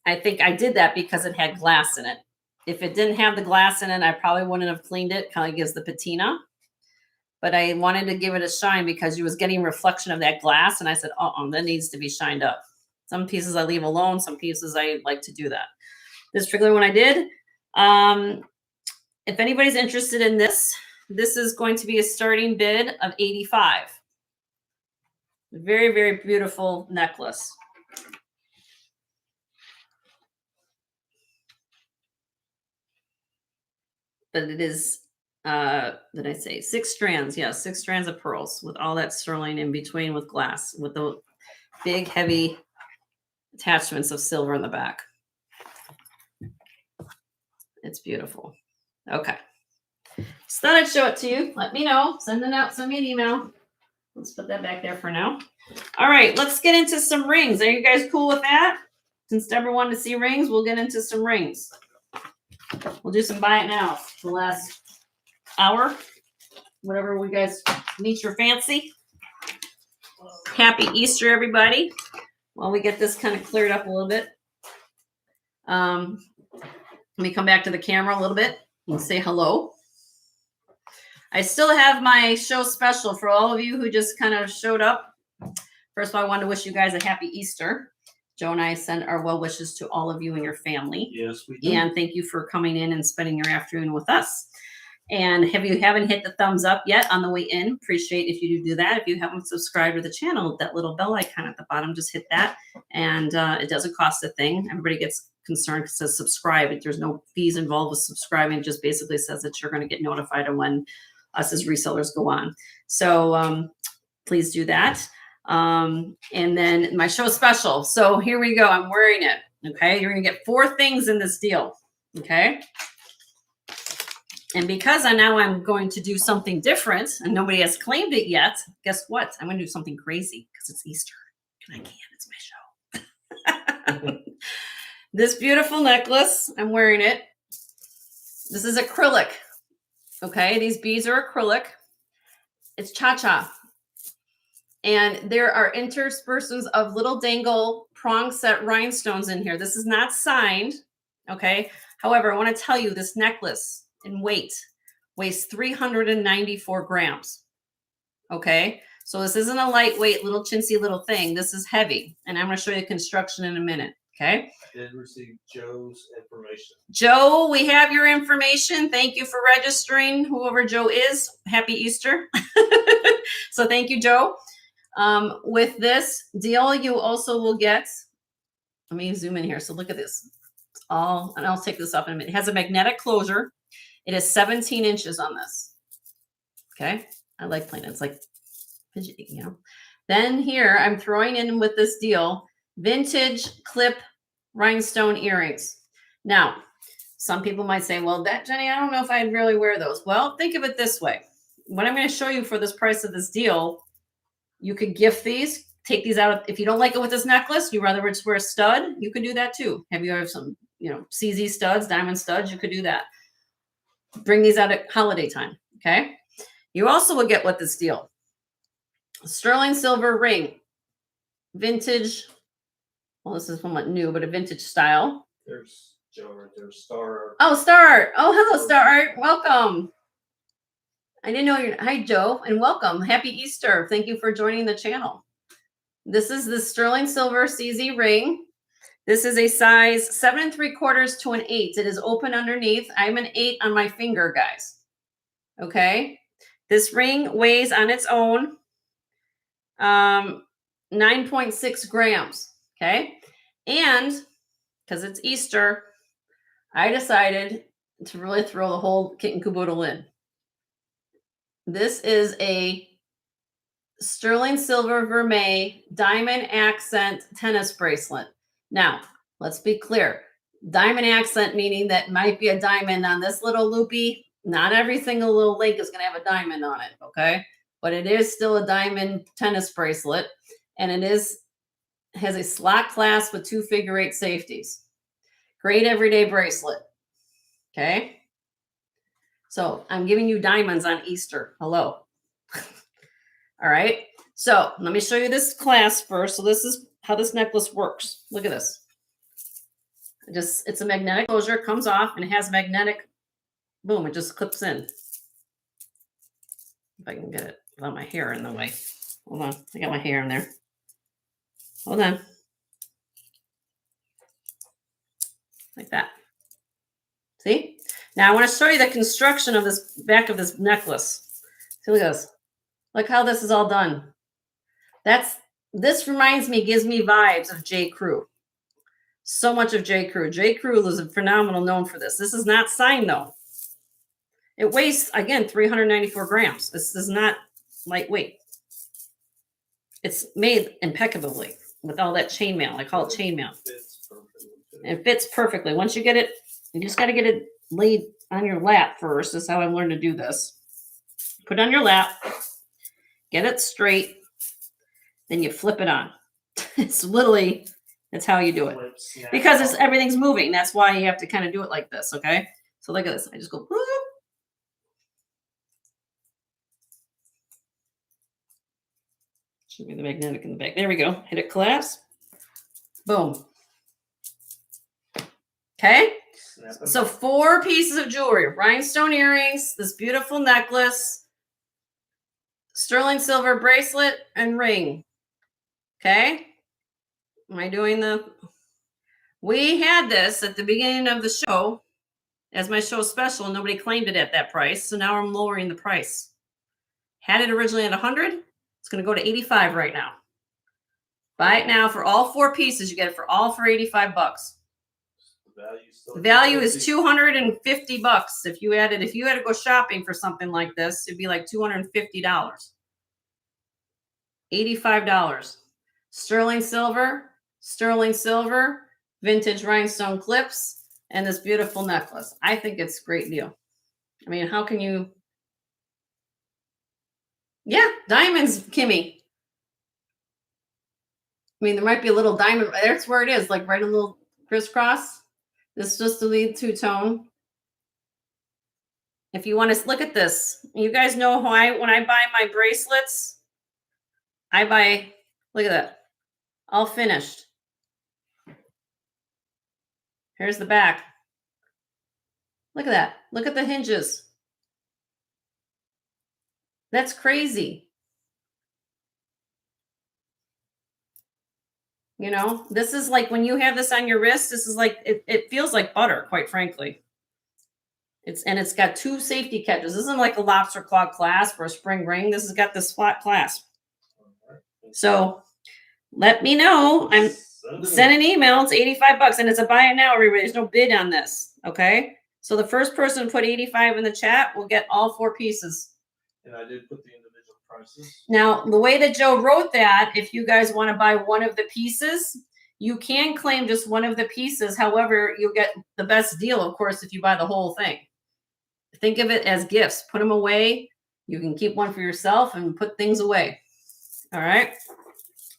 I think I did that because it had glass in it. If it didn't have the glass in it, I probably wouldn't have cleaned it. Kind of gives the patina. But I wanted to give it a shine because you was getting reflection of that glass. And I said, that needs to be shined up. Some pieces I leave alone. Some pieces I like to do that. This particular one I did. If anybody's interested in this, this is going to be a starting bid of 85. Very, very beautiful necklace. But it is, did I say 6 strands? Yeah, 6 strands of pearls with all that sterling in between with glass, with the big, heavy attachments of silver in the back. It's beautiful. Okay. Just thought I'd show it to you. Let me know. Send me an email. Let's put that back there for now. All right, let's get into some rings. Are you guys cool with that? Since Deborah wanted to see rings, we'll get into some rings. We'll do some buy it now. The last hour, whatever we guys meet your fancy. Happy Easter, everybody. While we get this kind of cleared up a little bit. Let me come back to the camera a little bit and say hello. I still have my show special for all of you who just kind of showed up. First of all, I wanted to wish you guys a happy Easter. Joe and I send our well wishes to all of you and your family. Yes, we do. And thank you for coming in and spending your afternoon with us. And if you haven't hit the thumbs up yet on the way in, appreciate if you do that. If you haven't subscribed to the channel, that little bell icon at the bottom, just hit that. And it doesn't cost a thing. Everybody gets concerned because it says subscribe. There's no fees involved with subscribing. It just basically says that you're going to get notified of when us as resellers go on. So please do that. And then my show special. So here we go. I'm wearing it. Okay. You're going to get 4 things in this deal. Okay. And because I'm going to do something different and nobody has claimed it yet, guess what? I'm going to do something crazy because it's Easter and I can. It's my show. This beautiful necklace, I'm wearing it. This is acrylic. Okay, these beads are acrylic. It's cha-cha. And there are interspersions of little dangle prong set rhinestones in here. This is not signed. Okay. However, I want to tell you this necklace in weight weighs 394 grams. Okay. So this isn't a lightweight little chintzy little thing. This is heavy. And I'm going to show you the construction in a minute. Okay. I did receive Joe's information. Joe, we have your information. Thank you for registering. Whoever Joe is, happy Easter. So thank you, Joe. With this deal, you also will get, let me zoom in here. So look at this. It's all, and I'll take this up in a minute. It has a magnetic closure. It is 17 inches on this. Okay. I like playing. It's like fidgety, you know. Then here I'm throwing in with this deal, vintage clip rhinestone earrings. Now, some people might say, well, that Jenny, I don't know if I'd really wear those. Well, think of it this way. What I'm going to show you for this price of this deal, you could gift these, take these out. If you don't like it with this necklace, you rather just wear a stud, you could do that too. Have you have some, CZ studs, diamond studs, you could do that. Bring these out at holiday time, okay? You also will get with this deal. Sterling silver ring, vintage. Well, this is somewhat new, but a vintage style. There's Joe right there, Star Art. Oh, Star Art. Oh, hello, Star Art. Welcome. I didn't know you're. Hi, Joe, and welcome. Happy Easter. Thank you for joining the channel. This is the sterling silver CZ ring. This is a size 7 3/4 to an 8. It is open underneath. I'm an 8 on my finger, guys. Okay. This ring weighs on its own 9.6 grams. Okay. And because it's Easter, I decided to really throw the whole kit and caboodle in. This is a sterling silver vermeil diamond accent tennis bracelet. Now, let's be clear. Diamond accent meaning that might be a diamond on this little loopy. Not every single little link is going to have a diamond on it, okay? But it is still a diamond tennis bracelet, and it has a slot clasp with 2 figure-8 safeties. Great everyday bracelet, okay? So I'm giving you diamonds on Easter. Hello. All right. So let me show you this clasp first. So this is how this necklace works. Look at this. It's a magnetic closure, comes off, and it has magnetic, boom, it just clips in. If I can get it without my hair in the way. Hold on. I got my hair in there. Hold on. Like that. See? Now I want to show you the construction of this back of this necklace. See, look at this. Look how this is all done. This reminds me, gives me vibes of J. Crew. So much of J. Crew. J. Crew is a phenomenal known for this. This is not signed though. It weighs, again, 394 grams. This is not lightweight. It's made impeccably with all that chainmail. I call it chainmail. It fits perfectly. Once you get it, you just got to get it laid on your lap first. This is how I learned to do this. Put it on your lap. get it straight, then you flip it on. It's literally, that's how you do it. Flip, snap, Because pop. everything's moving. That's why you have to kind of do it like this, okay? So look at this. I just go, whoop. Should be the magnetic in the back. There we go. Hit it, clasp. Boom. Okay. Snap it. So 4 pieces of jewelry, rhinestone earrings, this beautiful necklace, sterling silver bracelet, and ring. Okay. Am I doing the? We had this at the beginning of the show as my show special. Nobody claimed it at that price. So now I'm lowering the price. Had it originally at 100. It's going to go to 85 right now. Buy it now for all 4 pieces. You get it for all for 85 bucks. The value is 250 bucks. If you had to go shopping for something like this, it'd be like $250. $85. Sterling silver, vintage rhinestone clips, and this beautiful necklace. I think it's a great deal. I mean, how can you? Yeah, diamonds, Kimmy. I mean, there might be a little diamond. That's where it is, like right a little crisscross. This is just the lead two-tone. If you want to look at this, you guys know how when I buy my bracelets, I buy, look at that, all finished. Here's the back. Look at that. Look at the hinges. That's crazy. You know, this is like when you have this on your wrist, this is like, it feels like butter, quite frankly. It's got 2 safety catches. This isn't like a lobster claw clasp or a spring ring. This has got this flat clasp. So let me know. I'm send an email. It's 85 bucks and it's a buy it now, everybody. There's no bid on this. Okay. So the first person to put 85 in the chat will get all 4 pieces. And I did put the individual prices. Now, the way that Joe wrote that, if you guys want to buy one of the pieces, you can claim just one of the pieces. However, you'll get the best deal, of course, if you buy the whole thing. Think of it as gifts. Put them away. You can keep one for yourself and put things away. All right.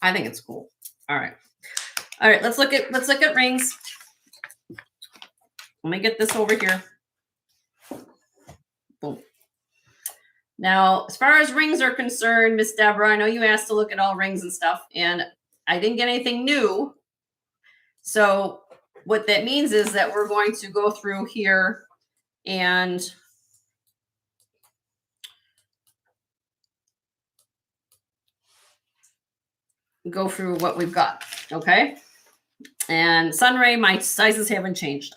I think it's cool. All right. All right. Let's look at rings. Let me get this over here. Boom. Now, as far as rings are concerned, Miss Deborah, I know you asked to look at all rings and stuff, and I didn't get anything new. So what that means is that we're going to go through here and go through what we've got. Okay. And Sunray, my sizes haven't changed.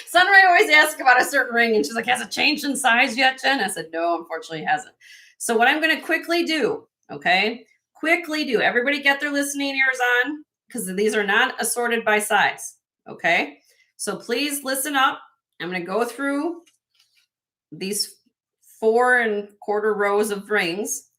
Sunray always asks about a certain ring and she's like, has it changed in size yet, Jen? I said, no, unfortunately it hasn't. So what I'm going to quickly do, okay, everybody get their listening ears on because these are not assorted by size. Okay. So please listen up. I'm going to go through these 4 1/4 rows of rings,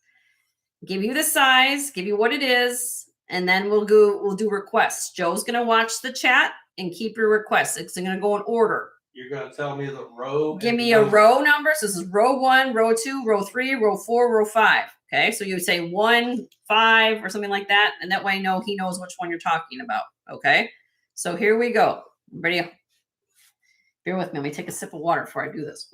give you the size, give you what it is, and then we'll do requests. Joe's going to watch the chat and keep your requests. It's going to go in order. You're going to tell me the row. Give me a row number. So this is row 1, row 2, row 3, row 4, row 5. Okay. So you say 1, 5 or something like that. And that way he knows which one you're talking about. Okay. So here we go. Ready? Bear with me. Let me take a sip of water before I do this.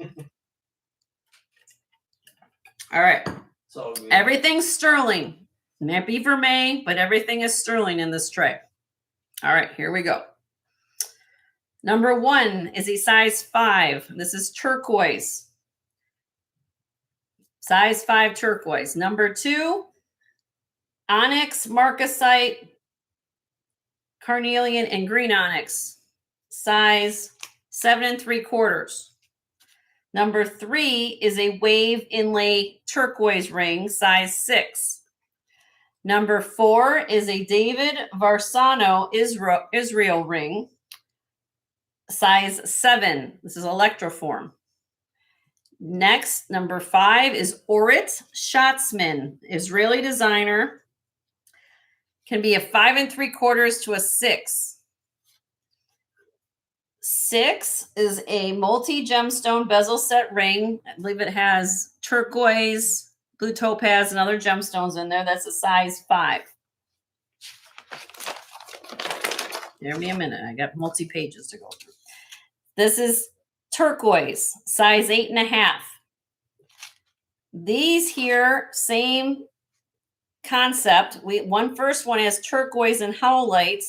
All right. So everything's sterling. It might be vermeil, but everything is sterling in this tray. All right, here we go. Number 1 is a size 5. This is turquoise. Size 5 turquoise. Number 2, onyx, marcasite, carnelian, and green onyx. Size 7 3/4. Number 3 is a wave inlay turquoise ring, size 6. Number 4 is a David Varsano Israel ring, size 7. This is electroform. Next, number 5 is Orit Schatzman, Israeli designer. Can be a 5 3/4 to a 6. 6 is a multi-gemstone bezel set ring. I believe it has turquoise, blue topaz and other gemstones in there. That's a size 5. Give me a minute. I got multi pages to go through. This is turquoise, size 8.5. These here, same concept. First one has turquoise and howlite,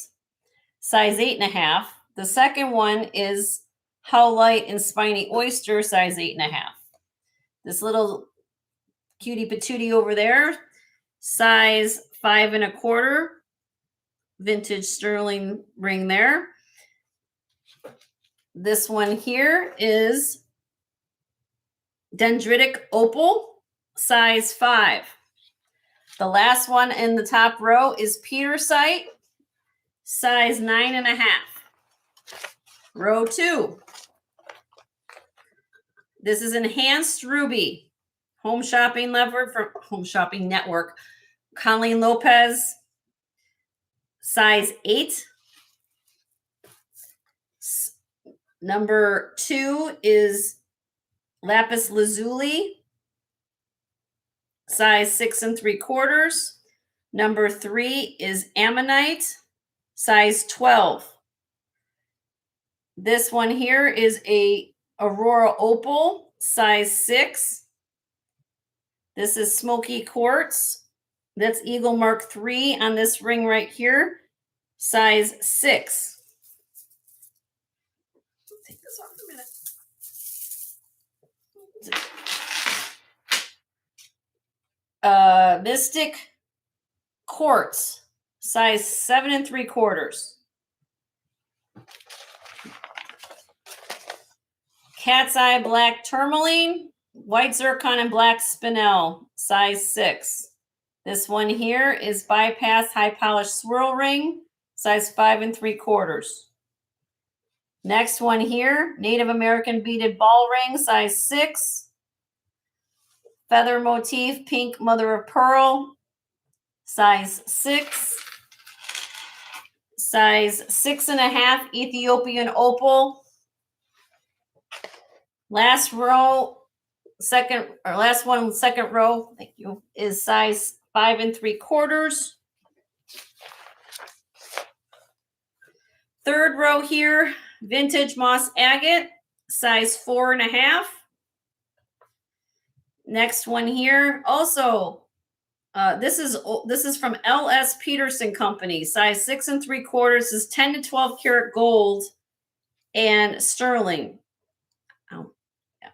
size 8.5. The second one is howlite and spiny oyster, size 8.5. This little cutie patootie over there, size 5.25. Vintage sterling ring there. This one here is dendritic opal, size 5. The last one in the top row is petersite, size 9.5. Row 2. This is enhanced ruby, Home Shopping Network, Colleen Lopez, size 8. Number 2 is lapis lazuli, size 6.75. Number 3 is ammonite, size 12. This one here is a aurora opal, size 6. This is smoky quartz. That's Eagle Mark III on this ring right here, size 6. Take this off a minute. Mystic quartz, size 7.75. Cat's eye black tourmaline, white zircon and black spinel, size 6. This one here is bypass high polished swirl ring, size 5.75. Next one here, Native American beaded ball ring, size 6. Feather motif, pink mother of pearl, size 6. Size 6.5 Ethiopian opal. Last row, second row, thank you, is size 5.75. Third row here, vintage moss agate, size 4.5. Next one here, also, this is from L.S. Peterson Company, size 6.75. This is 10 to 12 karat gold and sterling. Oh, yeah.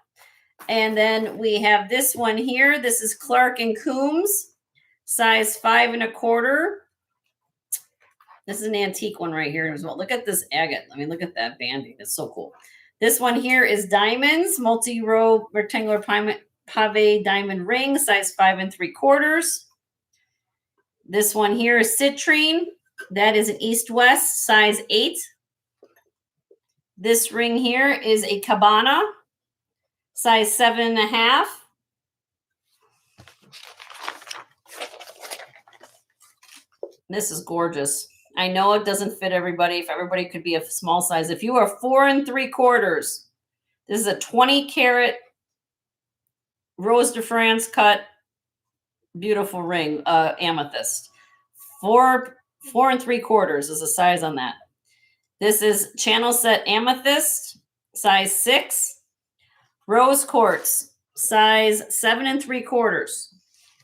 And then we have this one here. This is Clark and Coombs, size 5.25. This is an antique one right here as well. Look at this agate. I mean, look at that banding. It's so cool. This one here is diamonds, multi-row rectangular pave diamond ring, size 5.75. This one here is citrine. That is an east-west, size 8. This ring here is a cabana, size 7.5. This is gorgeous. I know it doesn't fit everybody. If everybody could be a small size. If you are 4.75, this is a 20 karat Rose de France cut, beautiful ring, amethyst. 4.75 is the size on that. This is channel set amethyst, size 6. Rose quartz, size 7.75.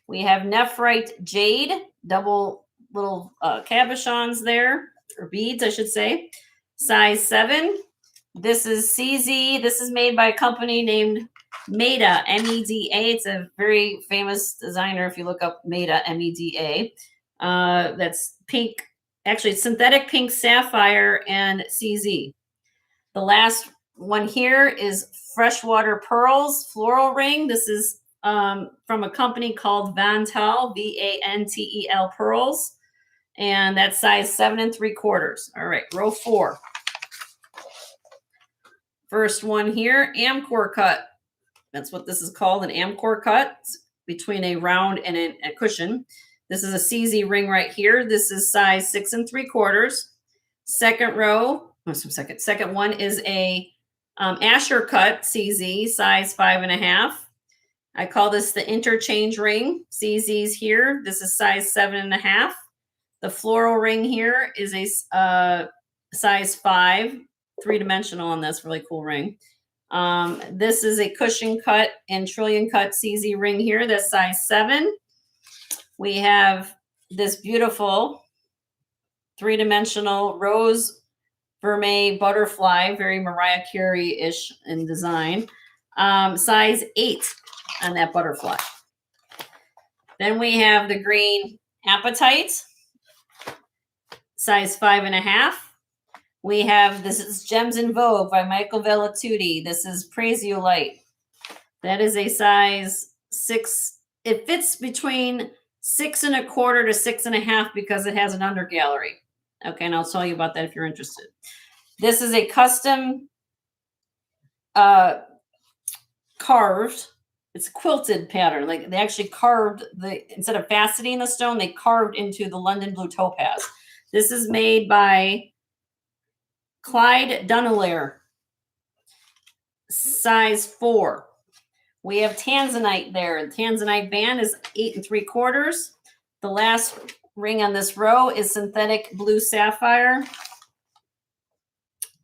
We have nephrite jade, double little cabochons there, or beads, I should say, size 7. This is CZ. This is made by a company named Meda, M-E-D-A. It's a very famous designer. If you look up Meda, M-E-D-A, that's pink. Actually, it's synthetic pink sapphire and CZ. The last one here is freshwater pearls floral ring. This is from a company called Vantel, V-A-N-T-E-L pearls. And that's size 7.75. All right, row 4. First one here, Amcor cut. That's what this is called, an Amcor cut. It's between a round and a cushion. This is a CZ ring right here. This is size 6.75. Second row, second one is a Asher cut CZ, size 5.5. I call this the interchange ring. CZ's here. This is size 7.5. The floral ring here is a size 5, 3-dimensional on this really cool ring. This is a cushion cut and trillion cut CZ ring here. That's size 7. We have this beautiful 3-dimensional rose vermeil butterfly, very Mariah Carey-ish in design. Size 8 on that butterfly. Then we have the green apatite, size 5.5. We have, this is Gems in Vogue by Michael Vellituti. This is Praisiolite. That is a size 6. It fits between 6.25 to 6.5 because it has an under gallery. Okay, and I'll tell you about that if you're interested. This is a custom carved. It's a quilted pattern. Like they actually carved instead of faceting the stone, they carved into the London blue topaz. This is made by Clyde Dunelair, size 4. We have tanzanite there. The tanzanite band is 8 3/4. The last ring on this row is synthetic blue sapphire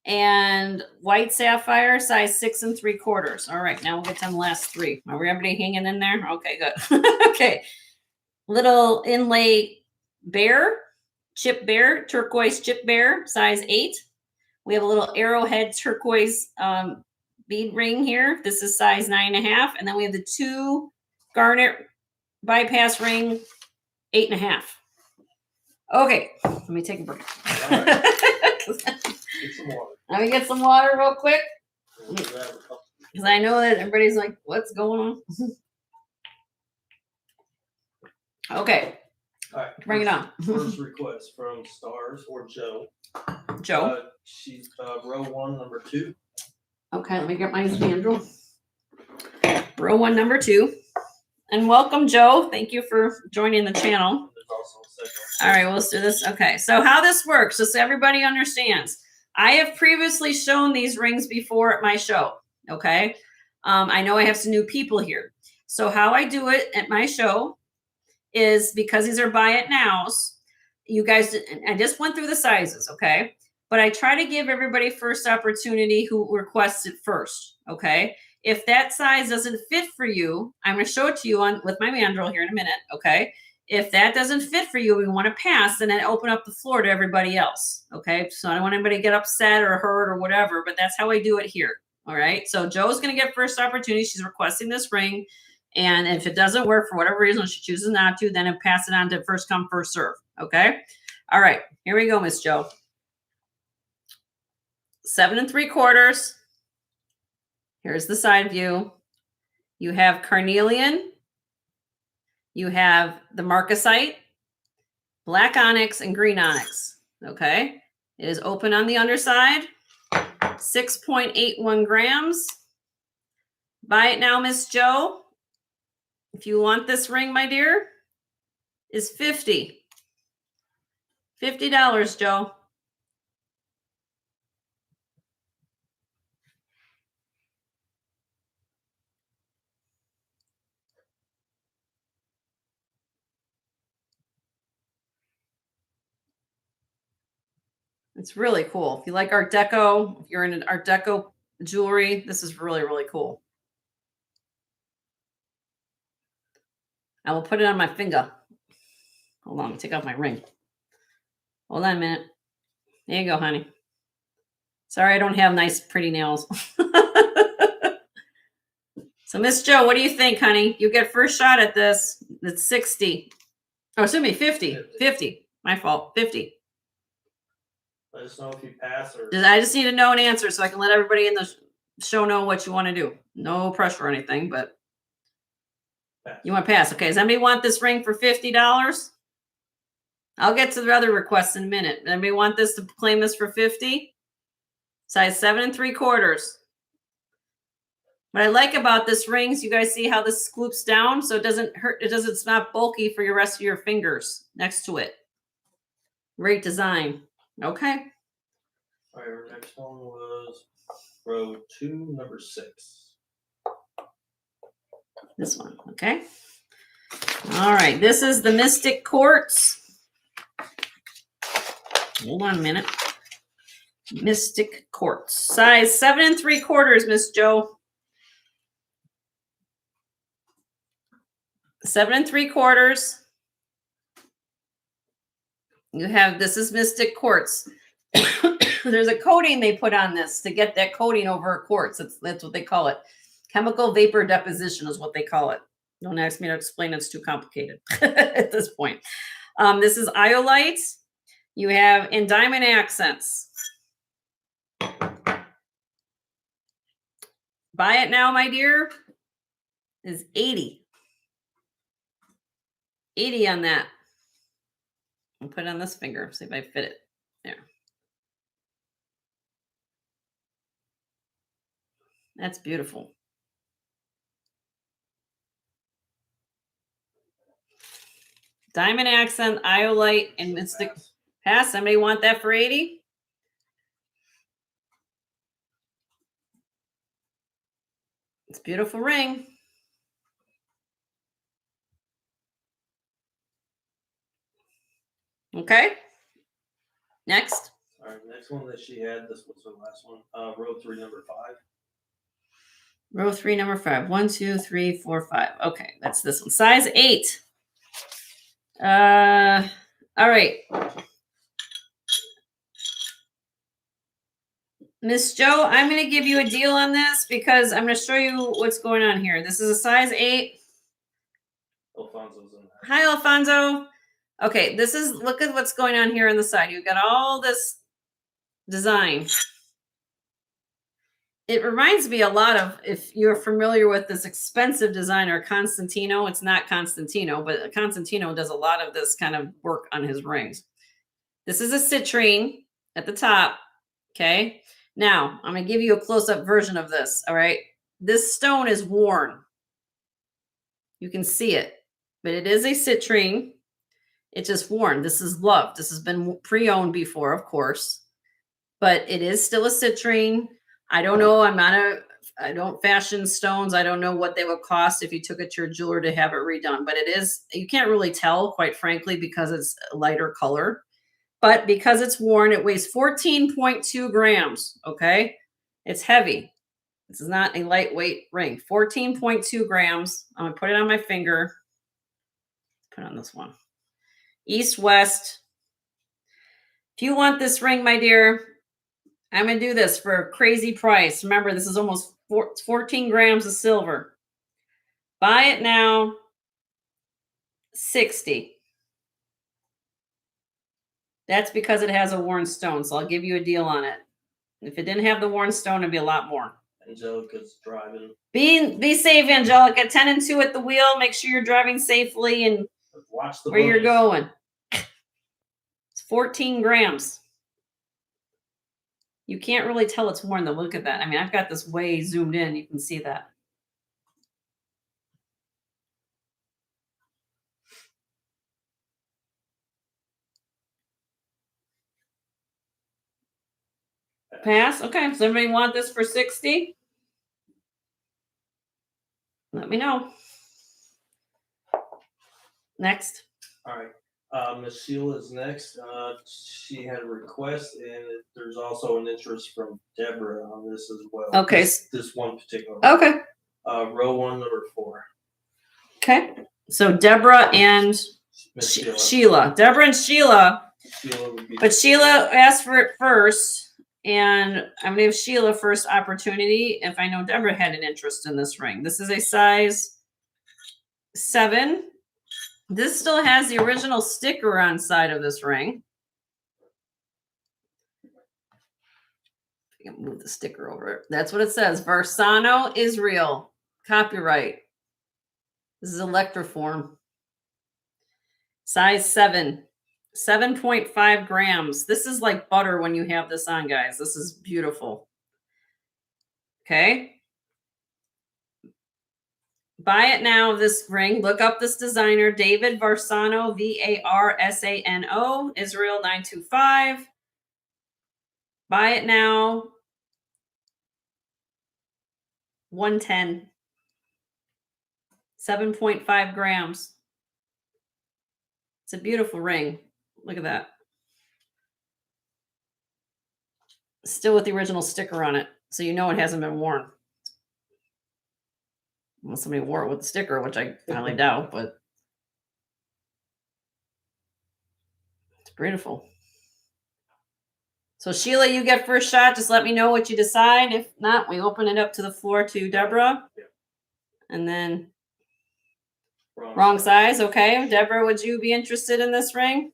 and white sapphire, size 6 3/4. All right, now we'll get to the last 3. Are we everybody hanging in there? Okay, good. Okay, little inlay bear, chip bear, turquoise chip bear, size 8. We have a little arrowhead turquoise bead ring here. This is size 9.5. And then we have the 2 garnet bypass ring, 8.5. Okay, let me take a break. All right. Get some water. Let me get some water real quick. Because I know that everybody's like, what's going on? Okay. All right. Bring it on. First request from Stars or Joe. Joe. She's row 1, number 2. Okay, let me get my handle. Row 1, number 2. And welcome, Joe. Thank you for joining the channel. There's also a second. All right, well, let's do this. Okay, so how this works, just so everybody understands. I have previously shown these rings before at my show, okay? I know I have some new people here. So how I do it at my show is, because these are buy it nows, you guys, I just went through the sizes, okay? But I try to give everybody first opportunity who requests it first, okay? If that size doesn't fit for you, I'm going to show it to you with my mandrel here in a minute, okay? If that doesn't fit for you, we want to pass, then I open up the floor to everybody else, okay? So I don't want anybody to get upset or hurt or whatever, but that's how I do it here, all right? So Joe's going to get first opportunity. She's requesting this ring, and if it doesn't work for whatever reason, she chooses not to, then I pass it on to first come, first serve, okay? All right, here we go, Miss Joe. 7 3/4. Here's the side view. You have carnelian. You have the marcasite, black onyx, and green onyx. Okay. It is open on the underside. 6.81 grams. Buy it now, Miss Joe. If you want this ring, my dear, is $50. $50, Joe. It's really cool. If you like Art Deco, if you're in an Art Deco jewelry, this is really, really cool. I will put it on my finger. Hold on, let me take off my ring. Hold on a minute. There you go, honey. Sorry, I don't have nice, pretty nails. So, Miss Joe, what do you think, honey? You get first shot at this. It's 60. Oh, excuse me, 50. 50. My fault. 50. Let us know if you pass or. I just need to know an answer so I can let everybody in the show know what you want to do. No pressure or anything, but Pass. You want to pass. Okay, does anybody want this ring for $50? I'll get to the other requests in a minute. Anybody want this to claim this for 50? Size 7 3/4. What I like about this ring is you guys see how this scoops down so it doesn't hurt. It's not bulky for your rest of your fingers next to it. Great design. Okay. All right, our next one was row 2, number 6. This one, okay? All right, this is the Mystic Quartz. Hold on a minute. Mystic Quartz, size 7 3/4, Miss Joe. 7 3/4. You have, this is Mystic Quartz. There's a coating they put on this to get that coating over a quartz. That's what they call it. Chemical vapor deposition is what they call it. Don't ask me to explain. It's too complicated at this point. This is iolite. You have in diamond accents. Buy it now, my dear, is 80. 80 on that. I'll put it on this finger, see if I fit it. There. That's beautiful. Diamond accent, iolite, and Mystic. Pass. Somebody want that for 80? It's a beautiful ring. Okay. Next. All right, next one that she had, this was the last one. Row 3, number 5. Row 3, number 5. 1, 2, 3, 4, 5. Okay, that's this one. Size 8. All right. Miss Joe, I'm going to give you a deal on this because I'm going to show you what's going on here. This is a size 8. Alfonso's in there. Hi, Alfonso. Okay, this is, look at what's going on here on the side. You've got all this design. It reminds me a lot of, if you're familiar with this expensive designer, Constantino. It's not Constantino, but Constantino does a lot of this kind of work on his rings. This is a citrine at the top, okay? Now, I'm going to give you a close-up version of this, all right? This stone is worn. You can see it, but it is a citrine. It's just worn. This is loved. This has been pre-owned before, of course, but it is still a citrine. I don't know. I don't fashion stones. I don't know what they would cost if you took it to your jeweler to have it redone, but it is, you can't really tell, quite frankly, because it's a lighter color. But because it's worn, it weighs 14.2 grams, okay? It's heavy. This is not a lightweight ring. 14.2 grams. I'm going to put it on my finger. Put it on this one. East-west. If you want this ring, my dear, I'm going to do this for a crazy price. Remember, this is almost 14 grams of silver. Buy it now, 60. That's because it has a worn stone, so I'll give you a deal on it. If it didn't have the worn stone, it'd be a lot more. Angelica's driving. Be safe, Angelica. 10 and 2 at the wheel. Make sure you're driving safely and watch the where you're going. It's 14 grams. You can't really tell it's worn though. Look at that. I mean, I've got this way zoomed in. You can see that. Pass. Okay. Does everybody want this for 60? Let me know. Next. All right. Miss Sheila's next. She had a request, and there's also an interest from Deborah on this as well. Okay. This one particular. Okay. Row 1, number 4. Okay. So Deborah and Sheila. Deborah and Sheila. But Sheila asked for it first. And I'm going to give Sheila first opportunity if I know Deborah had an interest in this ring. This is a size 7. This still has the original sticker on side of this ring. I can move the sticker over. That's what it says. Varsano, Israel. Copyright. This is electroform. Size 7. 7.5 grams. This is like butter when you have this on, guys. This is beautiful. Okay. Buy it now, this ring. Look up this designer, David Varsano, Varsano, Israel 925. Buy it now. 110. 7.5 grams. It's a beautiful ring. Look at that. Still with the original sticker on it. So you know it hasn't been worn. Unless somebody wore it with the sticker, which I highly doubt, but it's beautiful. So Sheila, you get first shot. Just let me know what you decide. If not, we open it up to the floor to Deborah. Yeah. And then wrong size. Okay. Deborah, would you be interested in this ring?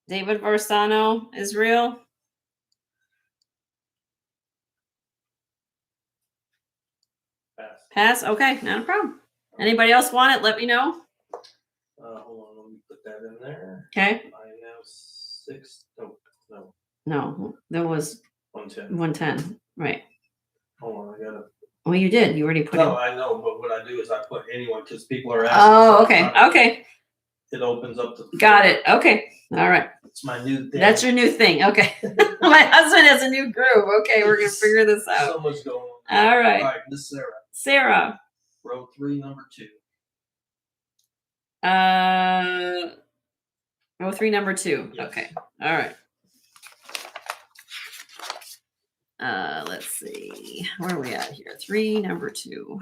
David Varsano, Israel. Pass. Okay, not a problem. Anybody else want it? Let me know. Hold on, let me put that in there. Okay. I have 6. No. No, there was 110. 110. Right. Hold on, I gotta. Well, you did. You already put it. No, I know, but what I do is I put anyone because people are asking. Oh, okay. Okay. It opens up the. Got it. Okay. All right. It's my new thing. That's your new thing. Okay. My husband has a new groove. Okay, we're gonna figure this out. So much going on. All right. All right, Miss Sarah. Sarah. Row 3, number 2. Row 3, number 2. Yes. Okay. All right. Let's see. Where are we at here? 3, number 2.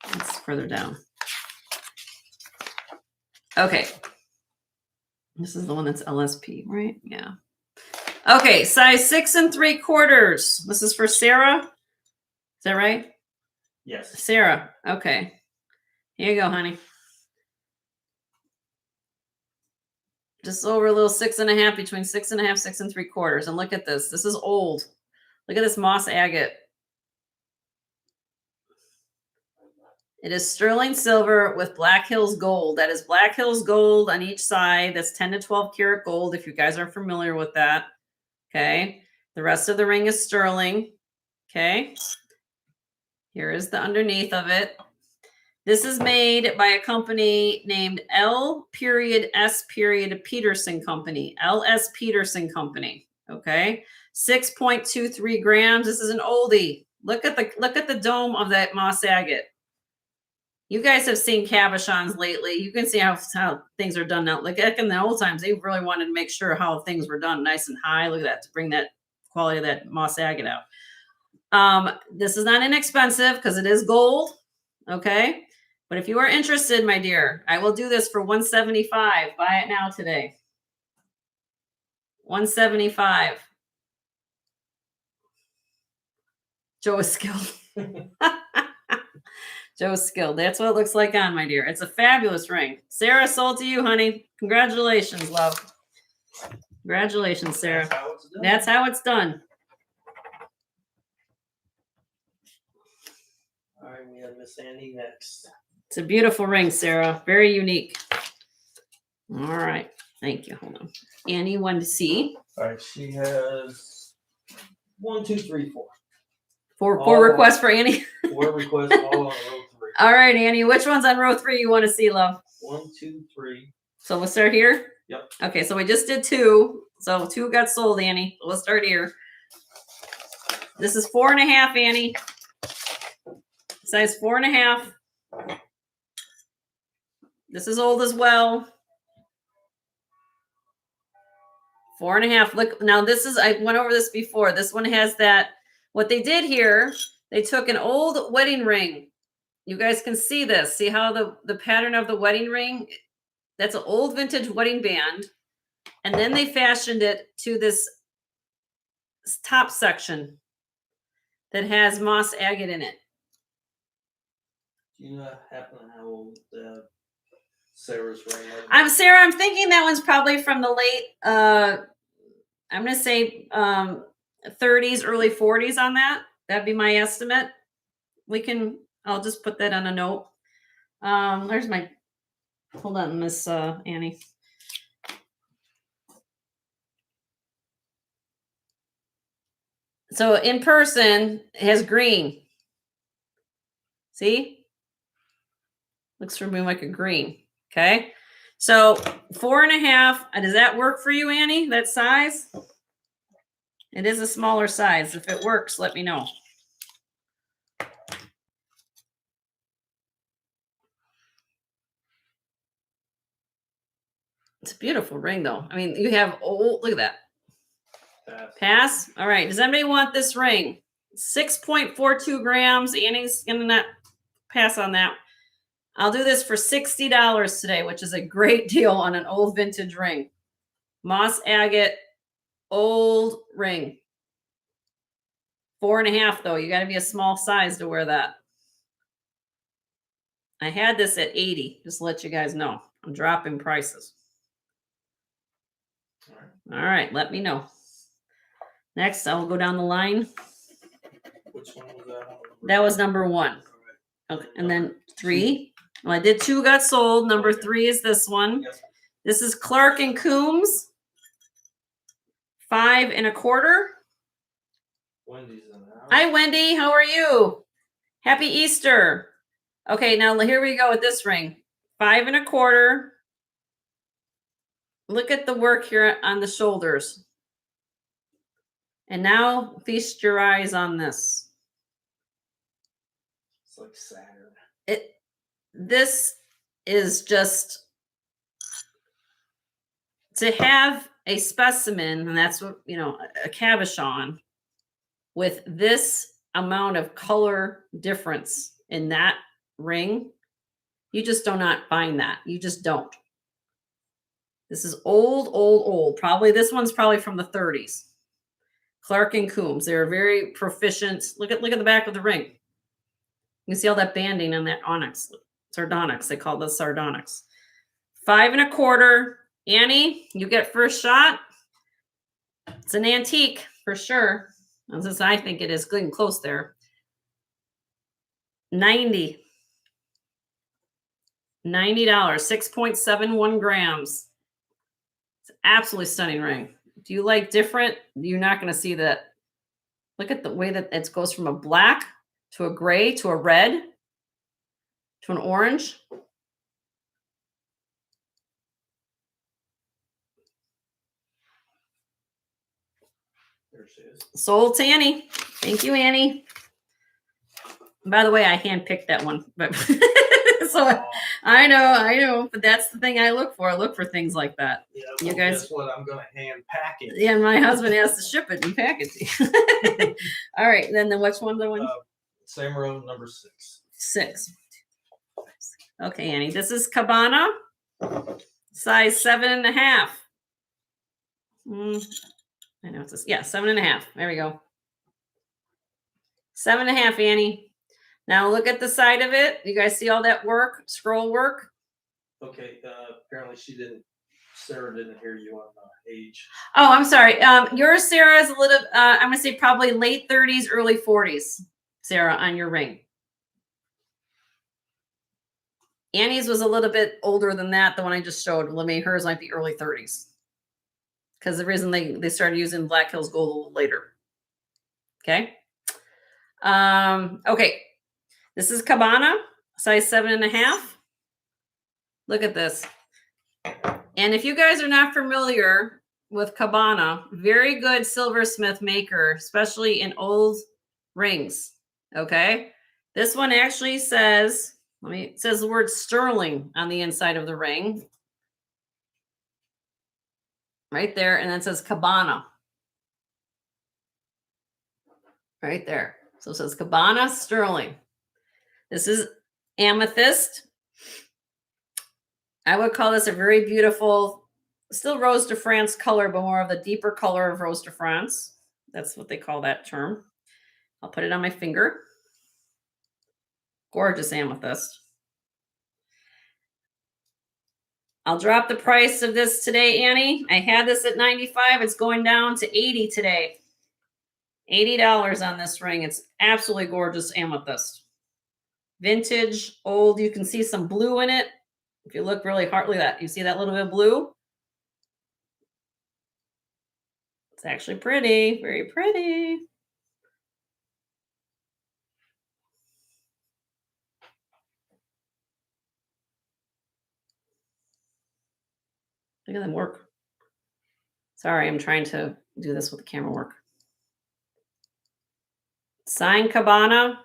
It's further down. Okay. This is the one that's LSP, right? Yeah. Okay, size 6 3/4. This is for Sarah. Is that right? Yes. Sarah. Okay. Here you go, honey. Just over a little 6.5, between 6.5, 6 3/4. And look at this. This is old. Look at this moss agate. It is sterling silver with Black Hills gold. That is Black Hills gold on each side. That's 10 to 12 karat gold, if you guys are familiar with that. Okay. The rest of the ring is sterling. Okay. Here is the underneath of it. This is made by a company named L.S. Peterson Company. L.S. Peterson Company. Okay. 6.23 grams. This is an oldie. Look at the dome of that moss agate. You guys have seen cabochons lately. You can see how things are done now. Like in the old times, they really wanted to make sure how things were done nice and high. Look at that, to bring that quality of that moss agate out. This is not inexpensive because it is gold. Okay. But if you are interested, my dear, I will do this for $175. Buy it now today. $175. Joe is skilled. Joe's skilled. That's what it looks like on, my dear. It's a fabulous ring. Sarah, sold to you, honey. Congratulations, love. Congratulations, Sarah. That's how it's done. All right, we have Miss Annie next. It's a beautiful ring, Sarah. Very unique. All right. Thank you. Hold on. Annie, 1 to see. All right, she has 1, 2, 3, 4. Four requests for Annie. 4 requests, all on row 3. All right, Annie. Which one's on row 3 you want to see, love? 1, 2, 3. So we'll start here? Yep. Okay, so we just did 2. So 2 got sold, Annie. We'll start here. This is 4.5, Annie. Size 4.5. This is old as well. 4.5. Look, now this is, I went over this before. This one has that. What they did here, they took an old wedding ring. You guys can see this. See how the pattern of the wedding ring? That's an old vintage wedding band. And then they fashioned it to this top section that has moss agate in it. Do you know happen how old Sarah's ring is? Sarah, I'm thinking that one's probably from the late, I'm going to say 30s, early 40s on that. That'd be my estimate. I'll just put that on a note. There's my, hold on, Miss Annie. So in person, it has green. See? Looks for me like a green. Okay. So 4.5. Does that work for you, Annie? That size? It is a smaller size. If it works, let me know. It's a beautiful ring, though. I mean, you have old. Look at that. Pass. All right. Does anybody want this ring? 6.42 grams. Annie's gonna not pass on that. I'll do this for $60 today, which is a great deal on an old vintage ring. Moss agate old ring. 4.5 though. You got to be a small size to wear that. I had this at 80. Just to let you guys know. I'm dropping prices. All right. Let me know. Next, I'll go down the line. Which one was that? That was number 1. Okay. And then 3. Well, I did 2 got sold. Number 3 is this one. Yes. This is Clark and Coombs. 5.25. Wendy's in the house. Hi, Wendy. How are you? Happy Easter. Okay, now here we go with this ring. 5.25. Look at the work here on the shoulders. And now feast your eyes on this. It's like Saturn. This is just to have a specimen, and that's what, a cabochon with this amount of color difference in that ring. You just do not find that. You just don't. This is old. Probably this one's probably from the 30s. Clark and Coombs. They're very proficient. Look at the back of the ring. You can see all that banding on that onyx. Sardonyx. They call this sardonyx. 5.25. Annie, you get first shot. It's an antique for sure. As I think it is. Good and close there. 90. $90. 6.71 grams. It's an absolutely stunning ring. Do you like different? You're not going to see that. Look at the way that it goes from a black to a gray to a red to an orange. There she is. Sold to Annie. Thank you, Annie. By the way, I handpicked that one, but so I know, but that's the thing I look for. I look for things like that. Yeah, You guys- guess what? I'm gonna hand pack it. Yeah, my husband has to ship it and pack it to you. All right, then which one? The one? Same row, number 6. 6. Okay, Annie. This is Cabana, size 7.5. I know it's this. Yeah, 7.5. There we go. 7.5, Annie. Now look at the side of it. You guys see all that work, scroll work? Okay. Apparently Sarah didn't hear you on age. Oh, I'm sorry. Yours, Sarah, is a little. I'm gonna say probably late 30s, early 40s. Sarah, on your ring. Annie's was a little bit older than that. The one I just showed. Maybe hers might be early 30s. Because the reason they started using Black Hills Gold a little later. Okay. Okay. This is Cabana, size 7.5. Look at this. And if you guys are not familiar with Cabana, very good silversmith maker, especially in old rings. Okay. This one actually says, it says the word sterling on the inside of the ring. Right there. And then it says Cabana. Right there. So it says Cabana sterling. This is amethyst. I would call this a very beautiful, still Rose de France color, but more of the deeper color of Rose de France. That's what they call that term. I'll put it on my finger. Gorgeous amethyst. I'll drop the price of this today, Annie. I had this at 95. It's going down to 80 today. $80 on this ring. It's absolutely gorgeous amethyst. Vintage, old. You can see some blue in it. If you look really hard, look at that. You see that little bit of blue? It's actually pretty. Very pretty. Look at them work. Sorry, I'm trying to do this with the camera work. Signed Cabana.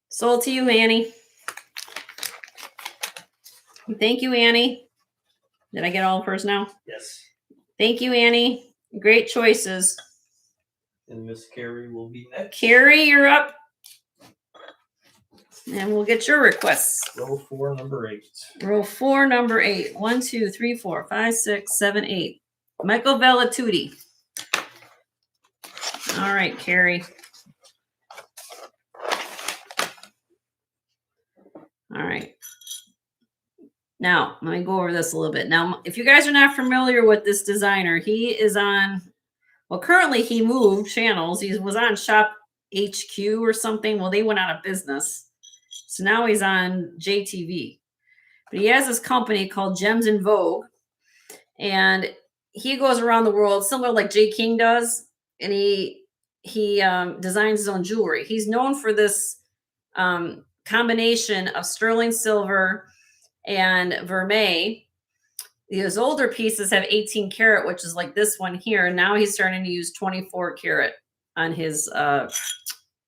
Sold to you, Annie. Thank you, Annie. Did I get all of hers now? Yes. Thank you, Annie. Great choices. And Miss Carrie will be next. Carrie, you're up. And we'll get your requests. Row 4, number 8. Row 4, number 8. 1, 2, 3, 4, 5, 6, 7, 8. Michael Vellitucci. All right, Carrie. All right. Now, let me go over this a little bit. Now, if you guys are not familiar with this designer, he is on, well, currently he moved channels. He was on Shop HQ or something. Well, they went out of business. So now he's on JTV. But he has this company called Gems in Vogue. And he goes around the world, similar like Jay King does. And he designs his own jewelry. He's known for this combination of sterling silver and vermeil. His older pieces have 18 karat, which is like this one here. Now he's starting to use 24 karat on his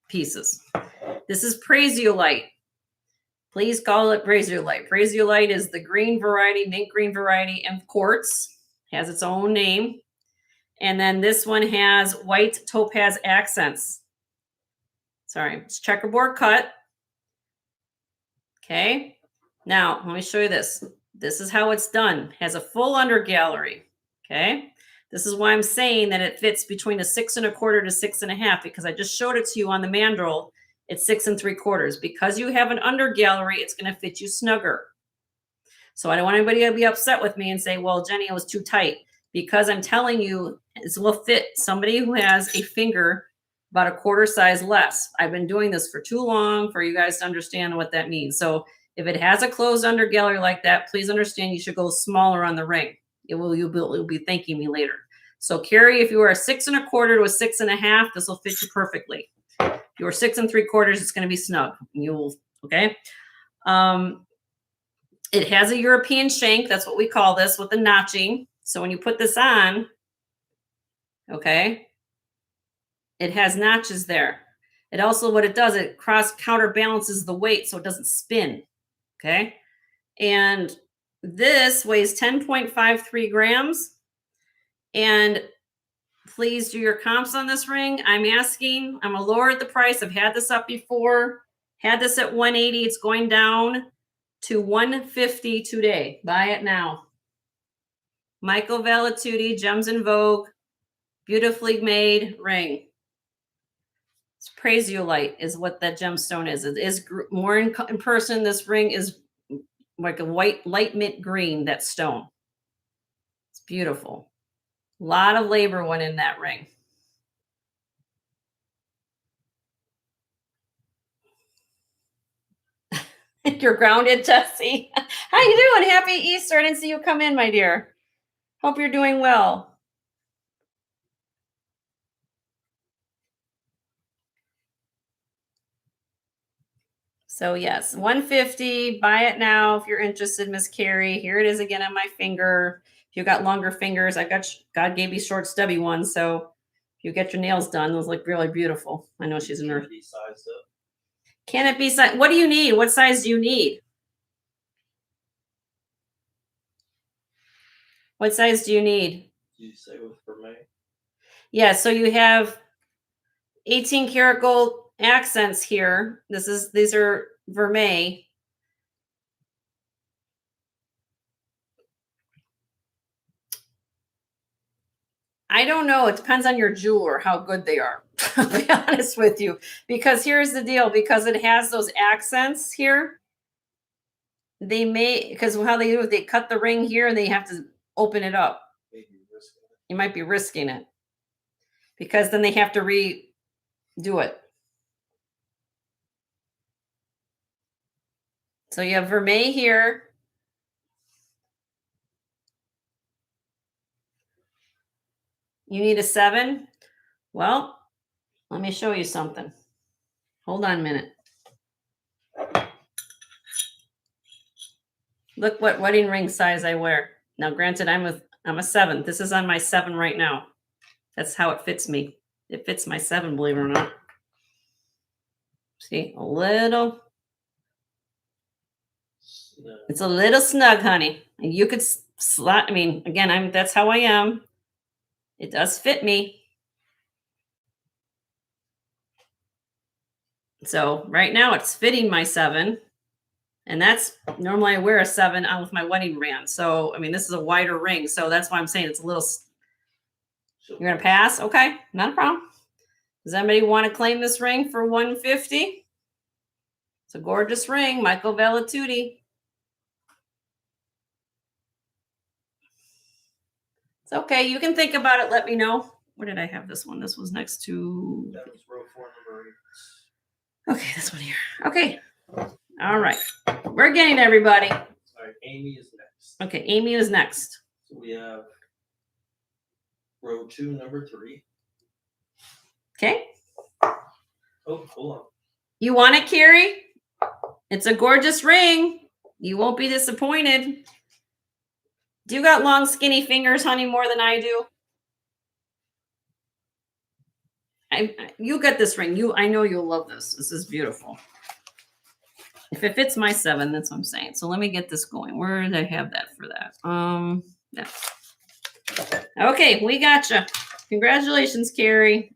pieces. This is Praisiolite. Please call it Praisiolite. Praisiolite is the green variety, mint green variety, and quartz. Has its own name. And then this one has white topaz accents. Sorry, it's checkerboard cut. Okay. Now, let me show you this. This is how it's done. Has a full under gallery. Okay. This is why I'm saying that it fits between a 6 1/4 to 6 1/2, because I just showed it to you on the mandrel. It's 6 3/4. Because you have an under gallery, it's going to fit you snugger. So I don't want anybody to be upset with me and say, well, Jenny, it was too tight. Because I'm telling you, this will fit somebody who has a finger about 1/4 size less. I've been doing this for too long for you guys to understand what that means. So if it has a closed under gallery like that, please understand you should go smaller on the ring. You'll be thanking me later. So Carrie, if you are a 6 1/4 to a 6 1/2, this will fit you perfectly. If you are 6 3/4, it's going to be snug. Okay. It has a European shank. That's what we call this, with the notching. So when you put this on, okay, it has notches there. It also, what it does, it cross counterbalances the weight so it doesn't spin. Okay. And this weighs 10.53 grams. And please do your comps on this ring. I'm going to lower the price. I've had this up before. Had this at 180. It's going down to 150 today. Buy it now. Michael Vellitucci, Gems in Vogue, beautifully made ring. It's Praisiolite is what that gemstone is. It is more in person. This ring is like a white, light mint green, that stone. It's beautiful. A lot of labor went in that ring. You're grounded, Jessie. How you doing? Happy Easter. I didn't see you come in, my dear. Hope you're doing well. So yes, 150. Buy it now if you're interested, Miss Carrie. Here it is again on my finger. If you got longer fingers, God gave you short, stubby ones. So if you get your nails done, those look really beautiful. I know she's a nurse. Can it be size? What do you need? What size do you need? What size do you need? Did you say it was for me? Yeah, so you have 18 karat gold accents here. These are vermeil. I don't know. It depends on your jeweler how good they are. I'll be honest with you. Because here's the deal. Because it has those accents here, because how they do it, they cut the ring here and they have to open it up. You might be risking it. Because then they have to redo it. So you have vermeil here. You need a 7. Well, let me show you something. Hold on a minute. Look what wedding ring size I wear. Now, granted, I'm a 7. This is on my 7 right now. That's how it fits me. It fits my 7, believe it or not. See, a little. It's a little snug, honey. And you could I mean, again, that's how I am. It does fit me. So right now it's fitting my 7. And that's normally I wear a 7 on with my wedding band. So, I mean, this is a wider ring. So that's why I'm saying it's a little. You're going to pass? Okay. Not a problem. Does anybody want to claim this ring for $150? It's a gorgeous ring. Michael Vellituti. It's okay. You can think about it. Let me know. Where did I have this one? This was next to. That was row 4, number 8. Okay, this one here. Okay. All right. We're getting everybody. All right, Amy is next. Okay, Amy is next. So we have row 2, number 3. Okay. Oh, hold on. You want it, Carrie? It's a gorgeous ring. You won't be disappointed. Do you got long, skinny fingers, honey, more than I do? You get this ring. I know you'll love this. This is beautiful. If it fits my 7, that's what I'm saying. So let me get this going. Where did I have that for that? Yeah. Okay, we gotcha. Congratulations, Carrie.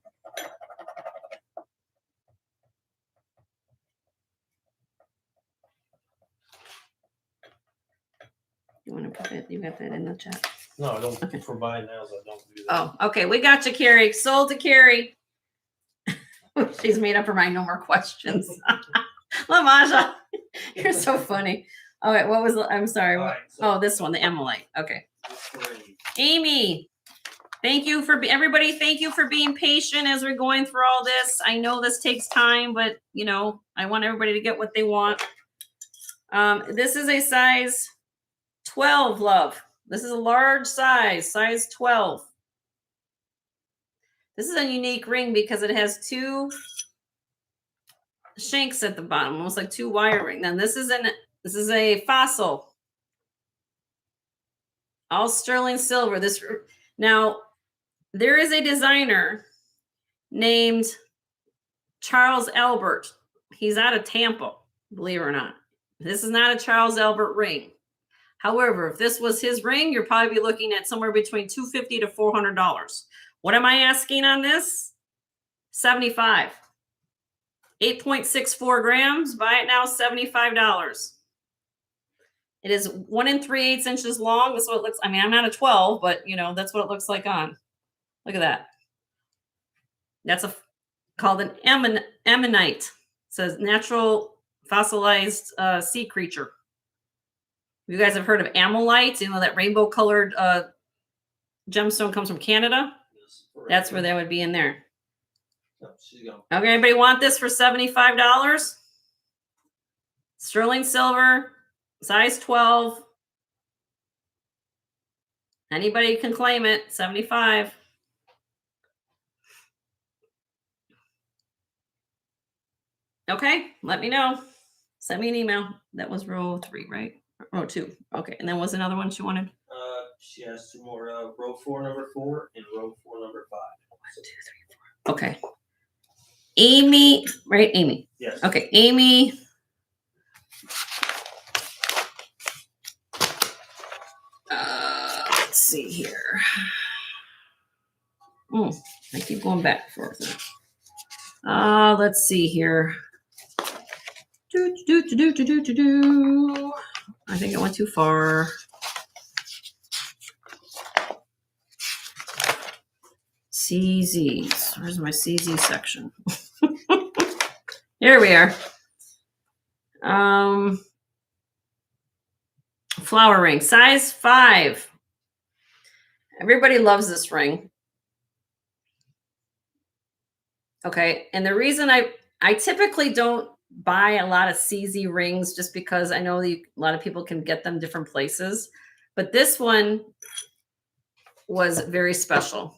You want to put it? You got that in the chat? No, I don't. Okay. For buying nails, I don't do that. Oh, okay. We got you, Carrie. Sold to Carrie. She's made up her mind. No more questions. LaMaja, you're so funny. All right, what was? I'm sorry. Right, so this one, the Emolite. Okay. Amy, thank you for everybody. Thank you for being patient as we're going through all this. I know this takes time, but I want everybody to get what they want. This is a size 12, love. This is a large size 12. This is a unique ring because it has 2 shanks at the bottom, almost like 2 wire rings. Now this is a fossil, all sterling silver. Now there is a designer named Charles Albert. He's out of Tampa, believe it or not. This is not a Charles Albert ring. However, if this was his ring, you're probably looking at somewhere between $250 to $400. What am I asking on this? $75. 8.64 grams. Buy it now, $75. It is 1 3/8 inches long. That's what it looks. I mean, I'm not a 12, but that's what it looks like on. Look at that. That's called an ammonite. It says natural fossilized sea creature. You guys have heard of ammonite? That rainbow colored gemstone comes from Canada. Yes, that's where that would be in there. Okay, anybody want this for $75? Sterling silver, size 12. Anybody can claim it, $75. Okay, let me know. Send me an email. That was row 3, right? Row 2. Okay, and then was another one she wanted? She has 2 more. Row 4, number 4, and row 4, number 5. 1, 2, 3, 4. Okay. Amy, right? Amy. Yes. Okay, Amy. Let's see here. I keep going back and forth. Let's see here. I think I went too far. CZs. Where's my CZ section? Here we are. Flower ring, size 5. Everybody loves this ring. Okay, and the reason I typically don't buy a lot of CZ rings just because I know a lot of people can get them different places, but this one was very special.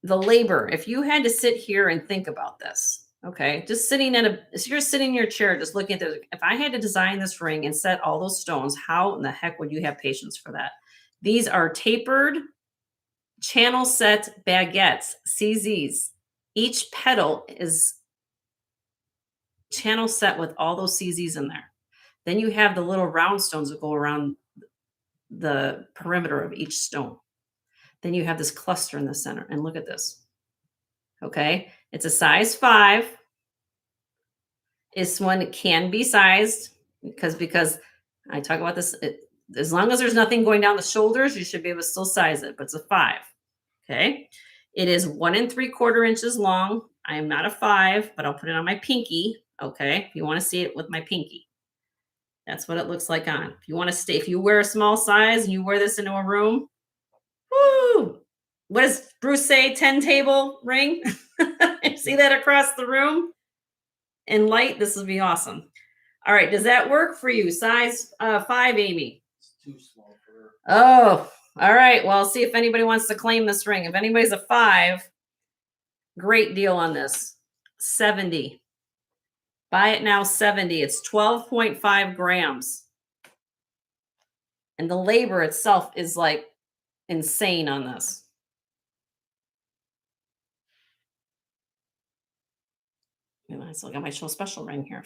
The labor, if you had to sit here and think about this, okay, just sitting if you're sitting in your chair, just looking at this, if I had to design this ring and set all those stones, how in the heck would you have patience for that? These are tapered channel set baguettes, CZs. Each petal is channel set with all those CZs in there. Then you have the little round stones that go around the perimeter of each stone. Then you have this cluster in the center. And look at this. Okay. It's a size 5. This one can be sized because I talk about this. As long as there's nothing going down the shoulders, you should be able to still size it, but it's a 5. Okay. It is 1 3/4 inches long. I am not a 5, but I'll put it on my pinky. Okay. If you want to see it with my pinky, that's what it looks like on. If you want to stay, if you wear a small size and you wear this into a room, woo! What does Bruce say? 10 table ring? See that across the room? In light, this would be awesome. All right. Does that work for you? Size 5, Amy? It's too small for her. Oh, all right. Well, I'll see if anybody wants to claim this ring. If anybody's a 5, great deal on this. 70. Buy it now, 70. It's 12.5 grams. And the labor itself is like insane on this. And I still got my show special ring here.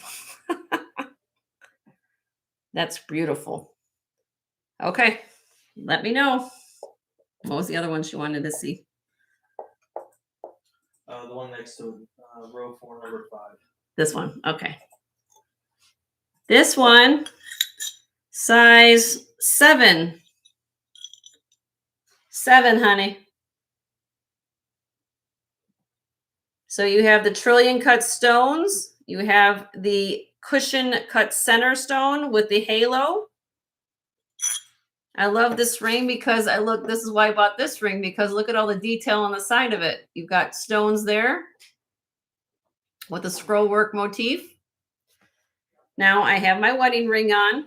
That's beautiful. Okay. Let me know. What was the other one she wanted to see? The one next to it, row 4, number 5. This one. Okay. This one, size 7. 7, honey. So you have the trillion cut stones. You have the cushion cut center stone with the halo. I love this ring because this is why I bought this ring, because look at all the detail on the side of it. You've got stones there with the scroll work motif. Now I have my wedding ring on.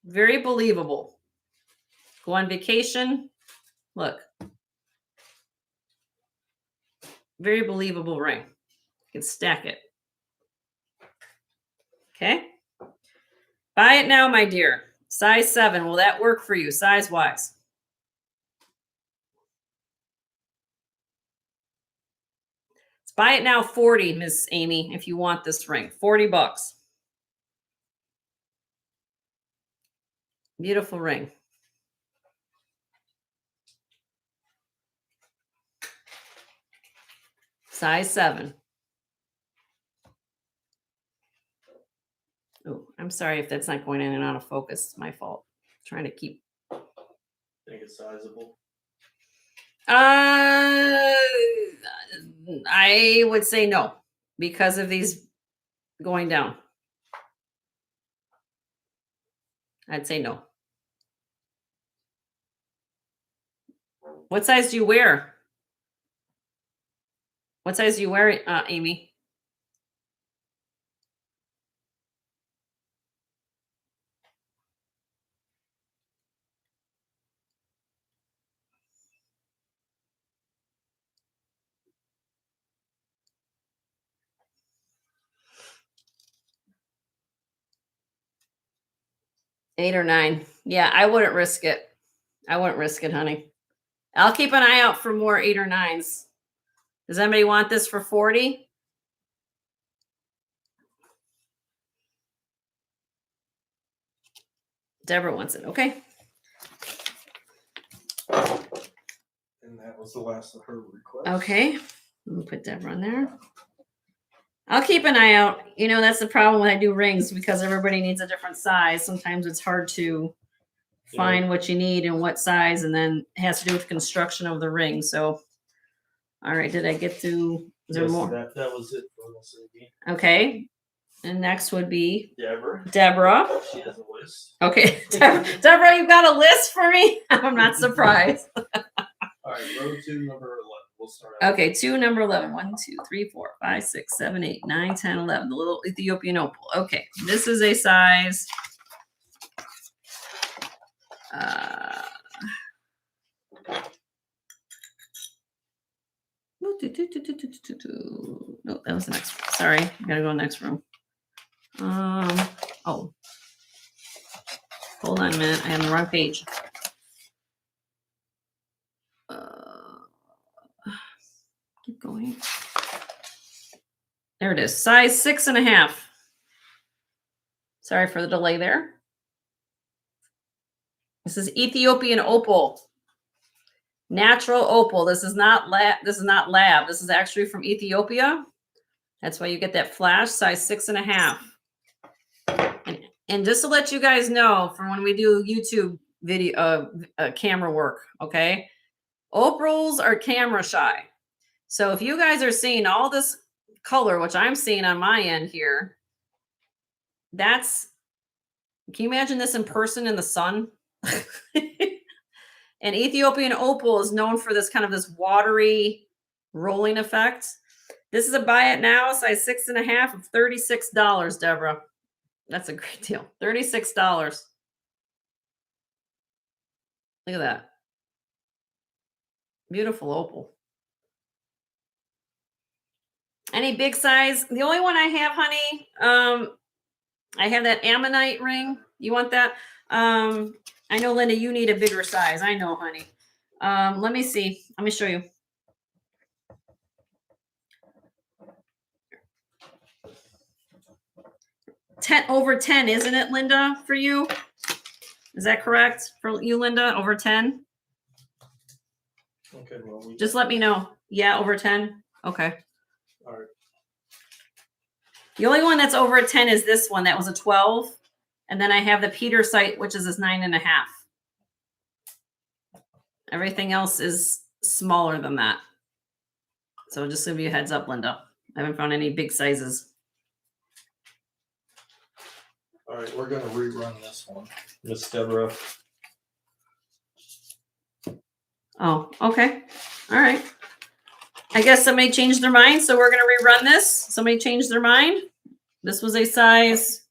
Very believable. Go on vacation. Look. Very believable ring. You can stack it. Okay. Buy it now, my dear. Size 7. Will that work for you, size-wise? Buy it now, 40, Miss Amy, if you want this ring. $40. Beautiful ring. Size 7. Oh, I'm sorry if that's not going in and out of focus. It's my fault. I'm trying to keep. Think it's sizable? I would say no because of these going down. I'd say no. What size do you wear? What size do you wear, Amy? Eight or 9. Yeah, I wouldn't risk it. I wouldn't risk it, honey. I'll keep an eye out for more 8 or 9s. Does anybody want this for 40? Deborah wants it. Okay. And that was the last of her requests. Okay. Let me put Deborah on there. I'll keep an eye out. You know, that's the problem when I do rings because everybody needs a different size. Sometimes it's hard to find what you need and what size, and then it has to do with construction of the ring. So, all right, did I get through? Is there more? That was it for Miss Amy. Okay. And next would be Deborah. She has a list. Okay. Deborah, you got a list for me? I'm not surprised. All right, row 2, number 11. We'll start out. Okay, 2, number 11. 1, 2, 3, 4, 5, 6, 7, 8, 9, 10, 11. The little Ethiopian opal. Okay, this is a size. No, that was the next one. Sorry, I gotta go next room. Oh. Hold on a minute. I am the wrong page. Keep going. There it is. Size 6.5. Sorry for the delay there. This is Ethiopian opal. Natural opal. This is not lab. This is not lab. This is actually from Ethiopia. That's why you get that flash, size 6.5. And just to let you guys know, from when we do YouTube video, camera work, okay? Opals are camera shy. So if you guys are seeing all this color, which I'm seeing on my end here, can you imagine this in person in the sun? And Ethiopian opal is known for this kind of this watery rolling effect. This is a buy it now, size 6.5 of $36, Deborah. That's a great deal. $36. Look at that. Beautiful opal. Any big size? The only one I have, honey, I have that ammonite ring. You want that? I know, Linda, you need a bigger size. I know, honey. Let me see. Let me show you. Over 10, isn't it, Linda, for you? Is that correct for you, Linda? Over 10? Okay, well, just let me know. Yeah, over 10. Okay. All right. The only one that's over a 10 is this one. That was a 12. And then I have the Peter site, which is this 9.5. Everything else is smaller than that. So just give you a heads up, Linda. I haven't found any big sizes. All right, we're going to rerun this one, Miss Deborah. Oh, okay. All right. I guess somebody changed their mind, so we're going to rerun this. Somebody changed their mind. This was a size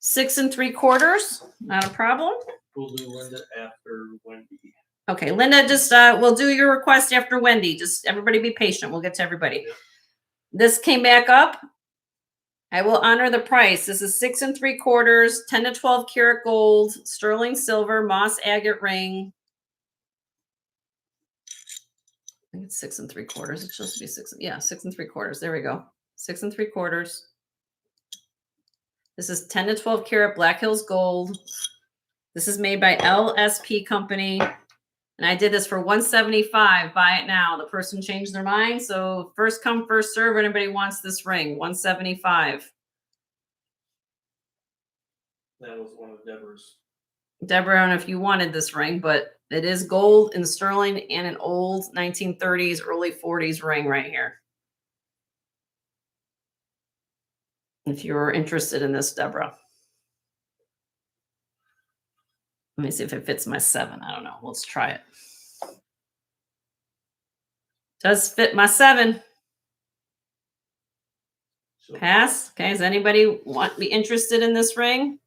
6 3/4. Not a problem. We'll do Linda after Wendy. Okay, Linda, just we'll do your request after Wendy. Just everybody be patient. We'll get to everybody. Yep. This came back up. I will honor the price. This is 6 3/4, 10 to 12 karat gold, sterling silver, moss agate ring. I think it's 6 3/4. It's supposed to be 6. Yeah, 6 3/4. There we go. 6 3/4. This is 10 to 12 karat Black Hills gold. This is made by LSP Company. And I did this for $175. Buy it now. The person changed their mind. So first come, first serve. Anybody wants this ring? $175. That was one of Deborah's. Deborah, I don't know if you wanted this ring, but it is gold in sterling and an old 1930s, early 40s ring right here. If you're interested in this, Deborah. Let me see if it fits my 7. I don't know. Let's try it. Does fit my 7. Pass. Okay. Does anybody be interested in this ring?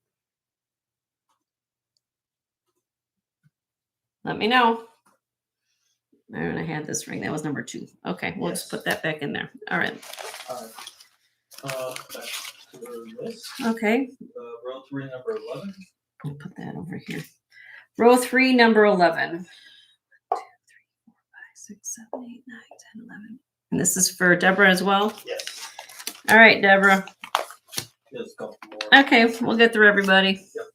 Let me know. And I had this ring. That was number 2. Okay. We'll just put that back in there. All right. Back to the list. Okay. Row 3, number 11. I'll put that over here. Row 3, number 11. 1, 2, 3, 4, 5, 6, 7, 8, 9, 10, 11. And this is for Deborah as well? Yes. All right, Deborah. Just a couple more. Okay, we'll get through everybody. Yep.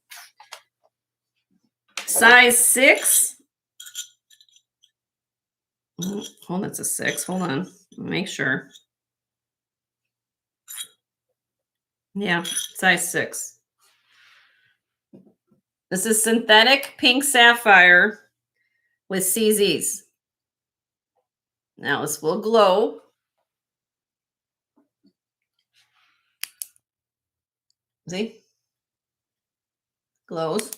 Size 6. Oh, that's a 6. Hold on. Make sure. Yeah, size 6. This is synthetic pink sapphire with CZs. Now this will glow. See? Glows.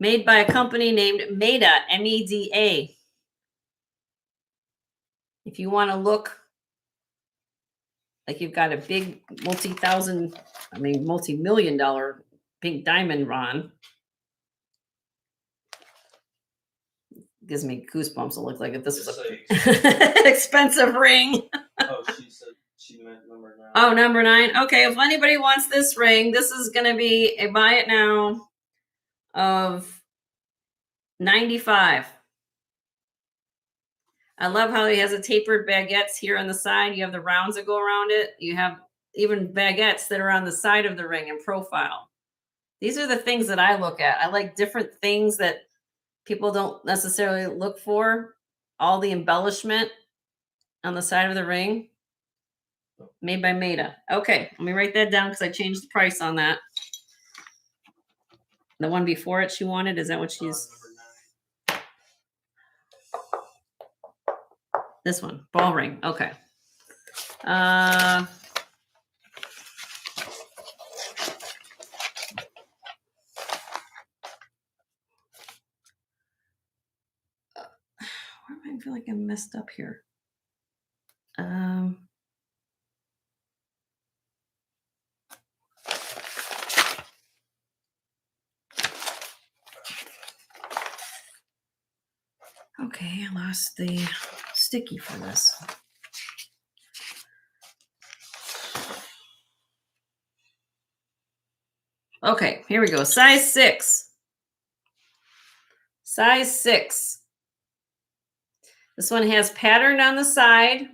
Made by a company named Meda, M-E-D-A. If you want to look like you've got a big multi-million-dollar pink diamond on. Gives me goosebumps to look like if this was an expensive ring. Oh, she said she meant number 9. Oh, number 9. Okay, if anybody wants this ring, this is going to be a buy it now of $95. I love how he has a tapered baguettes here on the side. You have the rounds that go around it. You have even baguettes that are on the side of the ring in profile. These are the things that I look at. I like different things that people don't necessarily look for. All the embellishment on the side of the ring. Made by Maida. Okay, let me write that down because I changed the price on that. The one before it she wanted, is that what she's? This one, ball ring. Okay. I feel like I'm messed up here. Okay, I lost the sticky for this. Okay, here we go. Size 6. Size 6. This one has patterned on the side.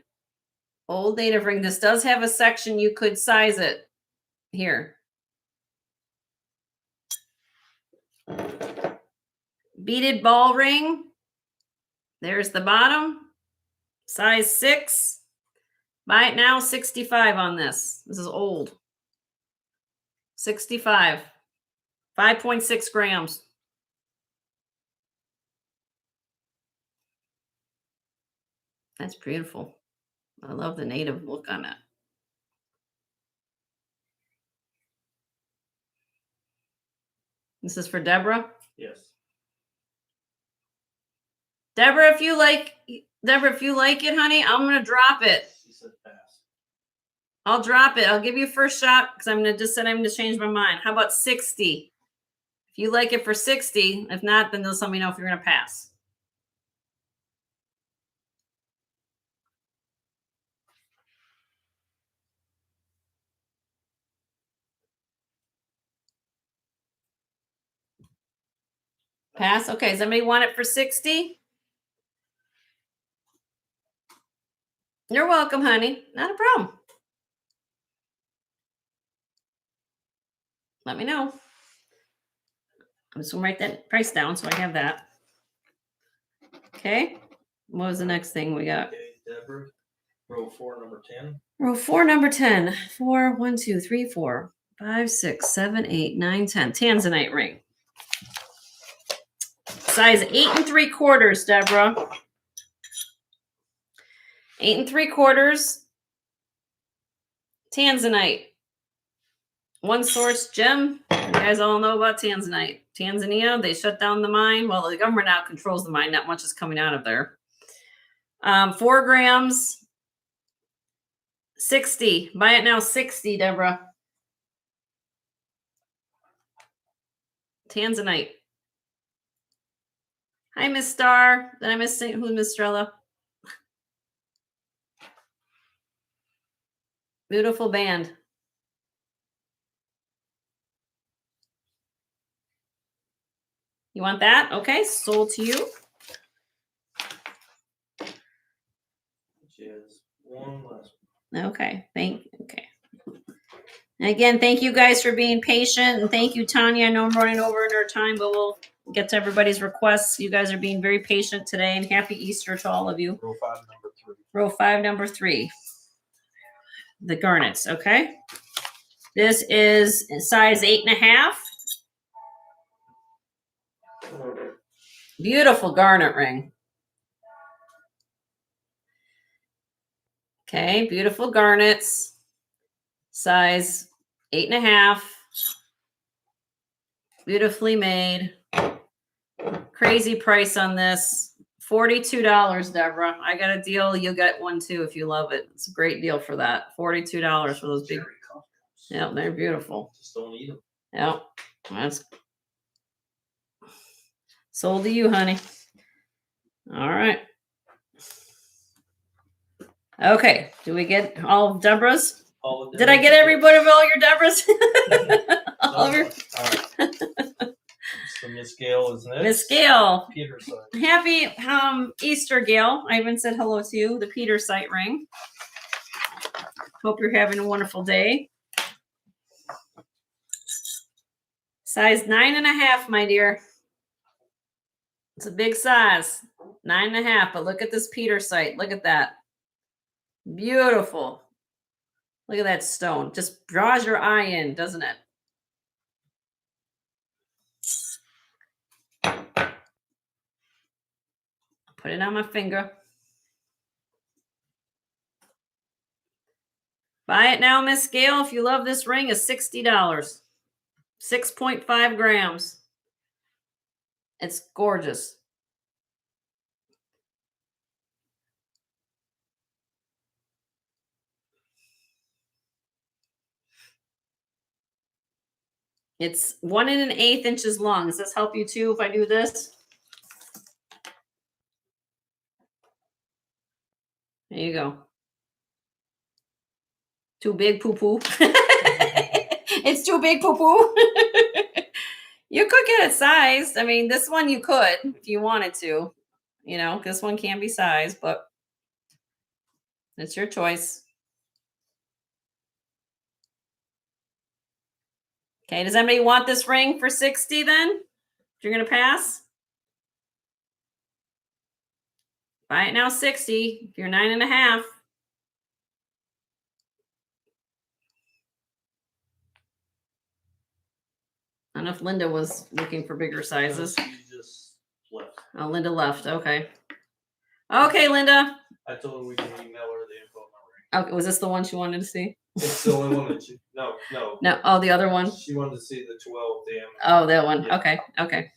Old native ring. This does have a section you could size it. Here. Beaded ball ring. There's the bottom. Size 6. Buy it now, 65 on this. This is old. 65. 5.6 grams. That's beautiful. I love the native look on it. This is for Deborah? Yes. Deborah, if you like it, honey, I'm gonna drop it. She said pass. I'll drop it. I'll give you a first shot because I'm gonna change my mind. How about 60? If you like it for 60, if not, then just let me know if you're gonna pass. Pass. Okay, does anybody want it for 60? You're welcome, honey. Not a problem. Let me know. I'm just gonna write that price down so I have that. Okay. What was the next thing we got? Okay, Deborah. Row 4, number 10. Row 4, number 10. 4, 1, 2, 3, 4, 5, 6, 7, 8, 9, 10. Tanzanite ring. Size 8 3/4, Deborah. 8 3/4. Tanzanite. One source gem. You guys all know about Tanzanite. Tanzania, they shut down the mine. Well, the government now controls the mine. Not much is coming out of there. 4 grams. 60. Buy it now, 60, Deborah. Tanzanite. Hi, Miss Star. Did I miss who's Miss Strella? Beautiful band. You want that? Okay, sold to you. She has one last one. Okay, okay. And again, thank you guys for being patient, and thank you, Tanya. I know I'm running over in our time, but we'll get to everybody's requests. You guys are being very patient today, and happy Easter to all of you. Row 5, number 3. Row 5, number 3. The garnets, okay? This is size 8 1/2. Beautiful garnet ring. Okay, beautiful garnets. Size 8 1/2. Beautifully made. Crazy price on this. $42, Deborah. I got a deal. You'll get one too if you love it. It's a great deal for that. $42 for those big. Yeah, they're beautiful. Just don't eat them. Yeah, that's sold to you, honey. All right. Okay. Do we get all of Deborah's? Did I get everybody of all your Deborah's? All of your. All right. So Miss Gail is next. Miss Gail. Peter site. Happy Easter, Gail. I even said hello to you. The Peter site ring. Hope you're having a wonderful day. Size 9.5, my dear. It's a big size, 9.5. But look at this Peter site. Look at that. Beautiful. Look at that stone. Just draws your eye in, doesn't it? Put it on my finger. Buy it now, Miss Gail. If you love this ring, is $60. 6.5 grams. It's gorgeous. It's 1 1/8 inches long. Does this help you too if I do this? There you go. Too big poo-poo. It's too big poo-poo. You could get it sized. I mean, this one you could if you wanted to. You know, this one can be sized, but it's your choice. Okay, does anybody want this ring for 60 then? You're going to pass? Buy it now 60. If you're 9.5. I don't know if Linda was looking for bigger sizes. She just left. Oh, Linda left. Okay. Okay, Linda. I told her we can email her the info on the ring. Okay, was this the one she wanted to see? It's the only one that she. No. No. Oh, the other one. She wanted to see the 12 diameter. Oh, that one. Yeah. Okay.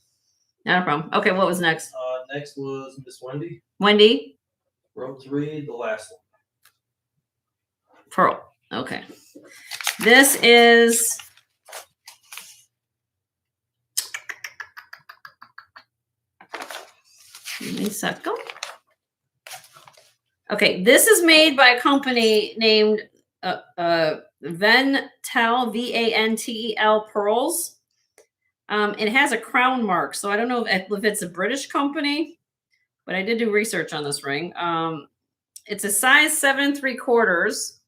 Not a problem. Okay, what was next? Next was Miss Wendy. Wendy. Row 3, the last one. Pearl. Okay. This is give me a second. Okay, this is made by a company named Vantel, Vantel Pearls. It has a crown mark, so I don't know if it's a British company, but I did do research on this ring. It's a size 7 3/4.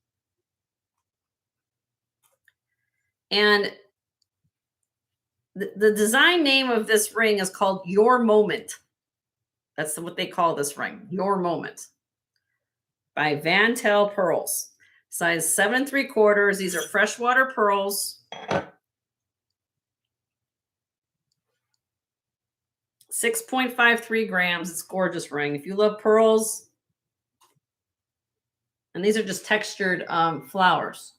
And the design name of this ring is called Your Moment. That's what they call this ring, Your Moment, by Vantel Pearls. Size 7 3/4. These are freshwater pearls. 6.53 grams. It's a gorgeous ring. If you love pearls, and these are just textured flowers.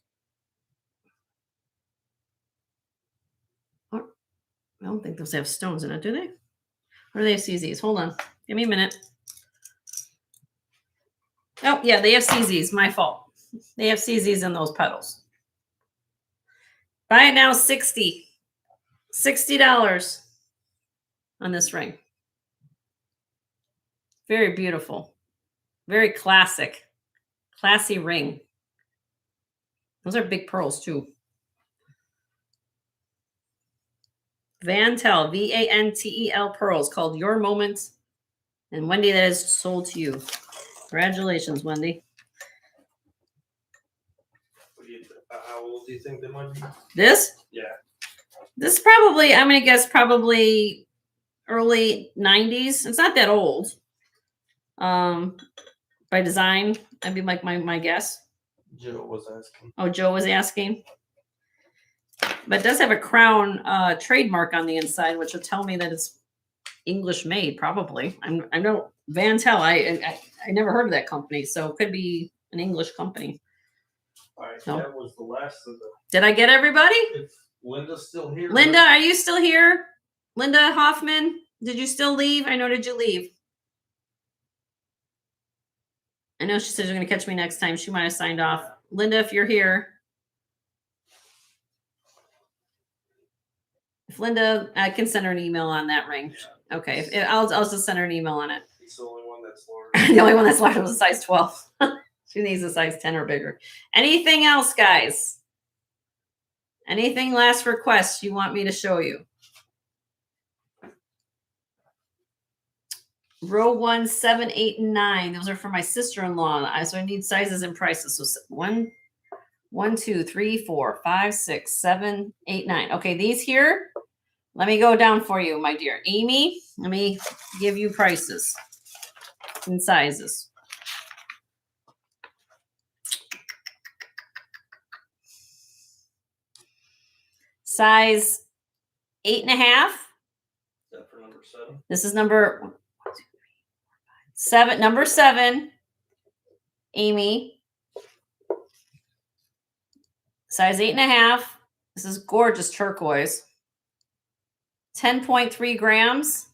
I don't think those have stones in it, do they? Or do they have CZs? Hold on. Give me a minute. Oh, yeah, they have CZs. My fault. They have CZs in those petals. Buy it now, $60. $60 on this ring. Very beautiful. Very classic. Classy ring. Those are big pearls, too. Vantel, Vantel Pearls, called Your Moment. And Wendy, that is sold to you. Congratulations, Wendy. How old do you think they might be? This? Yeah. This is probably, I'm going to guess, probably early 90s. It's not that old. By design, I'd be like my guess. Joe was asking. Oh, Joe was asking. But it does have a crown trademark on the inside, which will tell me that it's English made, probably. I know Vantel. I never heard of that company, so it could be an English company. All right, So, that was the last of the. did I get everybody? If Linda's still here. Linda, are you still here? Linda Hoffman, did you still leave? I know, did you leave? I know she said she's going to catch me next time. She might have signed off. Linda, if you're here. If Linda, I can send her an email on that ring. Yeah. Okay, I'll just send her an email on it. It's the only one that's large. The only one that's large was a size 12. She needs a size 10 or bigger. Anything else, guys? Anything last requests you want me to show you? Row 1, 7, 8, and 9. Those are for my sister-in-law. So I need sizes and prices. So 1, 1, 2, 3, 4, 5, 6, 7, 8, 9. Okay, these here, let me go down for you, my dear. Amy, let me give you prices and sizes. Size 8.5. Is that for number 7? This is number 7. Number 7, Amy. Size 8.5. This is gorgeous turquoise. 10.3 grams.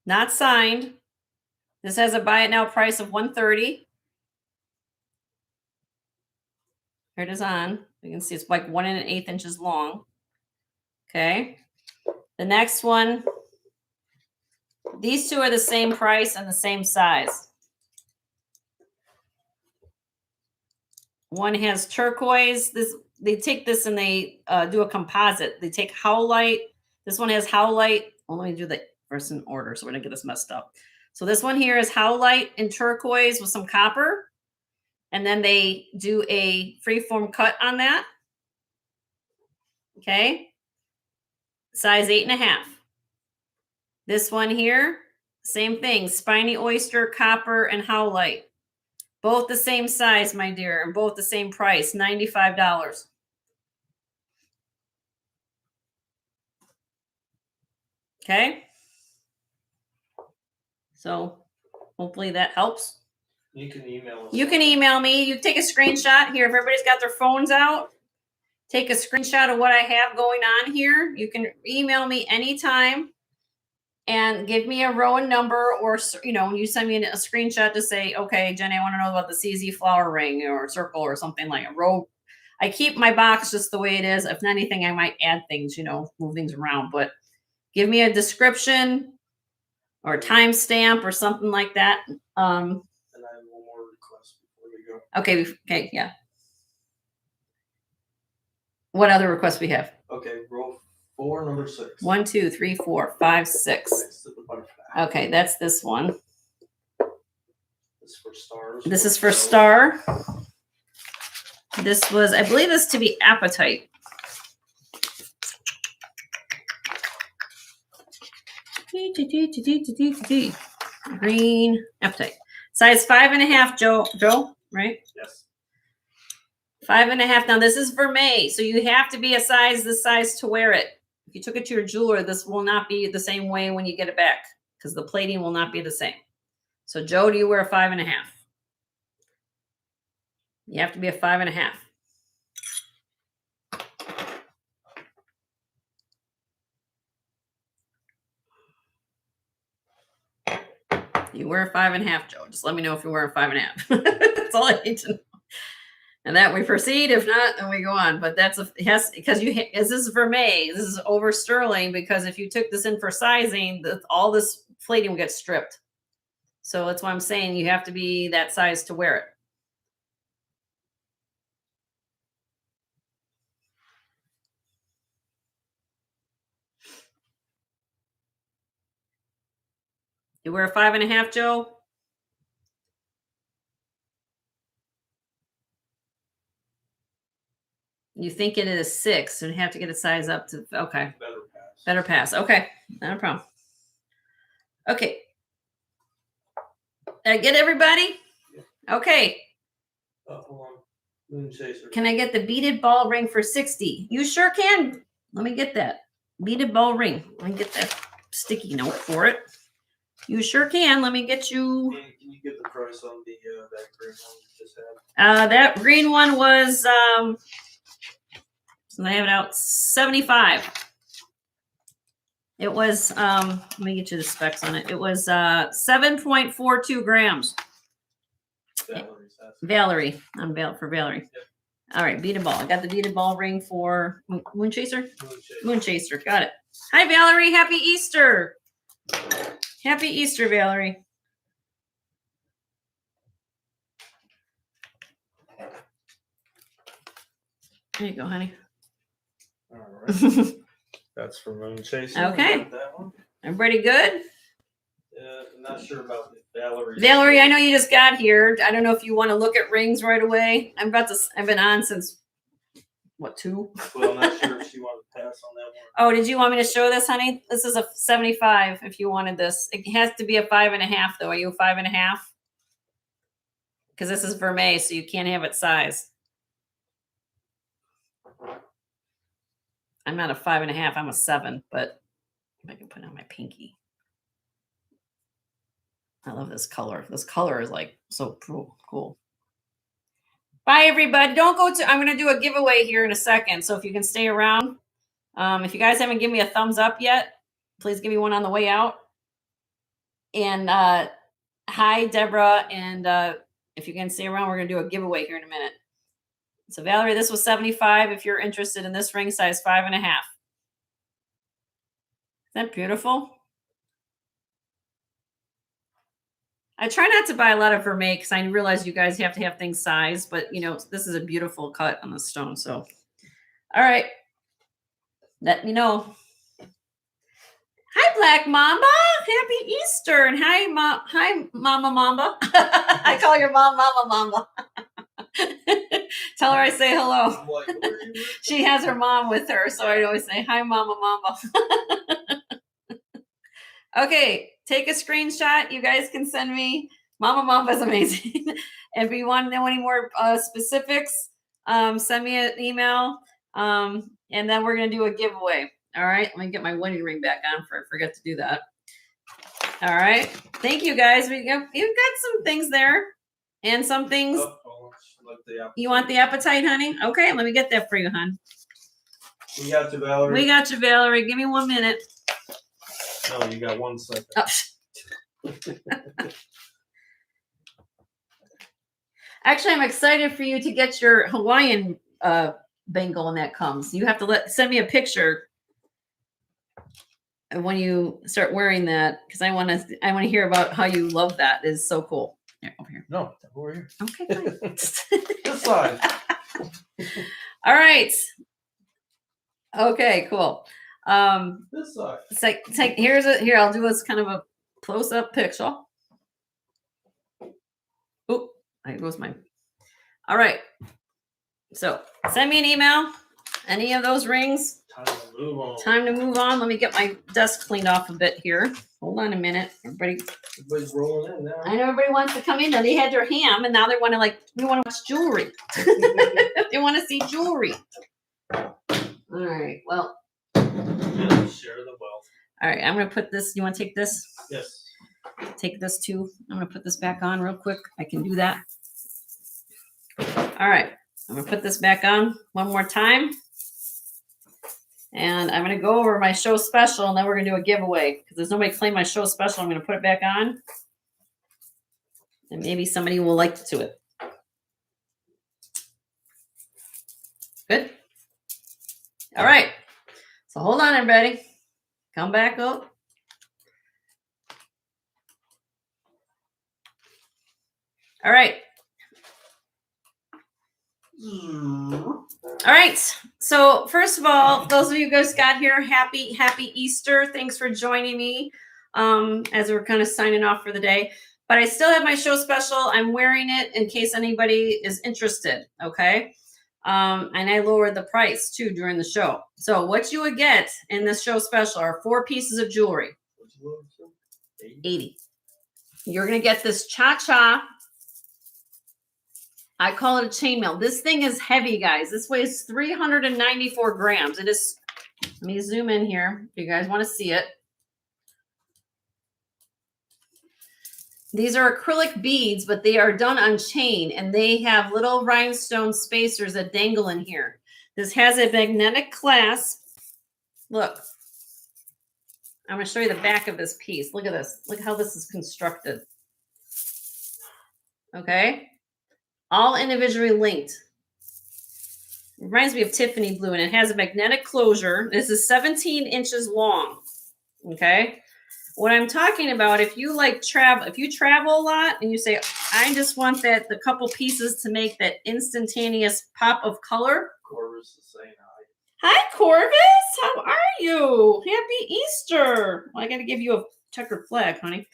Not signed. This has a buy it now price of $130. Here it is on. You can see it's like 1 1/8 inches long. Okay. The next one. These two are the same price and the same size. One has turquoise. They take this and they do a composite. They take howlite. This one has howlite. Well, let me do the first in order so we don't get this messed up. So this one here is howlite and turquoise with some copper. And then they do a freeform cut on that. Okay. Size 8.5. This one here, same thing. Spiny oyster, copper, and howlite. Both the same size, my dear, and both the same price, $95. Okay. So hopefully that helps. You can email us. You can email me. You take a screenshot here. If everybody's got their phones out, take a screenshot of what I have going on here. You can email me anytime and give me a row and number, or, you know, you send me a screenshot to say, okay, Jenny, I want to know about the CZ flower ring or circle or something like a row. I keep my box just the way it is. If anything, I might add things, you know, move things around, but give me a description or a timestamp or something like that. And I have one more request before we go. Okay, yeah. What other requests we have? Okay, row 4, number 6. 1, 2, 3, 4, 5, 6. Next to the butterfly. Okay, that's this one. This is for stars. This is for star. This was, I believe this to be apatite. Green apatite. Size 5.5, Joe, right? Yes. 5.5. Now this is vermeil, so you have to be a size this size to wear it. If you took it to your jeweler, this will not be the same way when you get it back because the plating will not be the same. So Joe, do you wear a 5.5? You have to be a 5.5. You wear a 5.5, Joe. Just let me know if you wear a 5.5. That's all I need to know. And that we proceed. If not, then we go on. But that's because this is vermeil. This is over sterling because if you took this in for sizing, all this plating will get stripped. So that's why I'm saying you have to be that size to wear it. You wear a 5.5, Joe? You think it is 6, and you have to get a size up to, okay. Better pass. Better pass. Okay, not a problem. Okay. Did I get everybody? Yeah. Okay. Hold on. Moon chaser. Can I get the beaded ball ring for 60? You sure can. Let me get that. Beaded ball ring. Let me get that sticky note for it. You sure can. Let me get you. Can you get the price on the that green one you just had? That green one was so I have it out 75. It was let me get you the specs on it. It was 7.42 grams. Valerie. I'm for Valerie. Yep. All right, beaded ball. I got the beaded ball ring for Moon Chaser. Moon Chaser. Got it. Hi, Valerie. Happy Easter. Happy Easter, Valerie. There you go, honey. All right. That's for Moon Chaser. Okay. That one. Everybody good? I'm not sure about Valerie. Valerie, I know you just got here. I don't know if you want to look at rings right away. I've been on since what, 2? Well, I'm not sure if she wanted to pass on that one. Oh, did you want me to show this, honey? This is a 75 if you wanted this. It has to be a 5.5 though. Are you a 5.5? Because this is vermeil, so you can't have it size. I'm not a 5.5, I'm a 7, but if I can put it on my pinky. I love this color. This color is like so cool. Bye, everybody. Don't go to, I'm going to do a giveaway here in a second. So if you can stay around, if you guys haven't given me a thumbs up yet, please give me one on the way out. And hi, Deborah. And if you can stay around, we're going to do a giveaway here in a minute. So Valerie, this was 75. If you're interested in this ring size, 5.5. Isn't that beautiful? I try not to buy a lot of vermeil because I realize you guys have to have things sized, but you know, this is a beautiful cut on the stone. So, all right. Let me know. Hi, Black Mamba. Happy Easter. And hi, Mama Mamba. I call your mom Mama Mamba. Tell her I say hello. She has her mom with her, so I always say, hi, Mama Mamba. Okay, take a screenshot. You guys can send me. Mama Mamba is amazing. If you want to know any more specifics, send me an email, and then we're going to do a giveaway. All right, let me get my wedding ring back on for I forget to do that. All right, thank you guys. You've got some things there and some things. You want the appetite, honey? Okay, let me get that for you, hon. We got you, Valerie. We got you, Valerie. Give me 1 minute. No, you got 1 second. Oh. Actually, I'm excited for you to get your Hawaiian bangle when that comes. You have to send me a picture of when you start wearing that because I want to hear about how you love that. It is so cool. Here, over here. No, over here. Okay, fine. This side. All right. Okay, cool. This side. Here, I'll do this kind of a close-up picture. Oh, there goes mine. All right. So send me an email. Any of those rings. Time to move on. Time to move on. Let me get my desk cleaned off a bit here. Hold on a minute. Everybody's rolling in now. I know everybody wants to come in. Now they had their ham, and now they want to we want to watch jewelry. They want to see jewelry. All right. Well. Share the wealth. All right. I'm going to put this. You want to take this? Yes. Take this too. I'm going to put this back on real quick. I can do that. All right. I'm going to put this back on one more time. And I'm going to go over my show special, and then we're going to do a giveaway. Because there's nobody claim my show special, I'm going to put it back on. And maybe somebody will like to it. Good? All right. So hold on, everybody. Come back up. All right. All right. So first of all, those of you guys got here, happy Easter. Thanks for joining me as we're kind of signing off for the day. But I still have my show special. I'm wearing it in case anybody is interested. Okay. And I lowered the price too during the show. So what you would get in this show special are 4 pieces of jewelry. 80. You're going to get this cha-cha. I call it a chainmail. This thing is heavy, guys. This weighs 394 grams. It is, let me zoom in here if you guys want to see it. These are acrylic beads, but they are done on chain, and they have little rhinestone spacers that dangle in here. This has a magnetic clasp. Look, I'm going to show you the back of this piece. Look at this. Look how this is constructed. Okay. All individually linked. Reminds me of Tiffany blue, and it has a magnetic closure. This is 17 inches long. Okay. What I'm talking about, if you travel a lot and you say, I just want the couple pieces to make that instantaneous pop of color. Corvus is saying hi. Hi, Corvus. How are you? Happy Easter. Well, I got to give you a checkered flag, honey.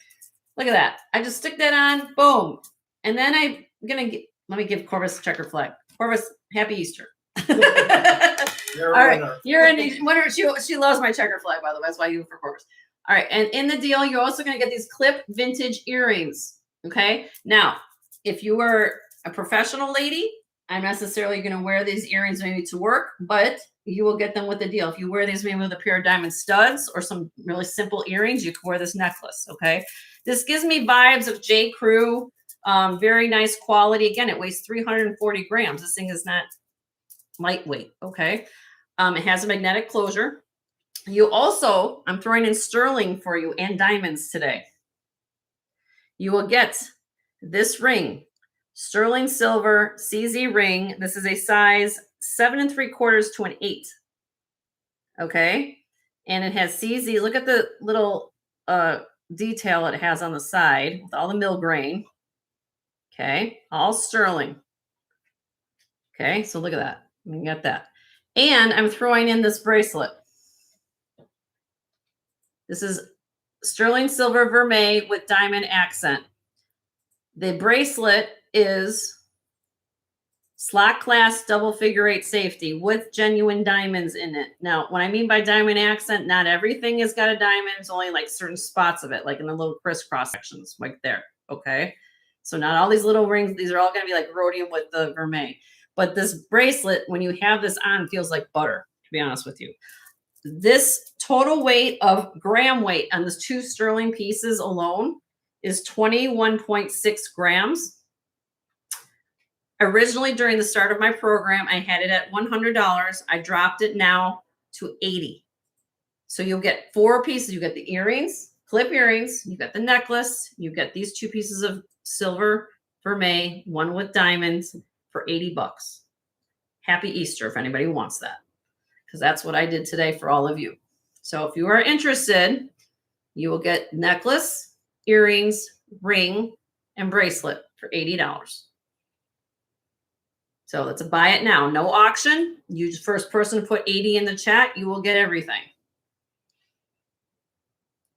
Look at that. I just stick that on. Boom. And then I'm going to let me give Corvus a checkered flag. Corvus, happy Easter. You're a All right, winner. you're in winner. She loves my checker flag, by the way. That's why you for course. All right, and in the deal, you're also going to get these clip vintage earrings. Okay, now if you are a professional lady, I'm not necessarily going to wear these earrings maybe to work, but you will get them with the deal. If you wear these maybe with a pair of diamond studs or some really simple earrings, you can wear this necklace. Okay, this gives me vibes of J. Crew. Very nice quality. Again, it weighs 340 grams. This thing is not lightweight. Okay, it has a magnetic closure. You also, I'm throwing in sterling for you and diamonds today. You will get this ring, sterling silver CZ ring. This is a size 7 3/4 to an 8. Okay. And it has CZ. Look at the little detail it has on the side with all the mill grain. Okay. All sterling. Okay. So look at that. You got that. And I'm throwing in this bracelet. This is sterling silver vermeil with diamond accent. The bracelet is slot class double figure 8 safety with genuine diamonds in it. Now, what I mean by diamond accent, not everything has got a diamond. It's only like certain spots of it, like in the little crisscross sections, like there. Okay. So not all these little rings. These are all going to be like rhodium with the vermeil. But this bracelet, when you have this on, feels like butter, to be honest with you. This total weight of gram weight on these 2 sterling pieces alone is 21.6 grams. Originally, during the start of my program, I had it at $100. I dropped it now to $80. So you'll get 4 pieces. You get the earrings, clip earrings. You get the necklace. You get these 2 pieces of silver vermeil, one with diamonds for $80. Happy Easter if anybody wants that, because that's what I did today for all of you. So if you are interested, you will get necklace, earrings, ring, and bracelet for $80. So let's buy it now. No auction. You first person to put 80 in the chat, you will get everything.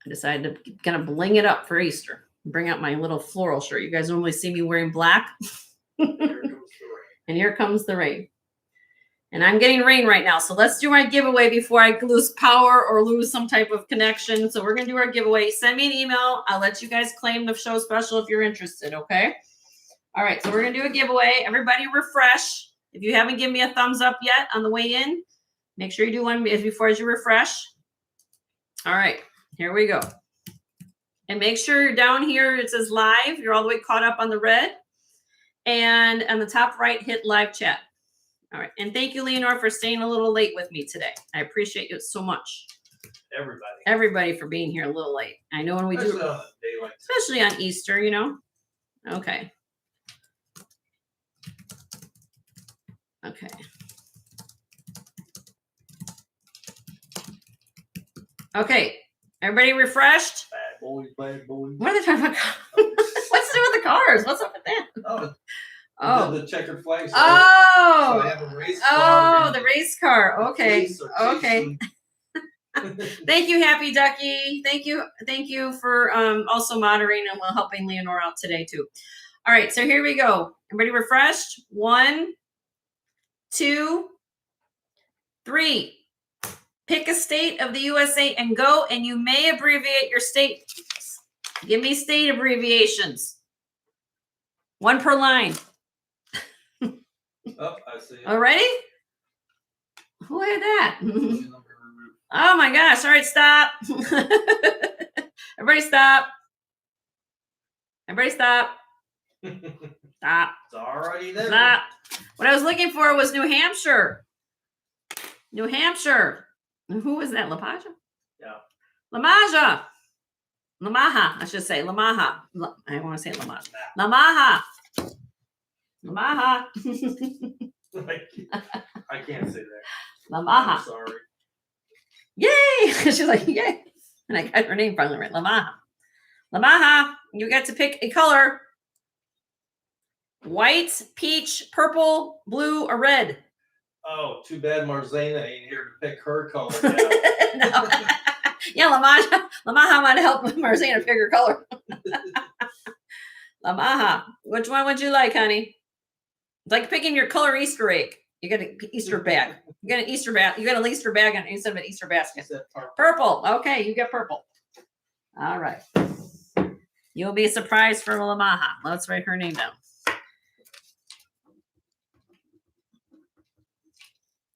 I decided to kind of bling it up for Easter. Bring out my little floral shirt. You guys normally see me wearing black. And here comes the rain. And I'm getting rain right now. So let's do my giveaway before I lose power or lose some type of connection. So we're going to do our giveaway. Send me an email. I'll let you guys claim the show special if you're interested. Okay. All right. So we're going to do a giveaway. Everybody refresh. If you haven't given me a thumbs up yet on the way in, make sure you do one before as you refresh. All right. Here we go. And make sure you're down here. It says live. You're all the way caught up on the red. And on the top right, hit live chat. All right. And thank you, Leonore, for staying a little late with me today. I appreciate you so much. Everybody for being here a little late. I know when we do, especially on Easter, you know. Okay. Okay. Okay. Everybody refreshed? Bad boys, bad boys. What are they talking about? What's to do with the cars? What's up with that? Oh, the checkered flags. Oh, so they have a race car the race car. Okay, okay. Thank you, Happy Ducky. Thank you for also moderating and helping Leonore out today too. All right, so here we go. Everybody refreshed? 1, 2, 3. Pick a state of the USA and go, and you may abbreviate your state. Give me state abbreviations. 1 per line. Oh, I see. All ready? Who had that? Oh my gosh. All right, stop. Everybody stop. Everybody stop. Stop. It's already there. Stop. What I was looking for was New Hampshire. New Hampshire. Who was that? LaPaja? Yeah. Lamaja. Lamaha, I should say. Lamaha. I want to say Lamaja. Lamaha. Lamaha. I can't say that. Lamaha. I'm sorry. Yay! She's like, yay. And I got her name finally right. Lamaha. Lamaha. You get to pick a color. White, peach, purple, blue, or red. Oh, too bad Marzena ain't here to pick her color. No. Yeah, Lamaha might help Marzena pick her color. Lamaha. Which one would you like, honey? It's like picking your color Easter egg. You got an Easter bag. You got an Easter bag. You got an Easter bag instead of an Easter basket. Purple. Okay, you get purple. All right. You'll be surprised for Lamaha. Let's write her name down.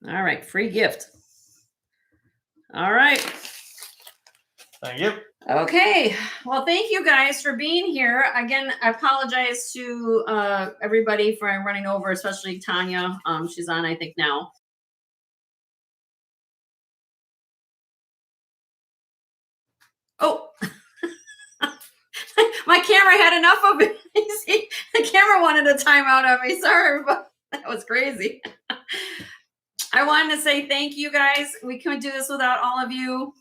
All right, free gift. All right. Thank you. Okay. Well, thank you guys for being here. Again, I apologize to everybody for running over, especially Tanya. She's on, I think, now. Oh, my camera had enough of it. See, the camera wanted a timeout of me. Sorry, but that was crazy. I wanted to say thank you guys. We couldn't do this without all of you.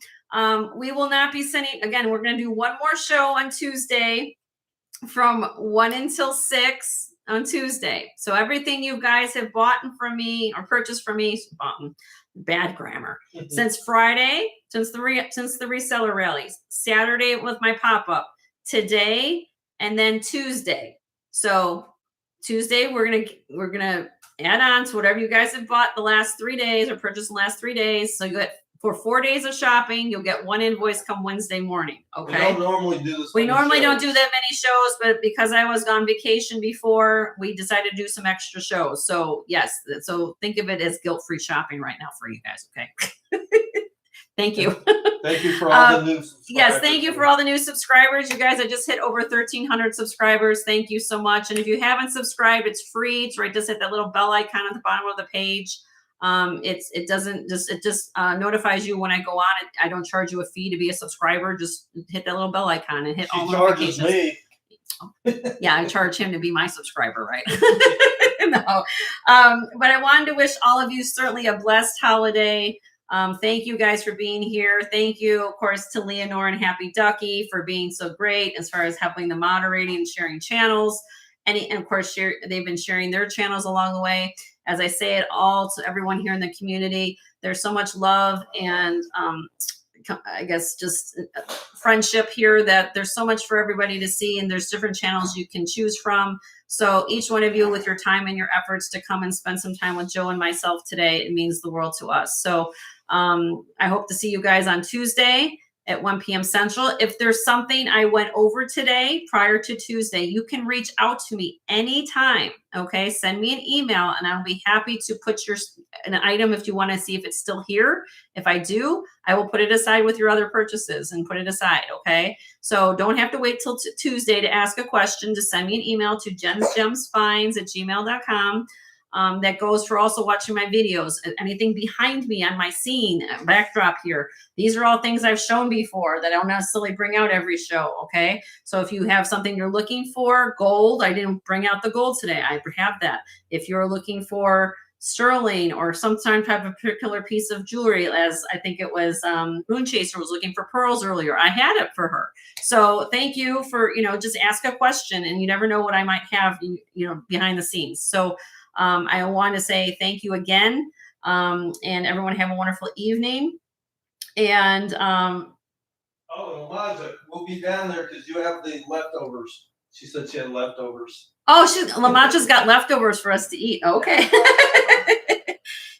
We will not be sending, again, we're going to do one more show on Tuesday from 1 until 6 on Tuesday. So everything you guys have bought from me or purchased from me, bad grammar, since Friday, since the reseller rallies, Saturday with my pop-up, today, and then Tuesday. So Tuesday, we're gonna add on to whatever you guys have bought the last 3 days or purchased the last 3 days. So you get for 4 days of shopping, you'll get one invoice come Wednesday morning. Okay. We don't normally do this. We normally don't do that many shows, but because I was on vacation before, we decided to do some extra shows. So yes, so think of it as guilt-free shopping right now for you guys. Okay. Thank you. Thank you for all the new subscribers. Yes, thank you for all the new subscribers. You guys, I just hit over 1,300 subscribers. Thank you so much. And if you haven't subscribed, it's free. It's right, just hit that little bell icon at the bottom of the page. It just notifies you when I go on. I don't charge you a fee to be a subscriber. Just hit that little bell icon and hit all notifications. Me. Yeah, I charge him to be my subscriber, right? No. But I wanted to wish all of you certainly a blessed holiday. Thank you guys for being here. Thank you, of course, to Leonore and Happy Ducky for being so great as far as helping the moderating and sharing channels. And of course, they've been sharing their channels along the way. As I say it all to everyone here in the community, there's so much love and I guess just friendship here that there's so much for everybody to see, and there's different channels you can choose from. So each one of you with your time and your efforts to come and spend some time with Joe and myself today, it means the world to us. So I hope to see you guys on Tuesday at 1 p.m. Central. If there's something I went over today prior to Tuesday, you can reach out to me anytime. Okay, send me an email and I'll be happy to put an item if you want to see if it's still here. If I do, I will put it aside with your other purchases and put it aside. Okay, so don't have to wait till Tuesday to ask a question. Just send me an email to jensgemsfinds@gmail.com. That goes for also watching my videos. Anything behind me on my scene, backdrop here. These are all things I've shown before that I don't necessarily bring out every show, okay? So if you have something you're looking for, gold, I didn't bring out the gold today. I have that. If you're looking for sterling or some type of particular piece of jewelry, as I think it was Moon Chaser was looking for pearls earlier, I had it for her. So thank you for, just ask a question and you never know what I might have, behind the scenes. So I want to say thank you again, and everyone have a wonderful evening. And Elijah, we'll be down there because you have the leftovers. She said she had leftovers. Oh, Lamacha's got leftovers for us to eat. Okay.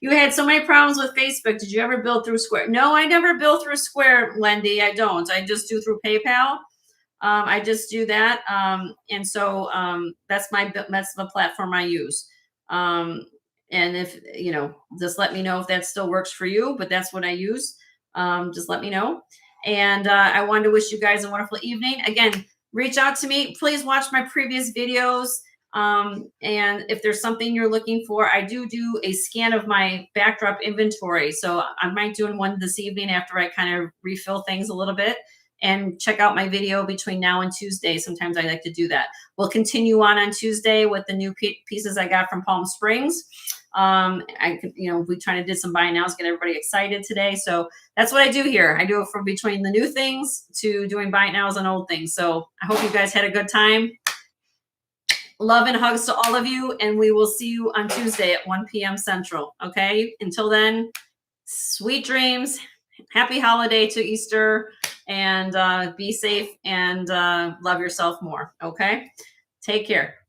You had so many problems with Facebook. Did you ever bill through Square? No, I never bill through Square, Wendy. I don't. I just do through PayPal. I just do that. And so that's the platform I use. And if, just let me know if that still works for you, but that's what I use. Just let me know. And I wanted to wish you guys a wonderful evening. Again, reach out to me. Please watch my previous videos. And if there's something you're looking for, I do a scan of my backdrop inventory. So I might do one this evening after I kind of refill things a little bit. And check out my video between now and Tuesday. Sometimes I like to do that. We'll continue on Tuesday with the new pieces I got from Palm Springs. We trying to do some buy nows, get everybody excited today. So that's what I do here. I do it from between the new things to doing buy nows and old things. So I hope you guys had a good time. Love and hugs to all of you. And we will see you on Tuesday at 1 p.m. Central. Okay. Until then, sweet dreams. Happy holiday to Easter, and be safe and love yourself more. Okay. Take care.